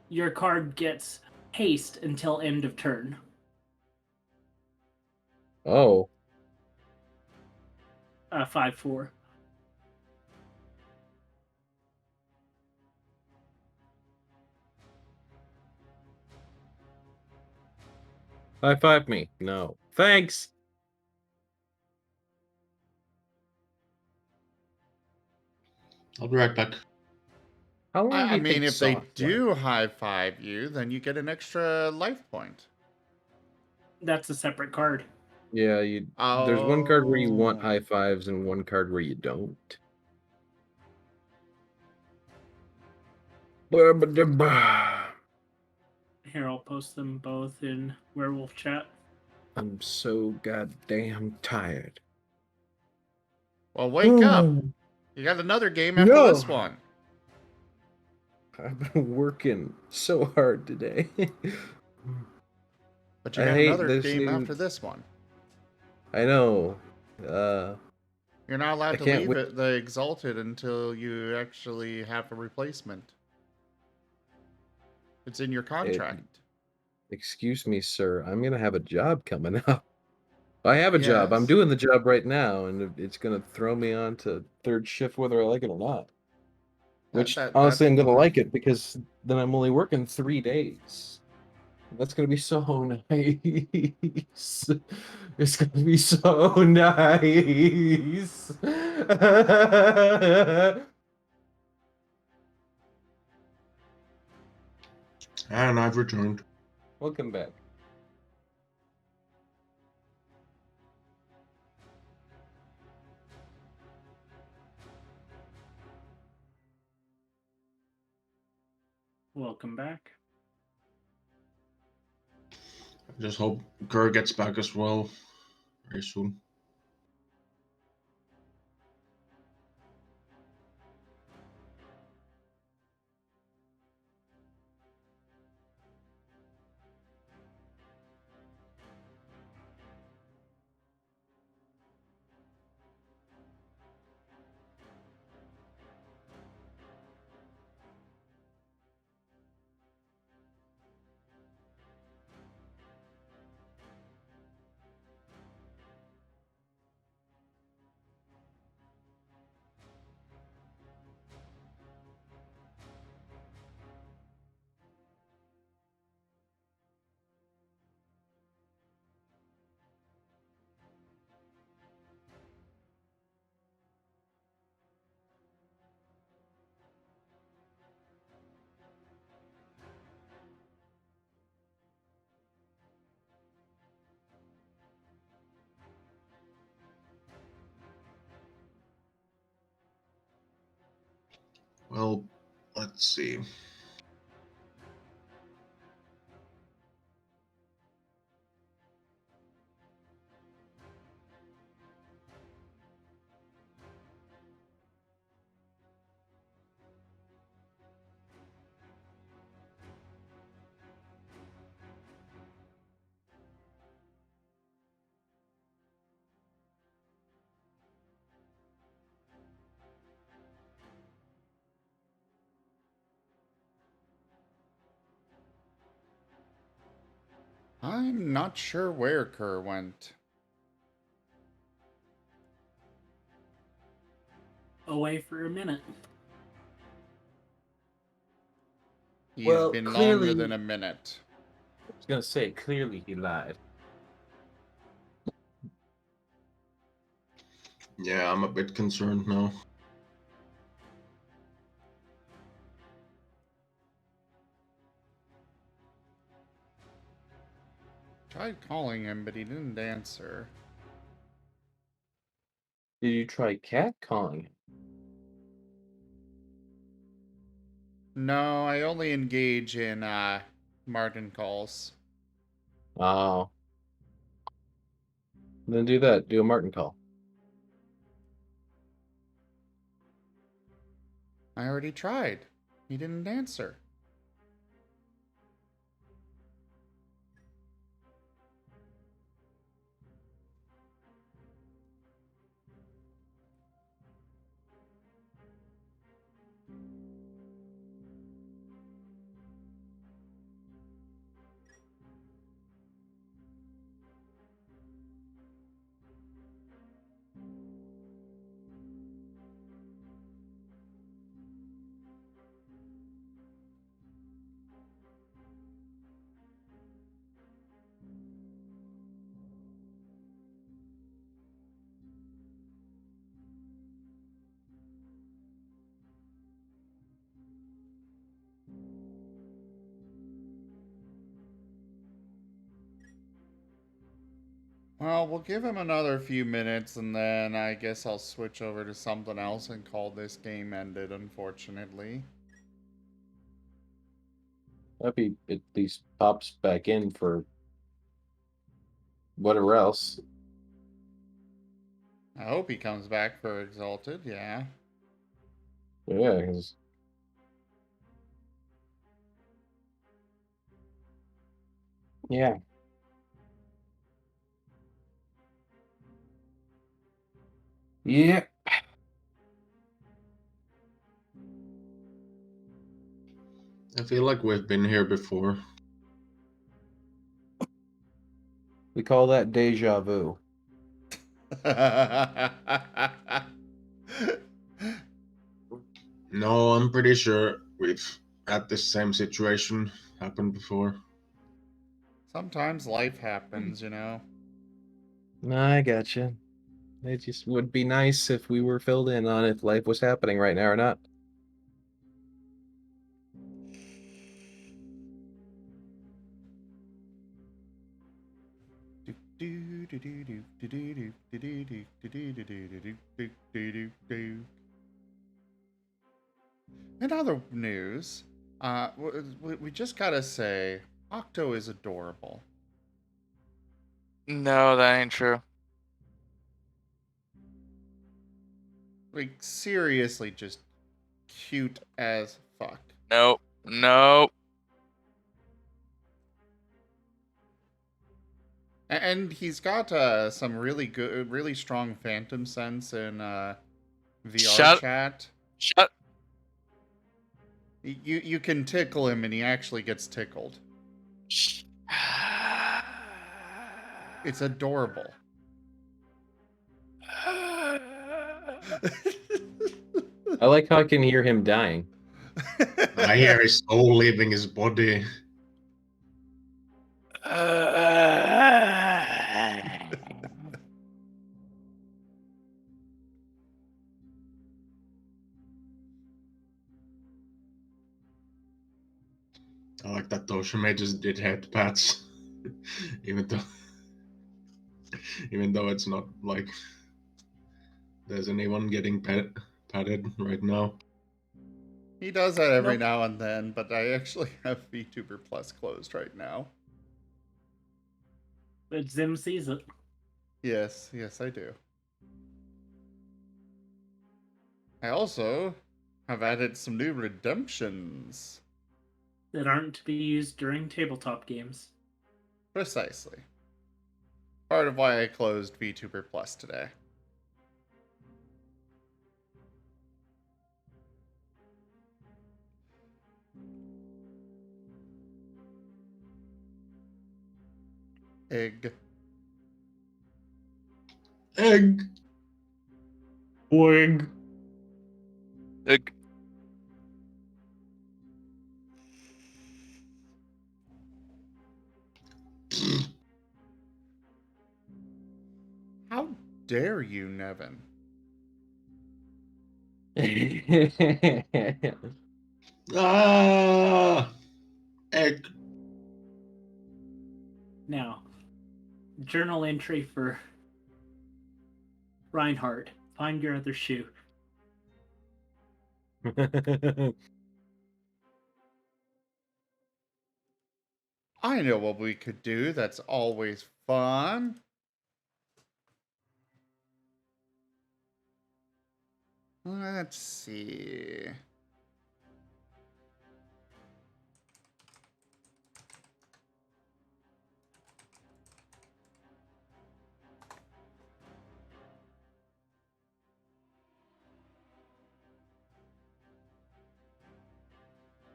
your card gets haste until end of turn. Oh. 5/4. High five me. No. Thanks. I'll be right back. How long do I you mean, think if they soft do high five you, then you get an extra life point. That's a separate card. Yeah, there's 1 card where you want high fives and 1 card where you don't. Here, I'll post them both in Werewolf chat. I'm so goddamn tired. Well, wake up. You got another game after this one. I've been working so hard today. But you got another game after this one. I know. You're not allowed to leave the Exalted until you actually have a replacement. It's in your contract. Excuse me, sir. I'm going to have a job coming up. I have a job. I'm doing the job right now, and it's going to throw me on to 3rd shift whether I like it or not. Which, honestly, I'm going to like it because then I'm only working 3 days. That's gonna be so nice. It's gonna be so nice. And I've returned. Welcome back. Welcome back. I just hope Kerr gets back as well very soon. Well, let's see. I'm not sure where Kerr went. Away for a minute. He's Well, been clearly- longer than a minute. I was gonna say, clearly he lied. Yeah, I'm a bit concerned now. Tried calling him, but he didn't answer. Did you try cat calling him? No, I only engage in Marten calls. Oh. Then do that. Do a Marten call. I already tried. He didn't answer. Well, we'll give him another few minutes, and then I guess I'll switch over to something else and call this game ended, unfortunately. That'd be at least pops back in for whatever else. I hope he comes back for Exalted, yeah. Yeah, because yeah. Yeah. I feel like we've been here before. We call that deja vu. No, I'm pretty sure we've had this same situation happen before. Sometimes life happens, you know. I gotcha. It just would be nice if we were filled in on if life was happening right now or not. In other news, we just gotta say, Octo is adorable. No, that ain't true. Like, seriously, just cute as fuck. Nope. Nope. And he's got some really good, really strong phantom sense in VR chat. Shut. You can tickle him, and he actually gets tickled. It's adorable. I like how I can hear him dying. I hear his soul leaving his body. I like that Toshime just did head pats, even though it's not like there's anyone getting patted right now. He does that every now and then, but I actually have VTuber Plus closed right now. But Zim sees it. Yes, I do. I also have added some new redemptions. That aren't to be used during tabletop games. Precisely. Part of why I closed VTuber Plus today. Egg. Wig. Egg. How dare you, Nevin? Egg. Now, journal entry for Reinhardt. Find your other shoe. I know what we could do. That's always fun. Let's see.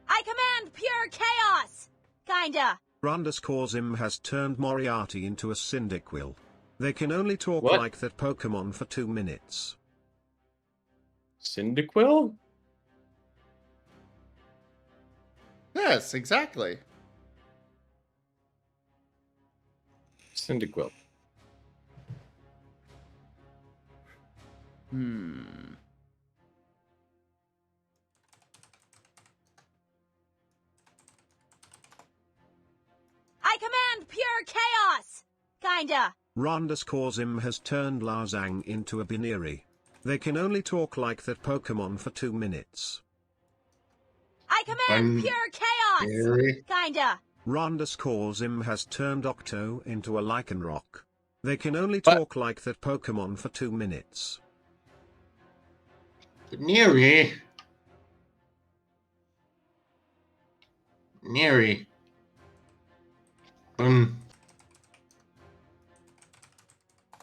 I command pure chaos! Kinda. _Zim has turned Moriarty into a Cyndaquil. They can only talk What? like that Pokemon for 2 minutes. Cyndaquil? Yes, exactly. Cyndaquil. I command pure chaos! Kinda. _Zim has turned Lazang into a Binary. They can only talk like that Pokemon for 2 minutes. I command pure chaos! Kinda. Zim has turned Octo into a Lycanroc. They can only talk like that Pokemon for 2 minutes. Neri.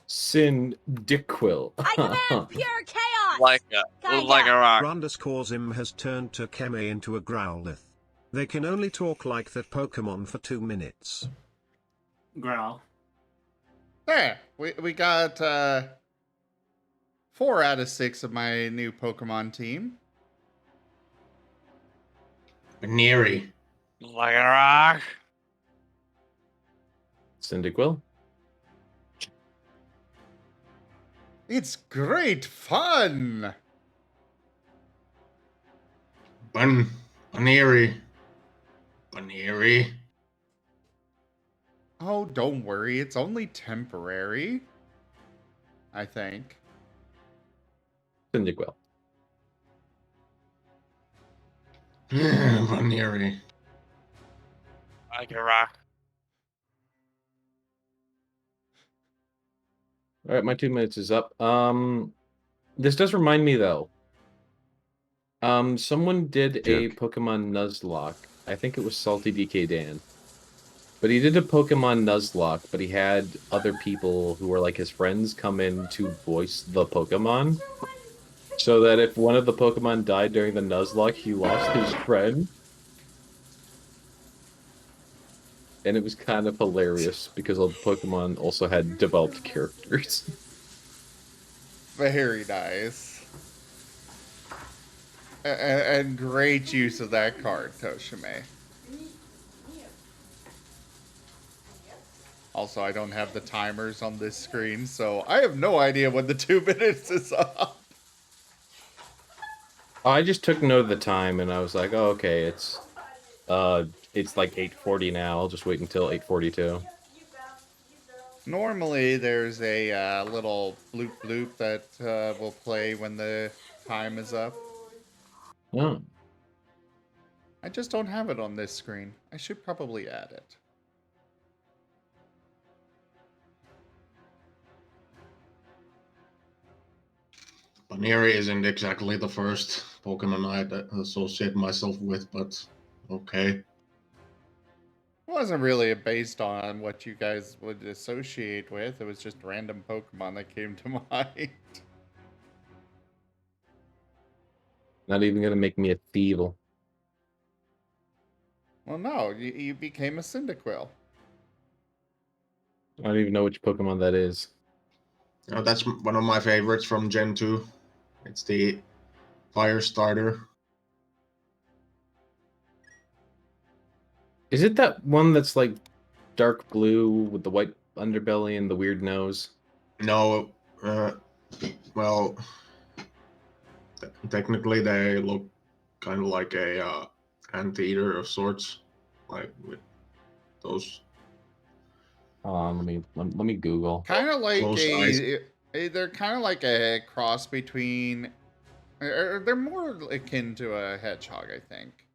Cyndaquil. I command pure chaos! Like a rock. Zim has turned Tokeme into a Growlithe. They can only talk like that Pokemon for 2 minutes. Growl. There, we got 4 out of 6 of my new Pokemon team. Neri. Like a rock. Cyndaquil. It's great fun! Baneri. Oh, don't worry, it's only temporary. I think. Cyndaquil. Baneri. I can rock. All right, my 2 minutes is up. This does remind me though. Someone did a Jerk. Pokemon Nuzlocke. I think it was Salty DK Dan. But he did a Pokemon Nuzlocke, but he had other people who were like his friends come in to voice the Pokemon. So that if one of the Pokemon died during the Nuzlocke, he lost his friend. And it was kind of hilarious because all the Pokemon also had developed characters. Very nice. And great use of that card, Toshime. Also, I don't have the timers on this screen, so I have no idea when the 2 minutes is up. I just took note of the time and I was like, oh, okay, it's like 8:40 now. I'll just wait until 8:42. Normally, there's a little bloop bloop that will play when the time is up. Oh. I just don't have it on this screen. I should probably add it. Baneri isn't exactly the first Pokemon I associate myself with, but okay. It wasn't really based on what you guys would associate with. It was just random Pokemon that came to mind. Not even gonna make me a Thievul. Well, no, you became a Cyndaquil. I don't even know which Pokemon that is. That's one of my favorites from Gen 2. It's the Fire Starter. Is it that one that's like dark blue with the white underbelly and the weird nose? No, well, technically they look kind of like a anteater of sorts, like with those. Let me Google. Kind of like Close eyes. they're kind of like a cross between, or they're more akin to a hedgehog, I think.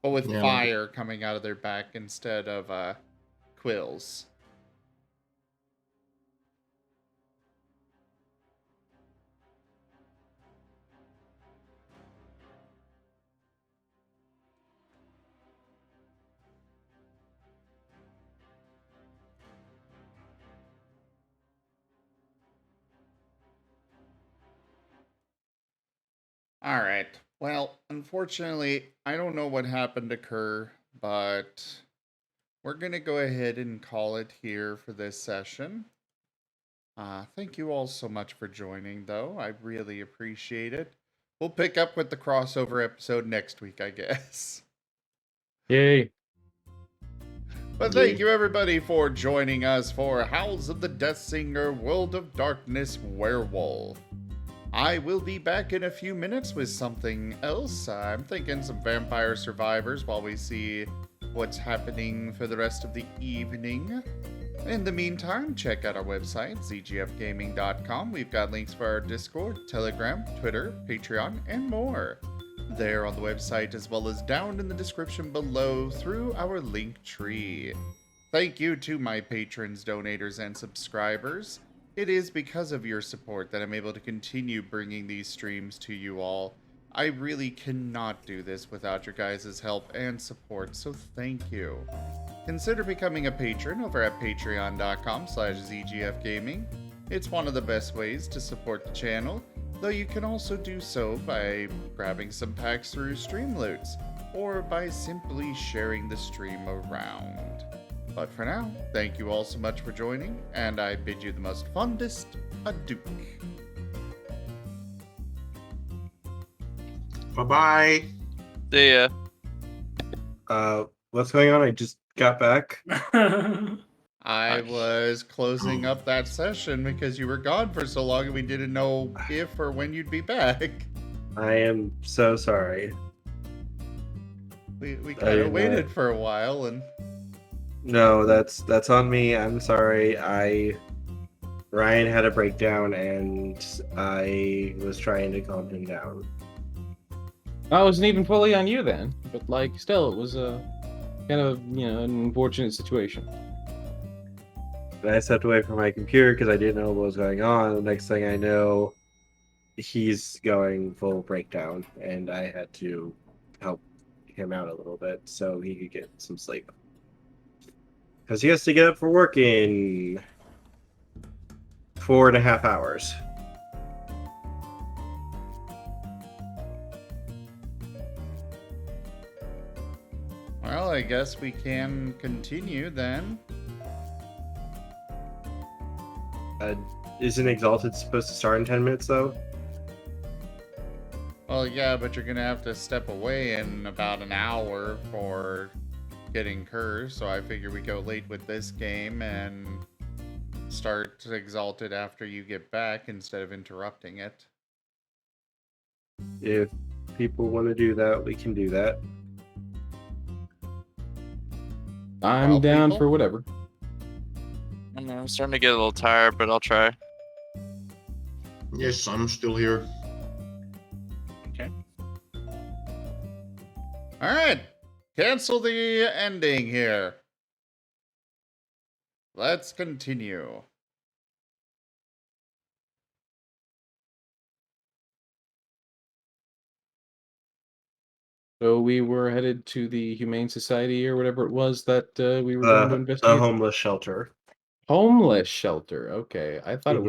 But with Yeah. fire coming out of their back instead of quills. All right. Well, unfortunately, I don't know what happened to Kerr, but we're going to go ahead and call it here for this session. Thank you all so much for joining, though. I really appreciate it. We'll pick up with the crossover episode next week, I guess. Yay. But thank you, everybody, for joining us for Howls of the Deathsinger World of Darkness Werewolf. I will be back in a few minutes with something else. I'm thinking some Vampire Survivors while we see what's happening for the rest of the evening. In the meantime, check out our website, zgfgaming.com. We've got links for our Discord, Telegram, Twitter, Patreon, and more. There on the website, as well as down in the description below through our link tree. Thank you to my patrons, donators, and subscribers. It is because of your support that I'm able to continue bringing these streams to you all. I really cannot do this without your guys' help and support, so thank you. Consider becoming a patron over at patreon.com/zgfgaming. It's one of the best ways to support the channel, though you can also do so by grabbing some packs through Streamloots, or by simply sharing the stream around. But for now, thank you all so much for joining, and I bid you the most fondest adieu. Bye-bye. See ya. What's going on? I just got back? I was closing up that session because you were gone for so long and we didn't know if or when you'd be back. I am so sorry. We kind of waited for a while and... No, that's on me. I'm sorry. Ryan had a breakdown and I was trying to calm him down. I wasn't even fully on you then, but like, still, it was a kind of, an unfortunate situation. And I stepped away from my computer because I didn't know what was going on. The next thing I know, he's going full breakdown, and I had to help him out a little bit so he could get some sleep. Because he has to get up for work in 4.5 hours. Well, I guess we can continue then. Isn't Exalted supposed to start in 10 minutes, though? Well, yeah, but you're gonna have to step away in about an hour for getting cursed, so I figure we go late with this game and start Exalted after you get back instead of interrupting it. If people want to do that, we can do that. I'm down for whatever. I know, I'm starting to get a little tired, but I'll try. Yes, I'm still here. Okay. Alright, cancel the ending here. Let's continue. So we were headed to the Humane Society or whatever it was that we were going to The investigate. homeless shelter. Homeless shelter. Okay, I thought Mhm.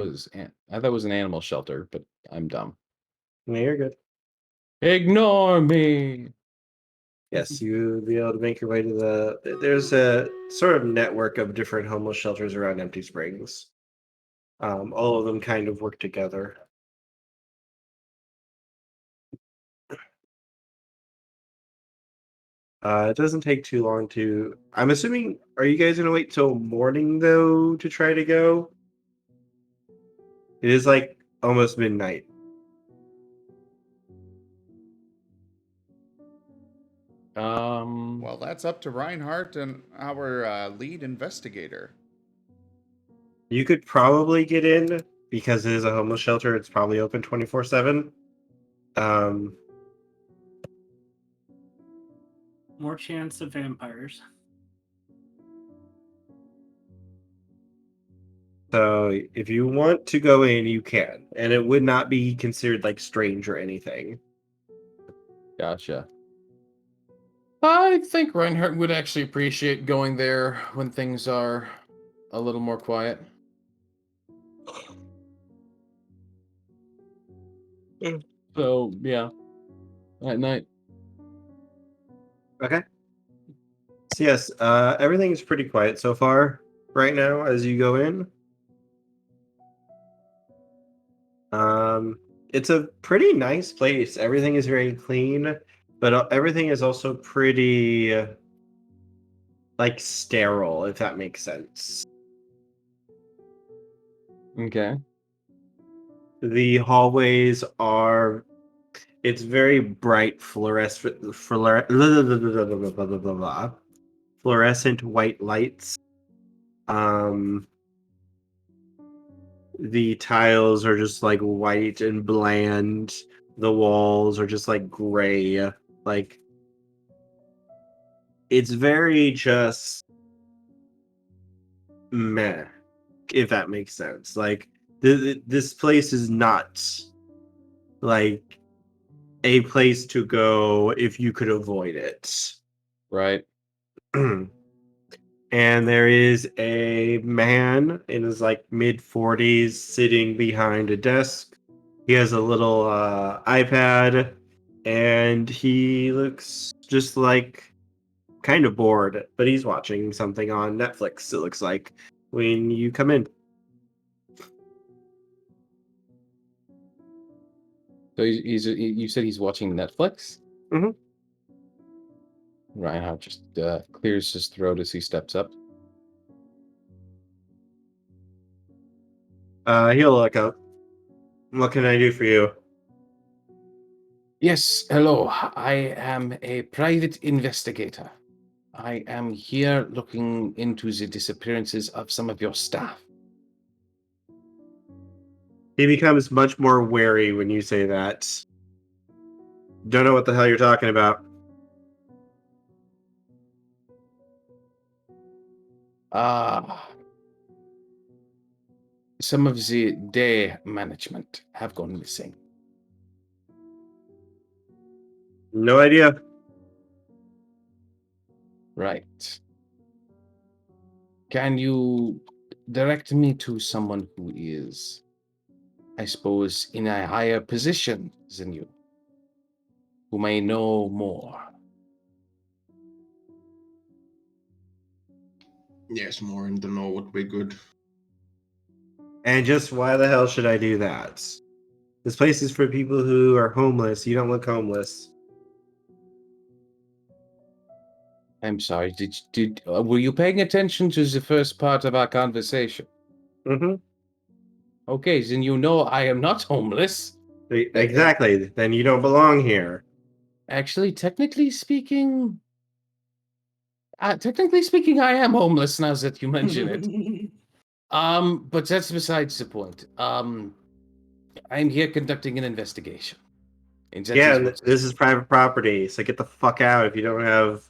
it was an animal shelter, but I'm dumb. No, you're good. Ignore me. Yes, you'll be able to make your way to there's a sort of network of different homeless shelters around Empty Springs. All of them kind of work together. It doesn't take too long to... I'm assuming, are you guys going to wait till morning, though, to try to go? It is like almost midnight. Well, that's up to Reinhardt and our lead investigator. You could probably get in, because it is a homeless shelter, it's probably open 24/7. More chance of vampires. So if you want to go in, you can. And it would not be considered like strange or anything. Gotcha. I think Reinhardt would actually appreciate going there when things are a little more quiet. So, yeah. At night. Okay. So yes, everything is pretty quiet so far right now as you go in. It's a pretty nice place. Everything is very clean, but everything is also pretty like sterile, if that makes sense. Okay. The hallways are... it's very bright fluorescent white lights. The tiles are just like white and bland. The walls are just like gray. Like, it's very just meh, if that makes sense. Like, this place is not like a place to go if you could avoid it. Right. And there is a man in his like mid-40s sitting behind a desk. He has a little iPad, and he looks just like kind of bored, but he's watching something on Netflix, it looks like, when you come in. So you said he's watching Netflix? Mm-hmm. Reinhardt just clears his throat as he steps up. He'll look up. What can I do for you? Yes, hello. I am a private investigator. I am here looking into the disappearances of some of your staff. He becomes much more wary when you say that. Don't know what the hell you're talking about. Some of the day management have gone missing. No idea. Right. Can you direct me to someone who is, I suppose, in a higher position than you, who may know more? Yes, more in the know would be good. And just why the hell should I do that? This place is for people who are homeless. You don't look homeless. I'm sorry. Were you paying attention to the first part of our conversation? Mm-hmm. Okay, then you know I am not homeless. Exactly. Then you don't belong here. Actually, technically speaking, I am homeless now that you mention it. But that's besides the point. I'm here conducting an investigation. And that Yeah, is and what's- this is private property, so get the fuck out if you don't have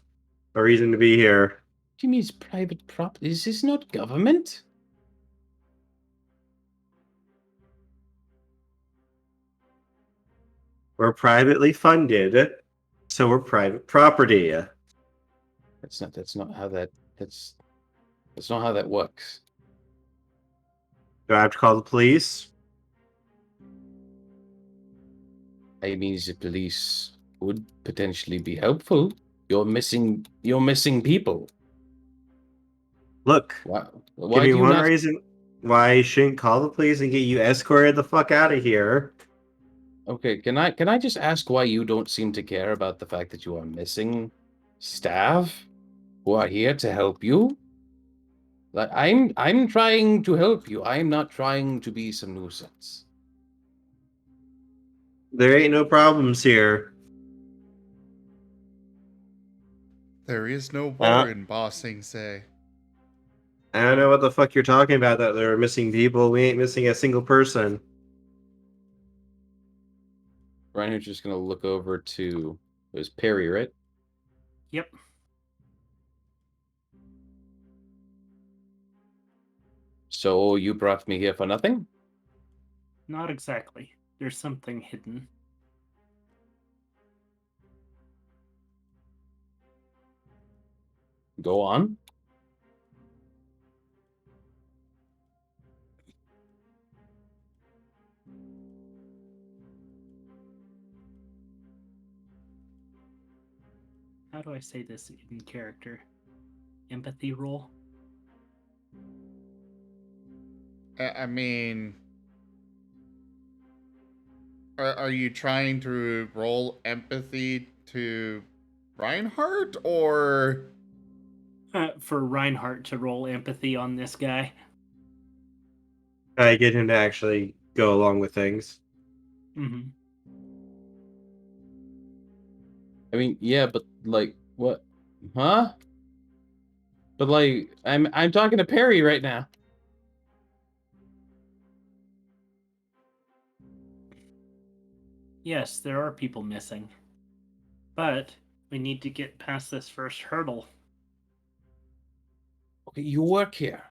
a reason to be here. What do you mean it's private property? This is not government. We're privately funded, so we're private property. That's not how that works. Do I have to call the police? I mean, the police would potentially be helpful. You're missing people. Look, Why give me do you one not? reason why I shouldn't call the police and get you escorted the fuck out of here. Okay, can I just ask why you don't seem to care about the fact that you are missing staff who are here to help you? Like I'm trying to help you. I'm not trying to be some nuisance. There ain't no problems here. There is no war in Bossing Say. I don't know what the fuck you're talking about that there are missing people. We ain't missing a single person. Reinhardt's just gonna look over to it was Perry, right? Yep. So you brought me here for nothing? Not exactly. There's something hidden. Go on. How do I say this in character? Empathy roll? I mean, are you trying to roll empathy to Reinhardt, or For Reinhardt to roll empathy on this guy. I get him to actually go along with things. Mm-hmm. I mean, yeah, but like what? Huh? But like I'm talking to Perry right now. Yes, there are people missing. But we need to get past this first hurdle. Okay, you work here.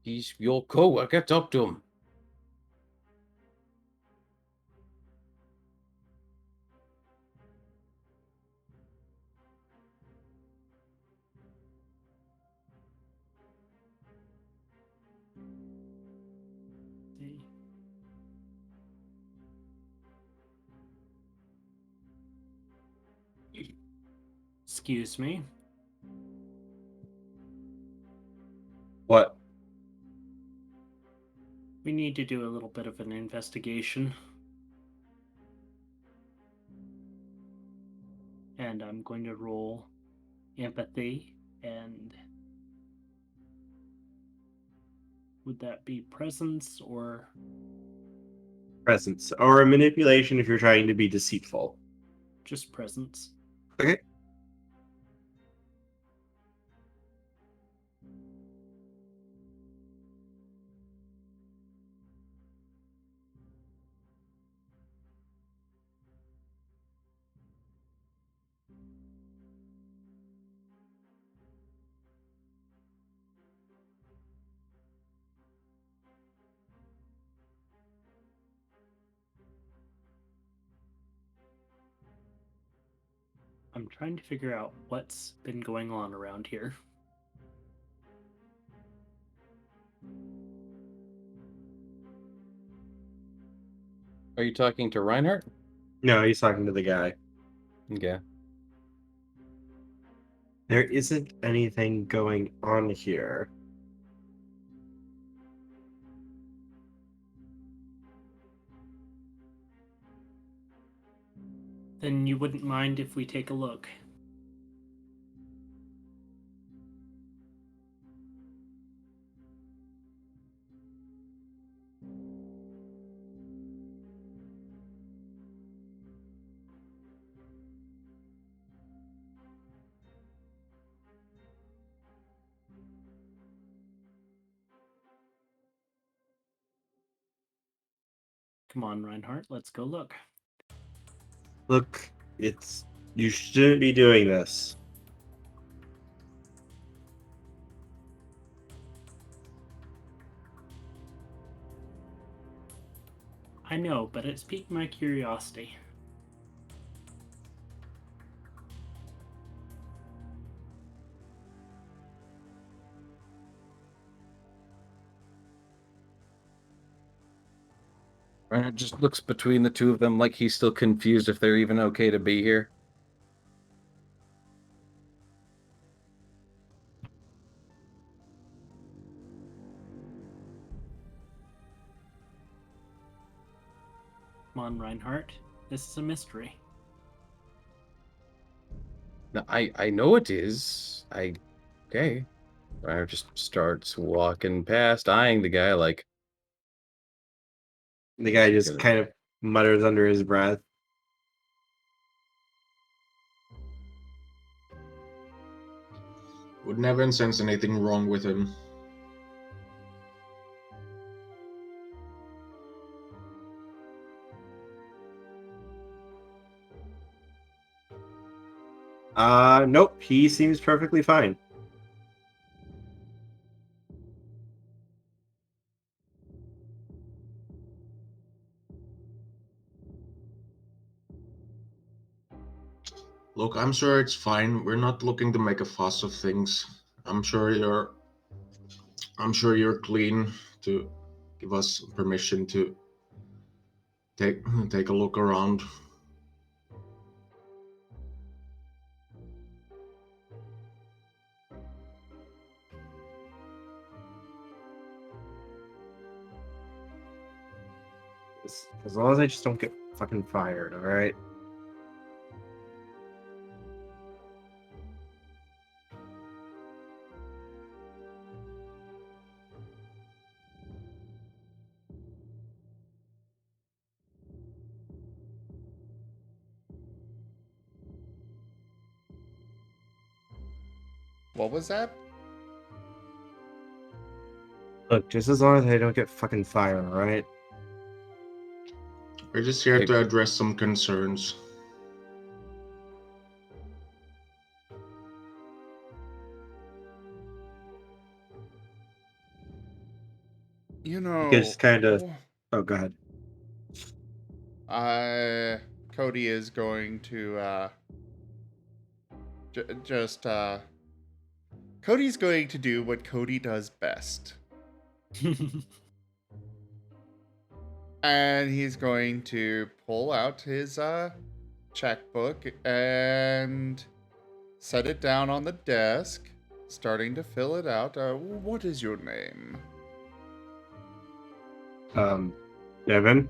He's your co-worker. Talk to him. Excuse me. What? We need to do a little bit of an investigation. and I'm going to roll empathy, and would that be presence or Presence. Or manipulation if you're trying to be deceitful. just presence? Okay. I'm trying to figure out what's been going on around here. Are you talking to Reinhardt? No, he's talking to the guy. Okay. There isn't anything going on here. Then you wouldn't mind if we take a look. Come on, Reinhardt, let's go look. Look, you shouldn't be doing this. I know, but it's piqued my curiosity. Reinhardt just looks between the two of them like he's still confused if they're even okay to be here. Come on, Reinhardt. This is a mystery. No, I know it is. Okay. Reinhardt just starts walking past, eyeing the guy like, The guy just kind of mutters under his breath. Would never sense anything wrong with him. Nope, he seems perfectly fine. Look, I'm sure it's fine. We're not looking to make a fuss of things. I'm sure you're clean to give us permission to take a look around. As long as I just don't get fucking fired, alright? What was that? Look, just as long as I don't get fucking fired, alright? We're just here to address some concerns. You know, Just kind of... Oh, go ahead. Cody is going to, Cody's going to do what Cody does best. And he's going to pull out his, checkbook and set it down on the desk, starting to fill it out. What is your name? Devin?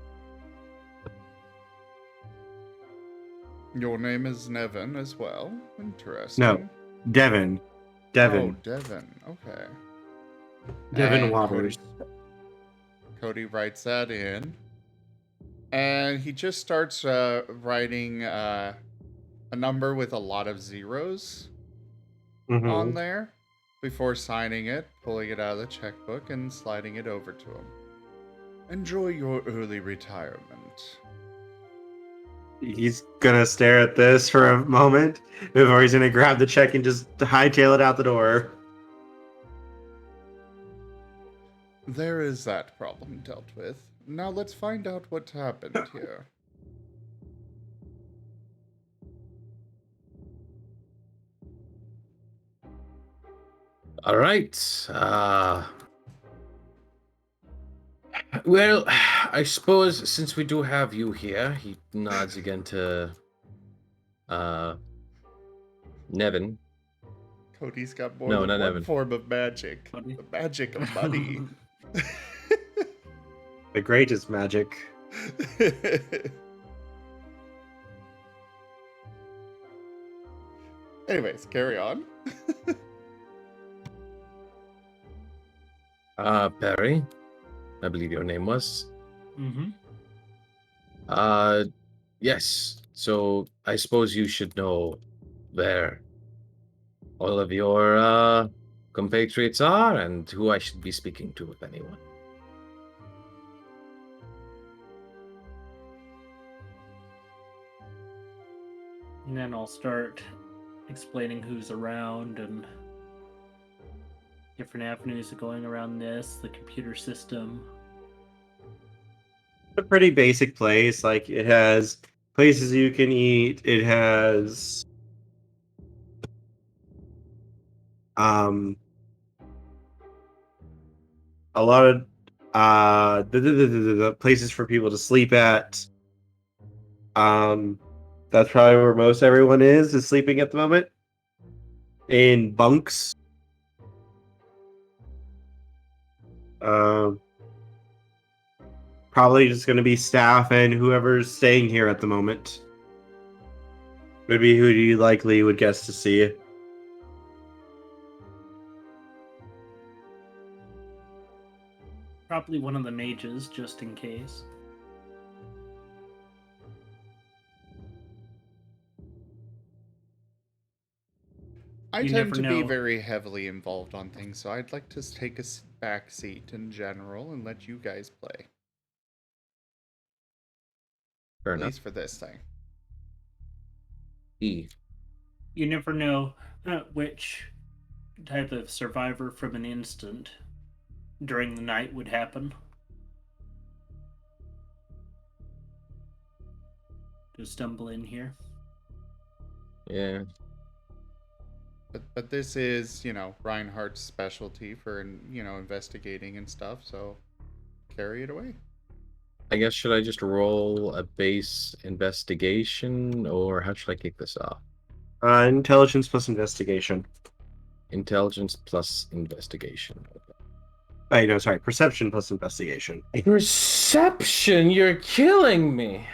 Your name is Nevin as well. Interesting. No, Devin. Oh, Devin. Devin. Okay. Devin And Waters. Cody writes that in. And he just starts writing a number with a lot of zeros on there before signing it, pulling it out of the checkbook, and sliding it over to him. Enjoy your early retirement. He's gonna stare at this for a moment before he's gonna grab the check and just hightail it out the door. There is that problem dealt with. Now let's find out what happened here. All right. Well, I suppose since we do have you here, he nods again to Nevin. Cody's got more No, than not one Evan. form of magic. Money. The magic of money. The greatest magic. Anyways, carry on. Barry, I believe your name was. Mm-hmm. Yes. So I suppose you should know where all of your compatriots are and who I should be speaking to, if anyone. And then I'll start explaining who's around and different avenues of going around this, the computer system. A pretty basic place. Like, it has places you can eat. It has a lot of the places for people to sleep at. That's probably where most everyone is sleeping at the moment. In bunks. Probably just going to be staff and whoever's staying here at the moment. Would be who you likely would guess to see. Probably one of the mages, just in case. I You tend never to be know. very heavily involved on things, so I'd like to take a back seat in general and let you guys play. Fair At enough. least for this thing. E. You never know which type of survivor from an instant during the night would happen. To stumble in here. Yeah. But this is, Reinhardt's specialty for, investigating and stuff, so carry it away. I guess, should I just roll a base investigation, or how should I kick this off? Intelligence plus investigation. Intelligence plus investigation. Wait, no, sorry. Perception plus investigation. Perception? You're killing me.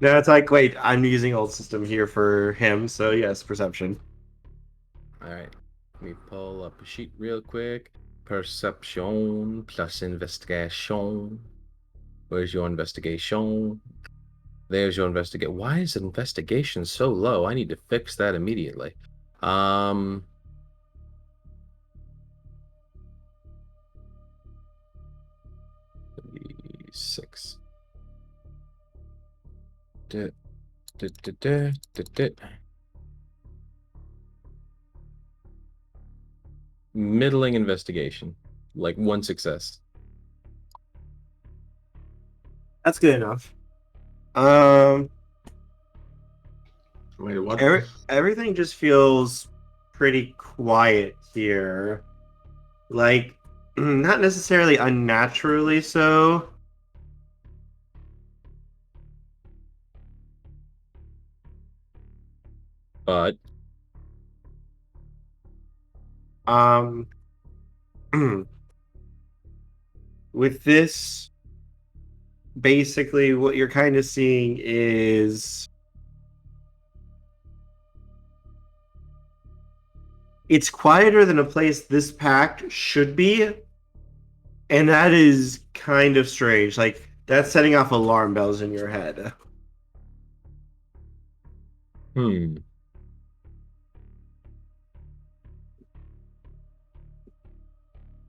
No, it's like, wait, I'm using old system here for him, so yes, perception. Alright. Let me pull up a sheet real quick. Perception plus investigation. Where's your investigation? There's your investigate. Why is investigation so low? I need to fix that immediately. 6. Middling investigation. Like 1 success. That's good enough. Wait, what? Everything just feels pretty quiet here. Like, not necessarily unnaturally so. But with this, basically what you're kind of seeing is It's quieter than a place this packed should be, and that is kind of strange. Like, that's setting off alarm bells in your head. Hmm.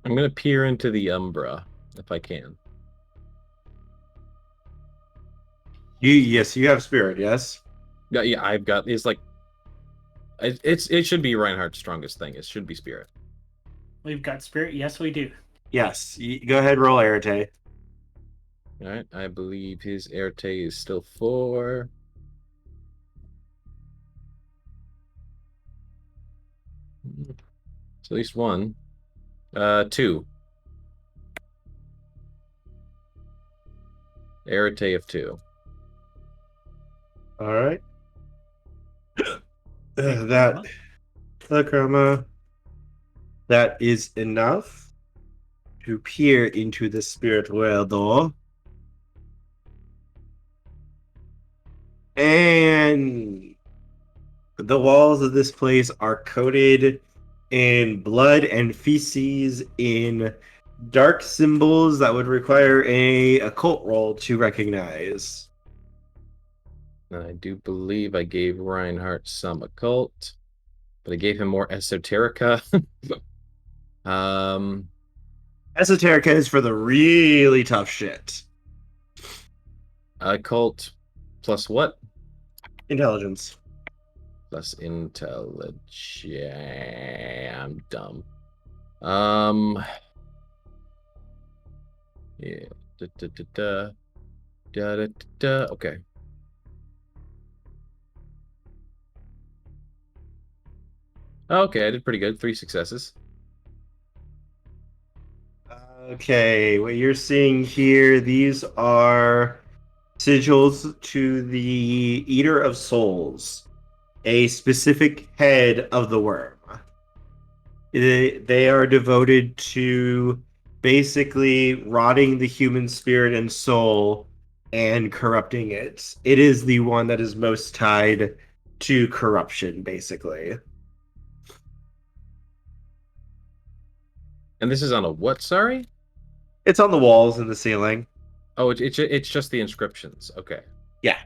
I'm gonna peer into the Umbra if I can. Yes, you have spirit, yes? Yeah, I've got. It's like it should be Reinhardt's strongest thing. It should be spirit. We've got spirit. Yes, we do. Yes. Go ahead, roll Arete. All right, I believe his Erte is still 4. It's at least 1. 2. Arete of 2. All right. That Grandma, that is enough to peer into the spirit world door. And the walls of this place are coated in blood and feces in dark symbols that would require a occult roll to recognize. And I do believe I gave Reinhardt some occult, but I gave him more esoterica. Esoterica is for the really tough shit. Occult plus what? Intelligence. Plus intelligence. I'm dumb. Yeah. Okay. Okay, I did pretty good. 3 successes. Okay, what you're seeing here, these are sigils to the Eater of Souls, a specific head of the worm. They are devoted to basically rotting the human spirit and soul and corrupting it. It is the one that is most tied to corruption, basically. And this is on a what, sorry? It's on the walls and the ceiling. Oh, it's just the inscriptions. Okay. Yeah.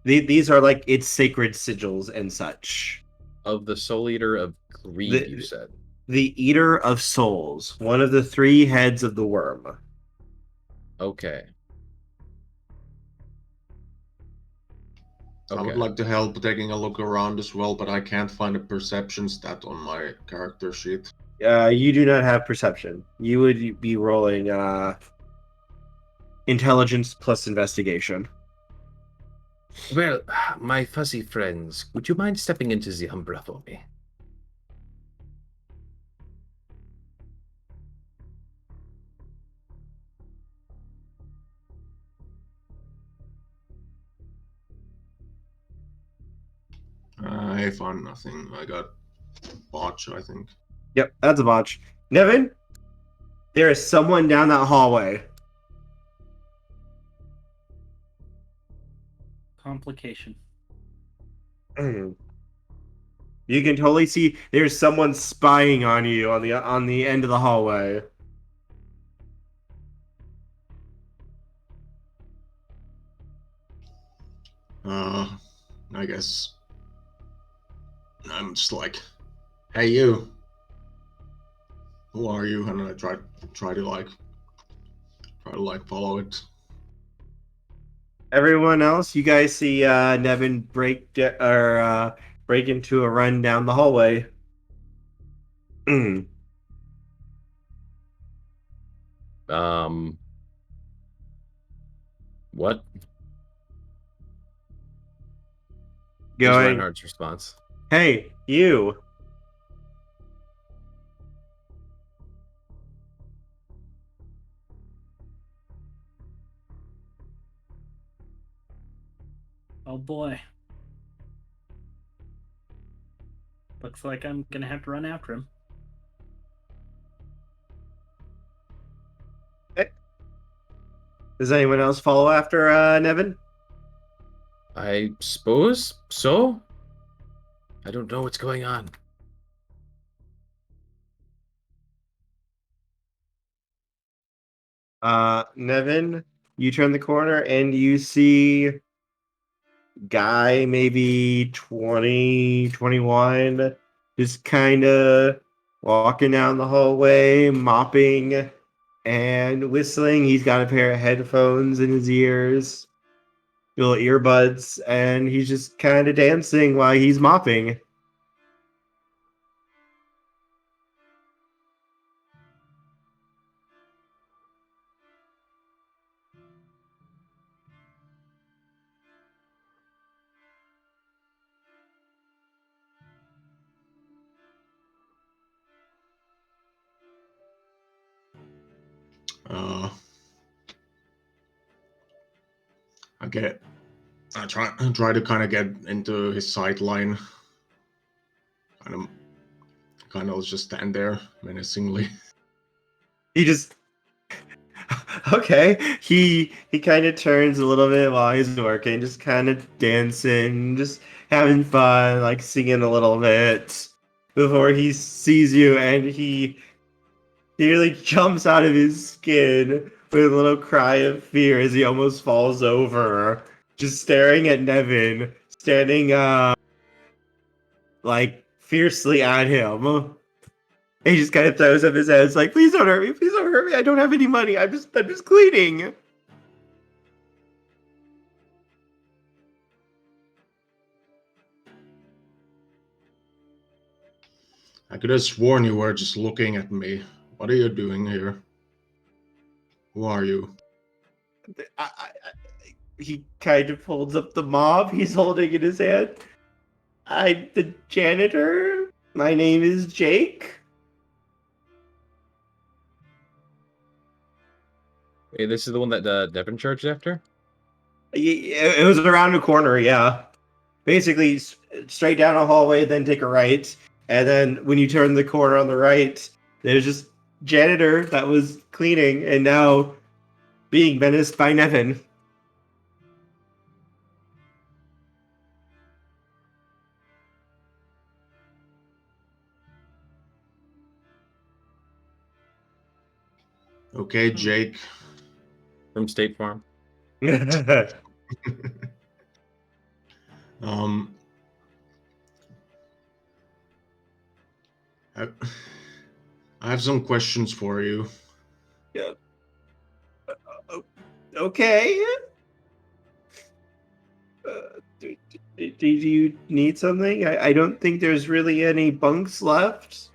These are like its sacred sigils and such. Of the Soul Eater of Greed, you said. The Eater of Souls, one of the 3 heads of the worm. Okay. I would like to help taking a look around as well, but I can't find a perception stat on my character sheet. You do not have perception. You would be rolling intelligence plus investigation. Well, my fuzzy friends, would you mind stepping into the Umbra for me? I found nothing. I got botch, I think. Yep, that's a botch. Nevin, there is someone down that hallway. Complication. You can totally see there's someone spying on you on the end of the hallway. I guess I'm just like, hey you, who are you? And I try to follow it. Everyone else, you guys see Nevin break into a run down the hallway. What? Going. Reinhardt's response. Hey, you. Oh boy. Looks like I'm gonna have to run after him. Okay. Does anyone else follow after Nevin? I suppose so. I don't know what's going on. Nevin, you turn the corner and you see guy maybe 20, 21, just kind of walking down the hallway, mopping and whistling. He's got a pair of headphones in his ears, little earbuds, and he's just kind of dancing while he's mopping. I try to kind of get into his sight line. Kind of just stand there menacingly. He just okay. He kind of turns a little bit while he's working, just kind of dancing, just having fun, like singing a little bit before he sees you, and he nearly jumps out of his skin with a little cry of fear as he almost falls over, just staring at Nevin, standing like fiercely at him. He just kind of throws up his head. It's like, please don't hurt me. Please don't hurt me. I don't have any money. I'm just cleaning. I could have sworn you were just looking at me. What are you doing here? Who are you? He kind of holds up the mop he's holding in his hand. I'm the janitor. My name is Jake. Hey, this is the one that Devin charged after? It was around the corner, yeah. Basically, straight down a hallway, then take a right. And then when you turn the corner on the right, there's just janitor that was cleaning and now being menaced by Nevin. Okay, Jake. From State Farm. I have some questions for you. Yeah. Okay. Do you need something? I don't think there's really any bunks left.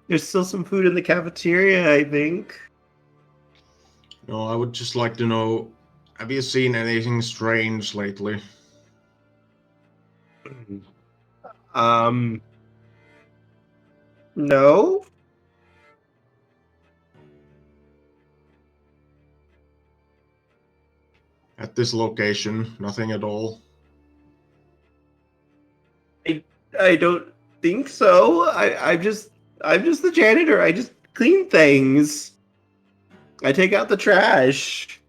There's still some food in the cafeteria, I think. No, I would just like to know, have you seen anything strange lately? No. At this location, nothing at all. I don't think so. I'm just the janitor. I just clean things. I take out the trash.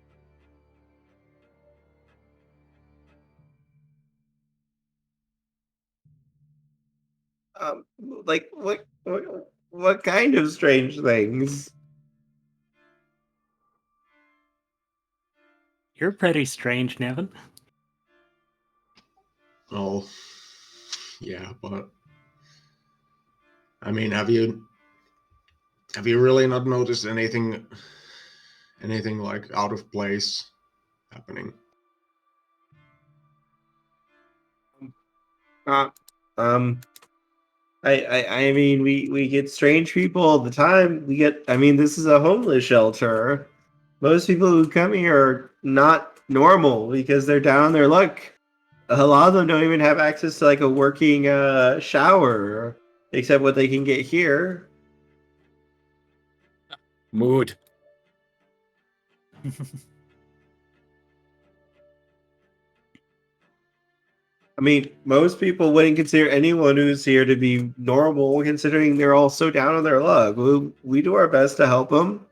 Like what kind of strange things? You're pretty strange, Nevin. Oh, yeah, but I mean, have you really not noticed anything like out of place happening? I mean, we get strange people all the time. I mean, this is a homeless shelter. Most people who come here are not normal because they're down on their luck. A lot of them don't even have access to like a working shower, except what they can get here. Mood. I mean, most people wouldn't consider anyone who's here to be normal, considering they're all so down on their luck. We do our best to help them.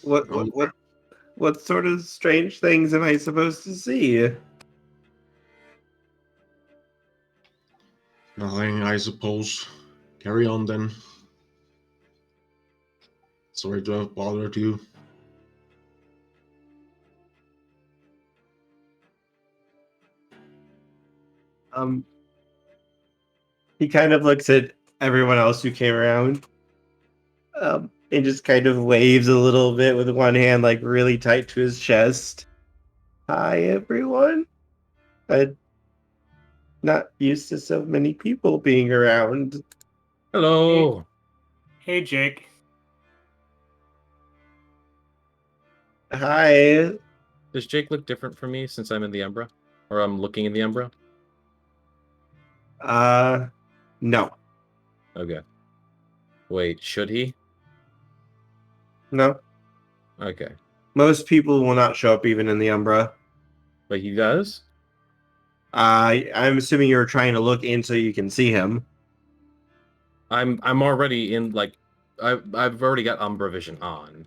What? What sort of strange things am I supposed to see? Nothing, I suppose. Carry on then. Sorry to have bothered you. He kind of looks at everyone else who came around, and just kind of waves a little bit with one hand, like really tight to his chest. Hi, everyone. I'm not used to so many people being around. Hello. Hey, Jake. Hi. Does Jake look different from me since I'm in the Umbra? Or I'm looking in the Umbra? No. Okay. Wait, should he? No. Okay. Most people will not show up even in the Umbra. But he does? I'm assuming you're trying to look in so you can see him. I'm already in, like, I've already got Umbra Vision on.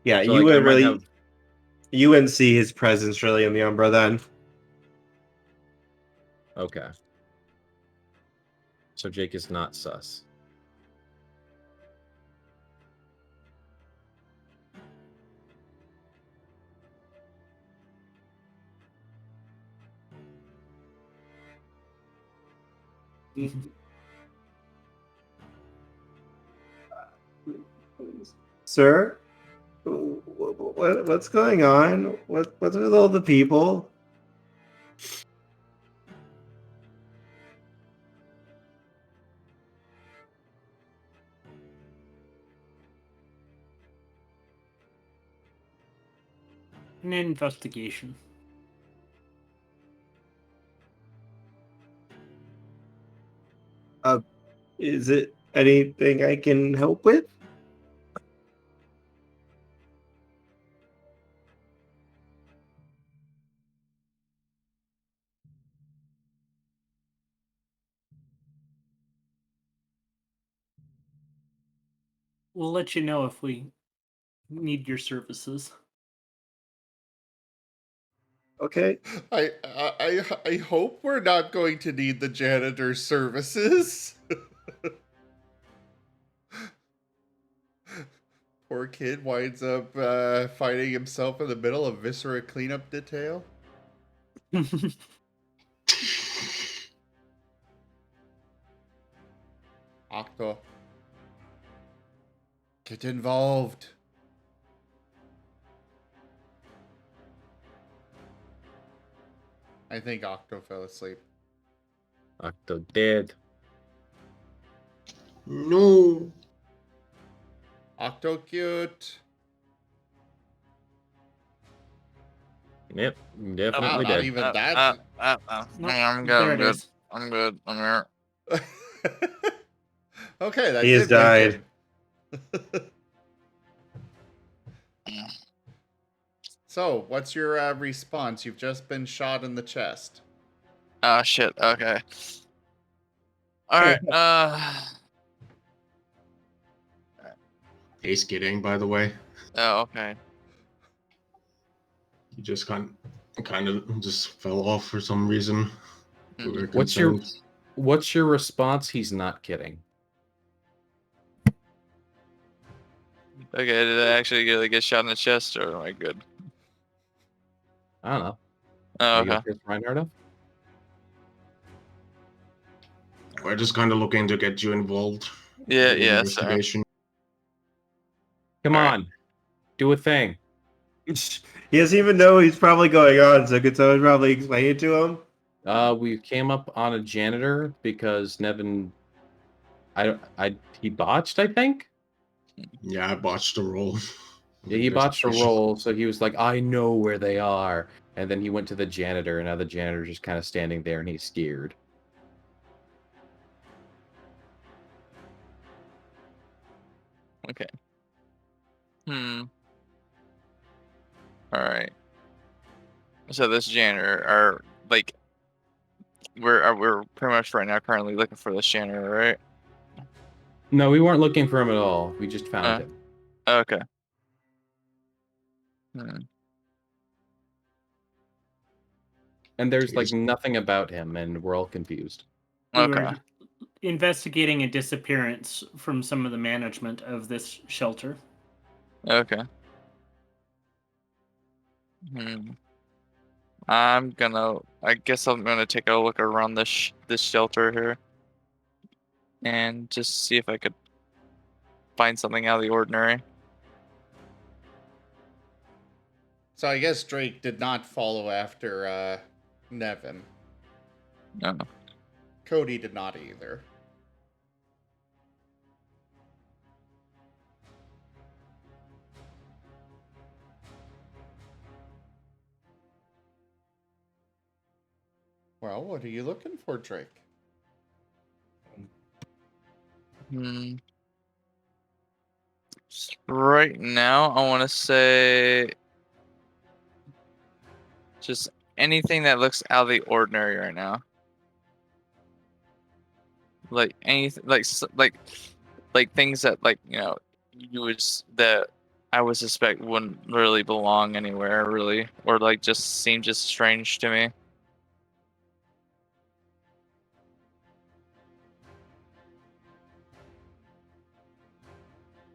Yeah, So, you like, I would might really have... you wouldn't see his presence really in the Umbra then. Okay. So Jake is not sus. Sir? What's going on? What's with all the people? An investigation. Is it anything I can help with? We'll let you know if we need your services. Okay. I hope we're not going to need the janitor's services. Poor kid winds up finding himself in the middle of viscera cleanup detail. Octo, get involved. I think Octo fell asleep. Octo dead. No. Octo cute. Yep, definitely not dead. even that. Nope, I'm good. there I'm it good. is. I'm good. I'm here. Okay, that He has did wake died. him. So, what's your response? You've just been shot in the chest. Oh shit. Okay. All right. He's kidding, by the way. Oh, okay. He just kind of just fell off for some reason. We were What's your concerned. response? He's not kidding. Okay. Did I actually get shot in the chest, or am I good? I don't know. Oh, Are you okay. gonna piss Reinhardt off? We're just kind of looking to get you involved. Yeah. in the Yeah. Sorry. investigation. Come All right. on, do a thing. He doesn't even know he's probably going on, so could someone probably explain it to him? We came up on a janitor because Nevin, he botched, I think. Yeah, I botched the roll. Yeah, he botched a roll, so he was like, "I know where they are," and then he went to the janitor, and now the janitor's just kind of standing there, and he's scared. Okay. All right. So this janitor, are like, we're pretty much right now currently looking for this janitor, right? No, we weren't looking for him at all. We just found him. Okay. And there's like Yes. nothing about him, and we're all confused. We Okay. were investigating a disappearance from some of the management of this shelter. Okay. I guess I'm gonna take a look around this shelter here, and just see if I could find something out of the ordinary. So I guess Drake did not follow after Nevin. No. Cody did not either. Well, what are you looking for, Drake? Right now, I want to say just anything that looks out of the ordinary right now. Like anything, like things that that I would suspect wouldn't really belong anywhere, really, or like just seem just strange to me.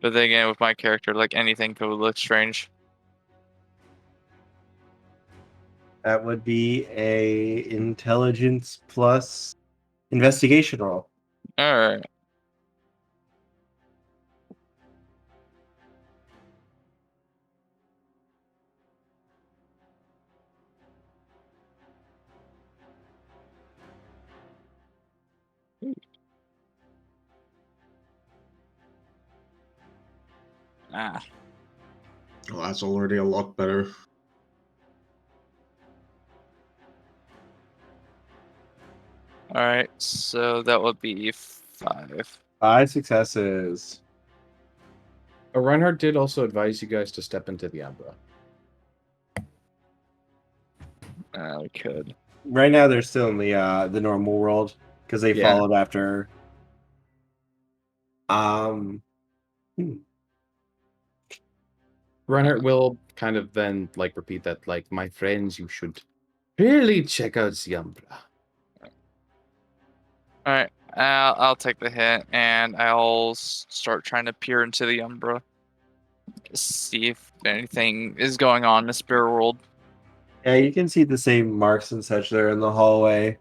But then again, with my character, like anything could look strange. That would be a intelligence plus investigation roll. All right. Ah. Well, that's already a lot better. All right. So that would be 5. 5 successes. Reinhardt did also advise you guys to step into the Umbra. We could. Right now, they're still in the normal world because they followed after. Reinhardt will kind of then like repeat that, like, my friends, you should really check out the Umbra. All right. I'll take the hit, and I'll start trying to peer into the Umbra, see if anything is going on in the spirit world. Yeah, you can see the same marks and such there in the hallway.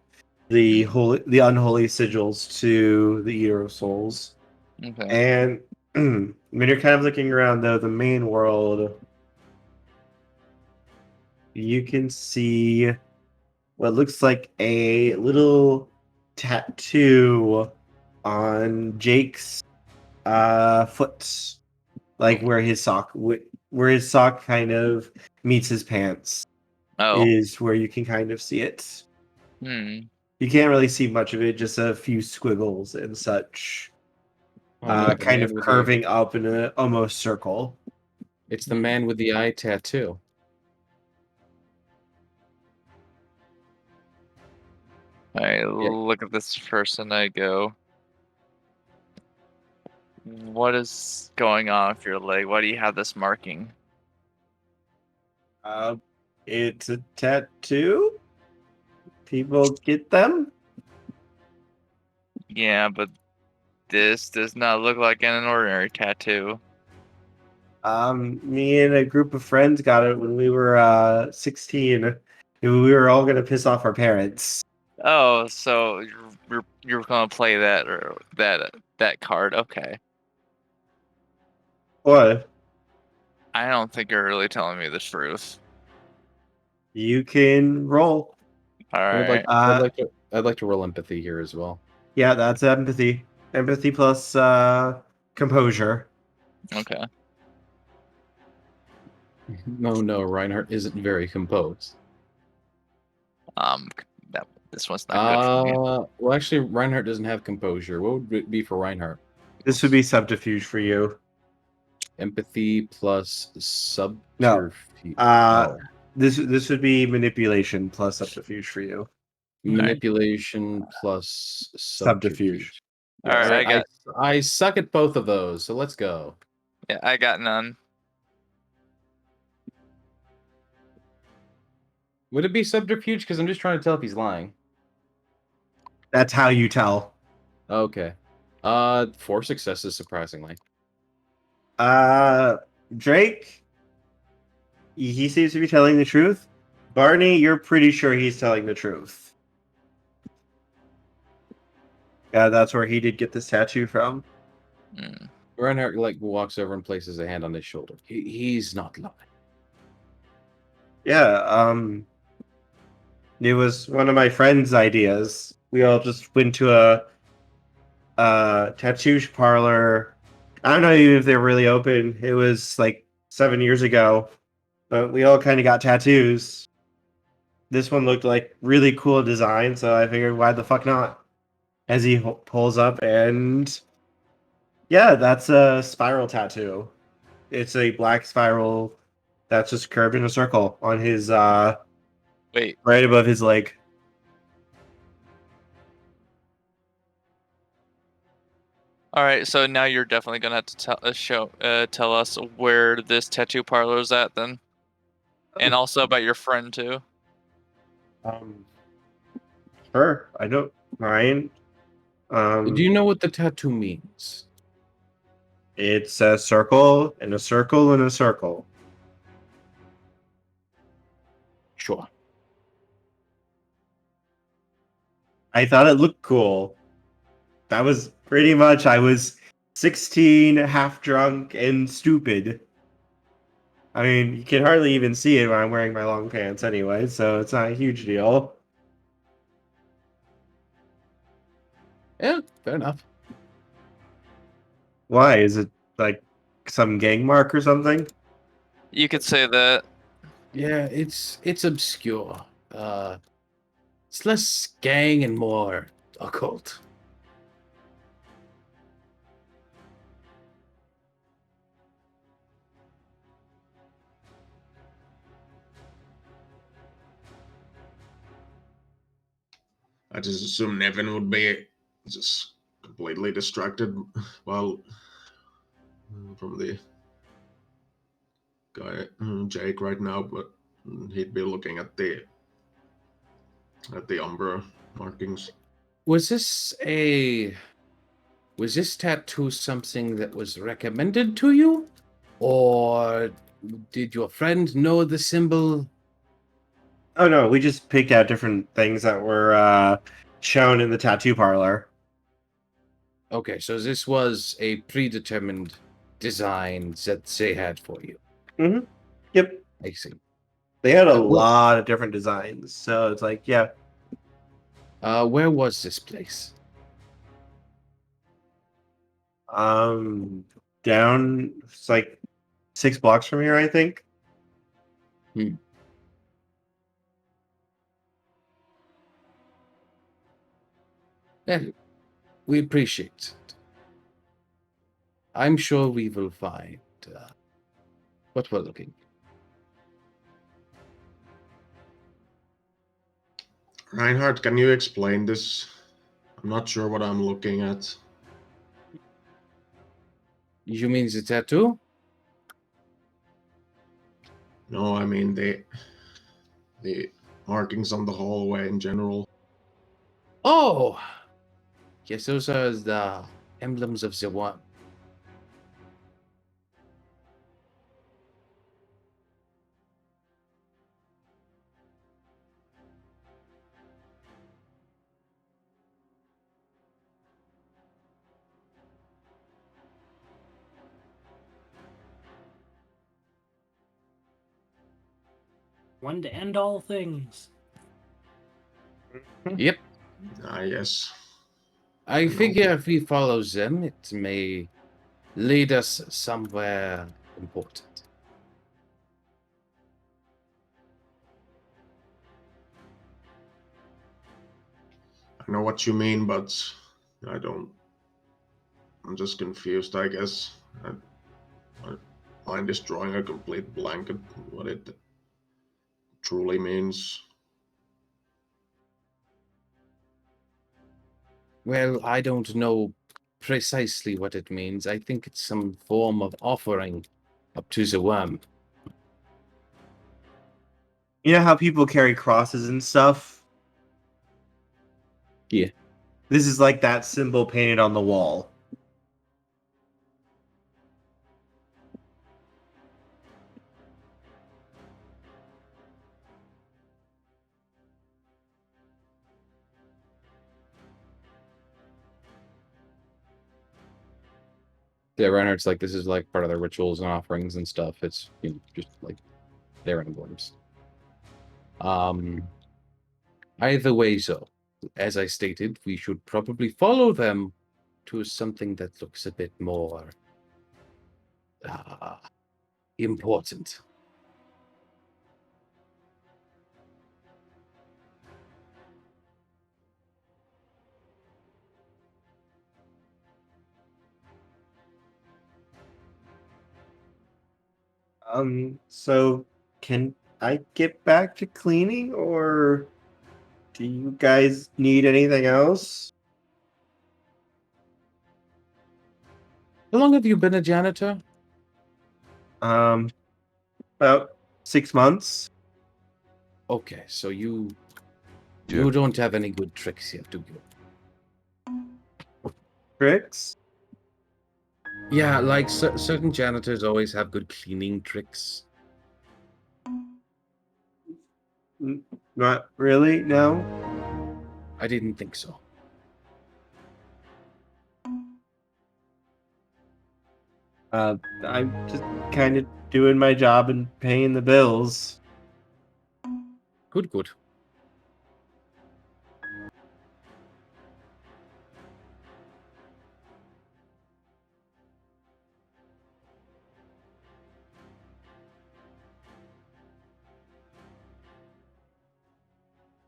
The unholy sigils to the Eater of Souls. Okay. And when you're kind of looking around, though, the main world, you can see what looks like a little tattoo on Jake's foot, like where his sock kind of meets his pants. Oh. Is where you can kind of see it. You can't really see much of it, just a few squiggles and such. Kind of curving up in an almost circle. It's the man with the eye tattoo. I look at this person, I go, what is going on with your leg? Why do you have this marking? It's a tattoo. People get them. Yeah, but this does not look like an ordinary tattoo. Me and a group of friends got it when we were 16. We were all gonna piss off our parents. Oh, so you're gonna play that or that card? Okay. What? I don't think you're really telling me the truth. You can roll. All right. I'd like to roll empathy here as well. Yeah, that's empathy. Empathy plus composure. Okay. No, Reinhardt isn't very composed. This one's not good for me. Well, actually, Reinhardt doesn't have composure. What would it be for Reinhardt? This would be subterfuge for you. Empathy plus subterfuge. No. This would be manipulation plus subterfuge for you. Manipulation plus subterfuge. All right, I suck at both of those, so let's go. Yeah, I got none. Would it be subterfuge? Because I'm just trying to tell if he's lying. That's how you tell. Okay. 4 successes, surprisingly. Drake, he seems to be telling the truth. Barney, you're pretty sure he's telling the truth. Yeah, that's where he did get this tattoo from. Reinhardt like walks over and places a hand on his shoulder. He's not lying. Yeah, it was one of my friend's ideas. We all just went to a tattoo parlor. I don't know even if they're really open. It was like 7 years ago, but we all kind of got tattoos. This one looked like really cool design, so I figured, why the fuck not? As he pulls up, and yeah, that's a spiral tattoo. It's a black spiral that's just curved in a circle on his Wait. right above his leg. All right, so now you're definitely gonna have to tell us where this tattoo parlor is at, then, and also about your friend too. Sure, I don't mind. Do you know what the tattoo means? It's a circle and a circle and a circle. Sure. I thought it looked cool. That was pretty much, I was 16, half drunk, and stupid. I mean, you can hardly even see it when I'm wearing my long pants anyway, so it's not a huge deal. Yeah, fair enough. Why? Is it like some gang mark or something? You could say that. Yeah, it's obscure. It's less gang and more occult. I just assume Nevin would be just completely distracted while from the guy Jake right now, but he'd be looking at the Umbra markings. Was this tattoo something that was recommended to you? Or did your friend know the symbol? Oh no, we just picked out different things that were shown in the tattoo parlor. Okay, so this was a predetermined design that they had for you. Mm-hmm. Yep. I see. They had a Well- lot of different designs, so it's like, yeah. Where was this place? Down, it's like 6 blocks from here, I think. Yeah, we appreciate it. I'm sure we will find what we're looking for. Reinhardt, can you explain this? I'm not sure what I'm looking at. You mean the tattoo? No, I mean the markings on the hallway in general. Oh! Yes, those are the emblems of the one. One to end all things. Yep. Yes. I figure if we follow them, it may lead us somewhere important. I know what you mean, but I don't. I'm just confused, I guess. My mind is drawing a complete blank at what it truly means. Well, I don't know precisely what it means. I think it's some form of offering up to the worm. You know how people carry crosses and stuff? Yeah. This is like that symbol painted on the wall. Yeah, Reinhardt's like, this is like part of their rituals and offerings and stuff. It's just like their emblems. Either way, so as I stated, we should probably follow them to something that looks a bit more important. So can I get back to cleaning, or do you guys need anything else? How long have you been a janitor? About 6 months. Okay, so you Duke. don't have any good tricks yet, do you? Tricks? Yeah, like certain janitors always have good cleaning tricks. Not really, no. I didn't think so. I'm just kind of doing my job and paying the bills. Good.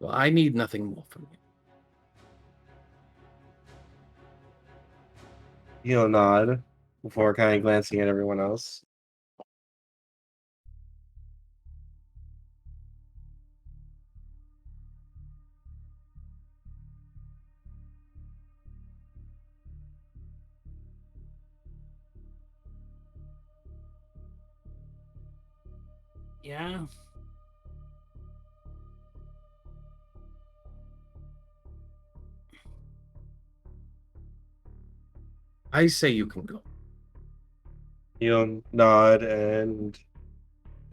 Well, I need nothing more from you. He'll nod before kind of glancing at everyone else. Yeah. I say you can go. He'll nod and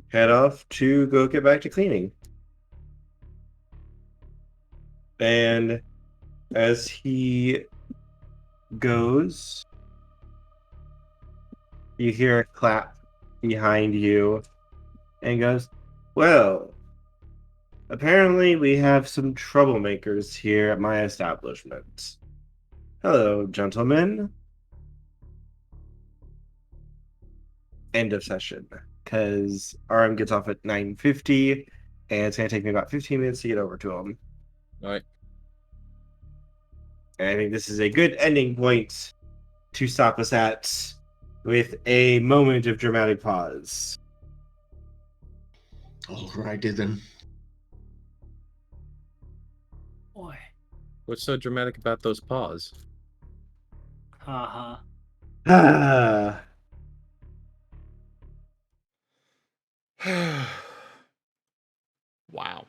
head off to go get back to cleaning. And as he goes, you hear a clap behind you and goes, well, apparently we have some troublemakers here at my establishment. Hello, gentlemen. End of session. Because RM gets off at 9:50, and it's going to take me about 15 minutes to get over to him. All right. And I think this is a good ending point to stop us at with a moment of dramatic pause. Alrighty then. Boy. What's so dramatic about those paws? Haha. Ah. Wow.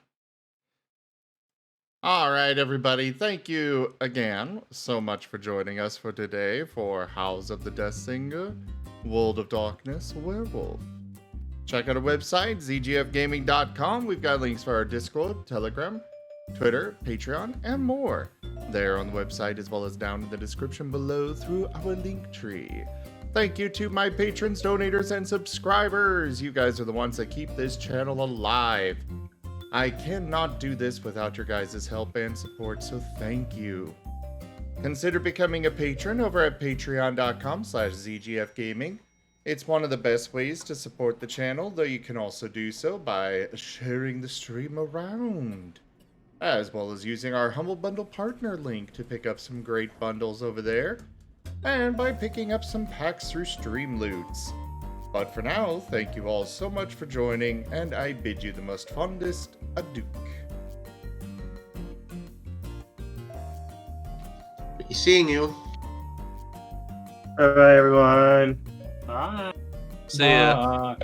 All right, everybody. Thank you again so much for joining us for today for House of the Deathsinger, World of Darkness, Werewolf. Check out our website, zgfgaming.com. We've got links for our Discord, Telegram, Twitter, Patreon, and more. There on the website, as well as down in the description below through our link tree. Thank you to my patrons, donators, and subscribers. You guys are the ones that keep this channel alive. I cannot do this without your guys' help and support, so thank you. Consider becoming a patron over at patreon.com/zgfgaming. It's one of the best ways to support the channel, though you can also do so by sharing the stream around, as well as using our Humble Bundle partner link to pick up some great bundles over there, and by picking up some packs through Stream Loots. But for now, thank you all so much for joining, and I bid you the most fondest adieu. Be seeing you. Bye-bye, everyone. Bye. See ya.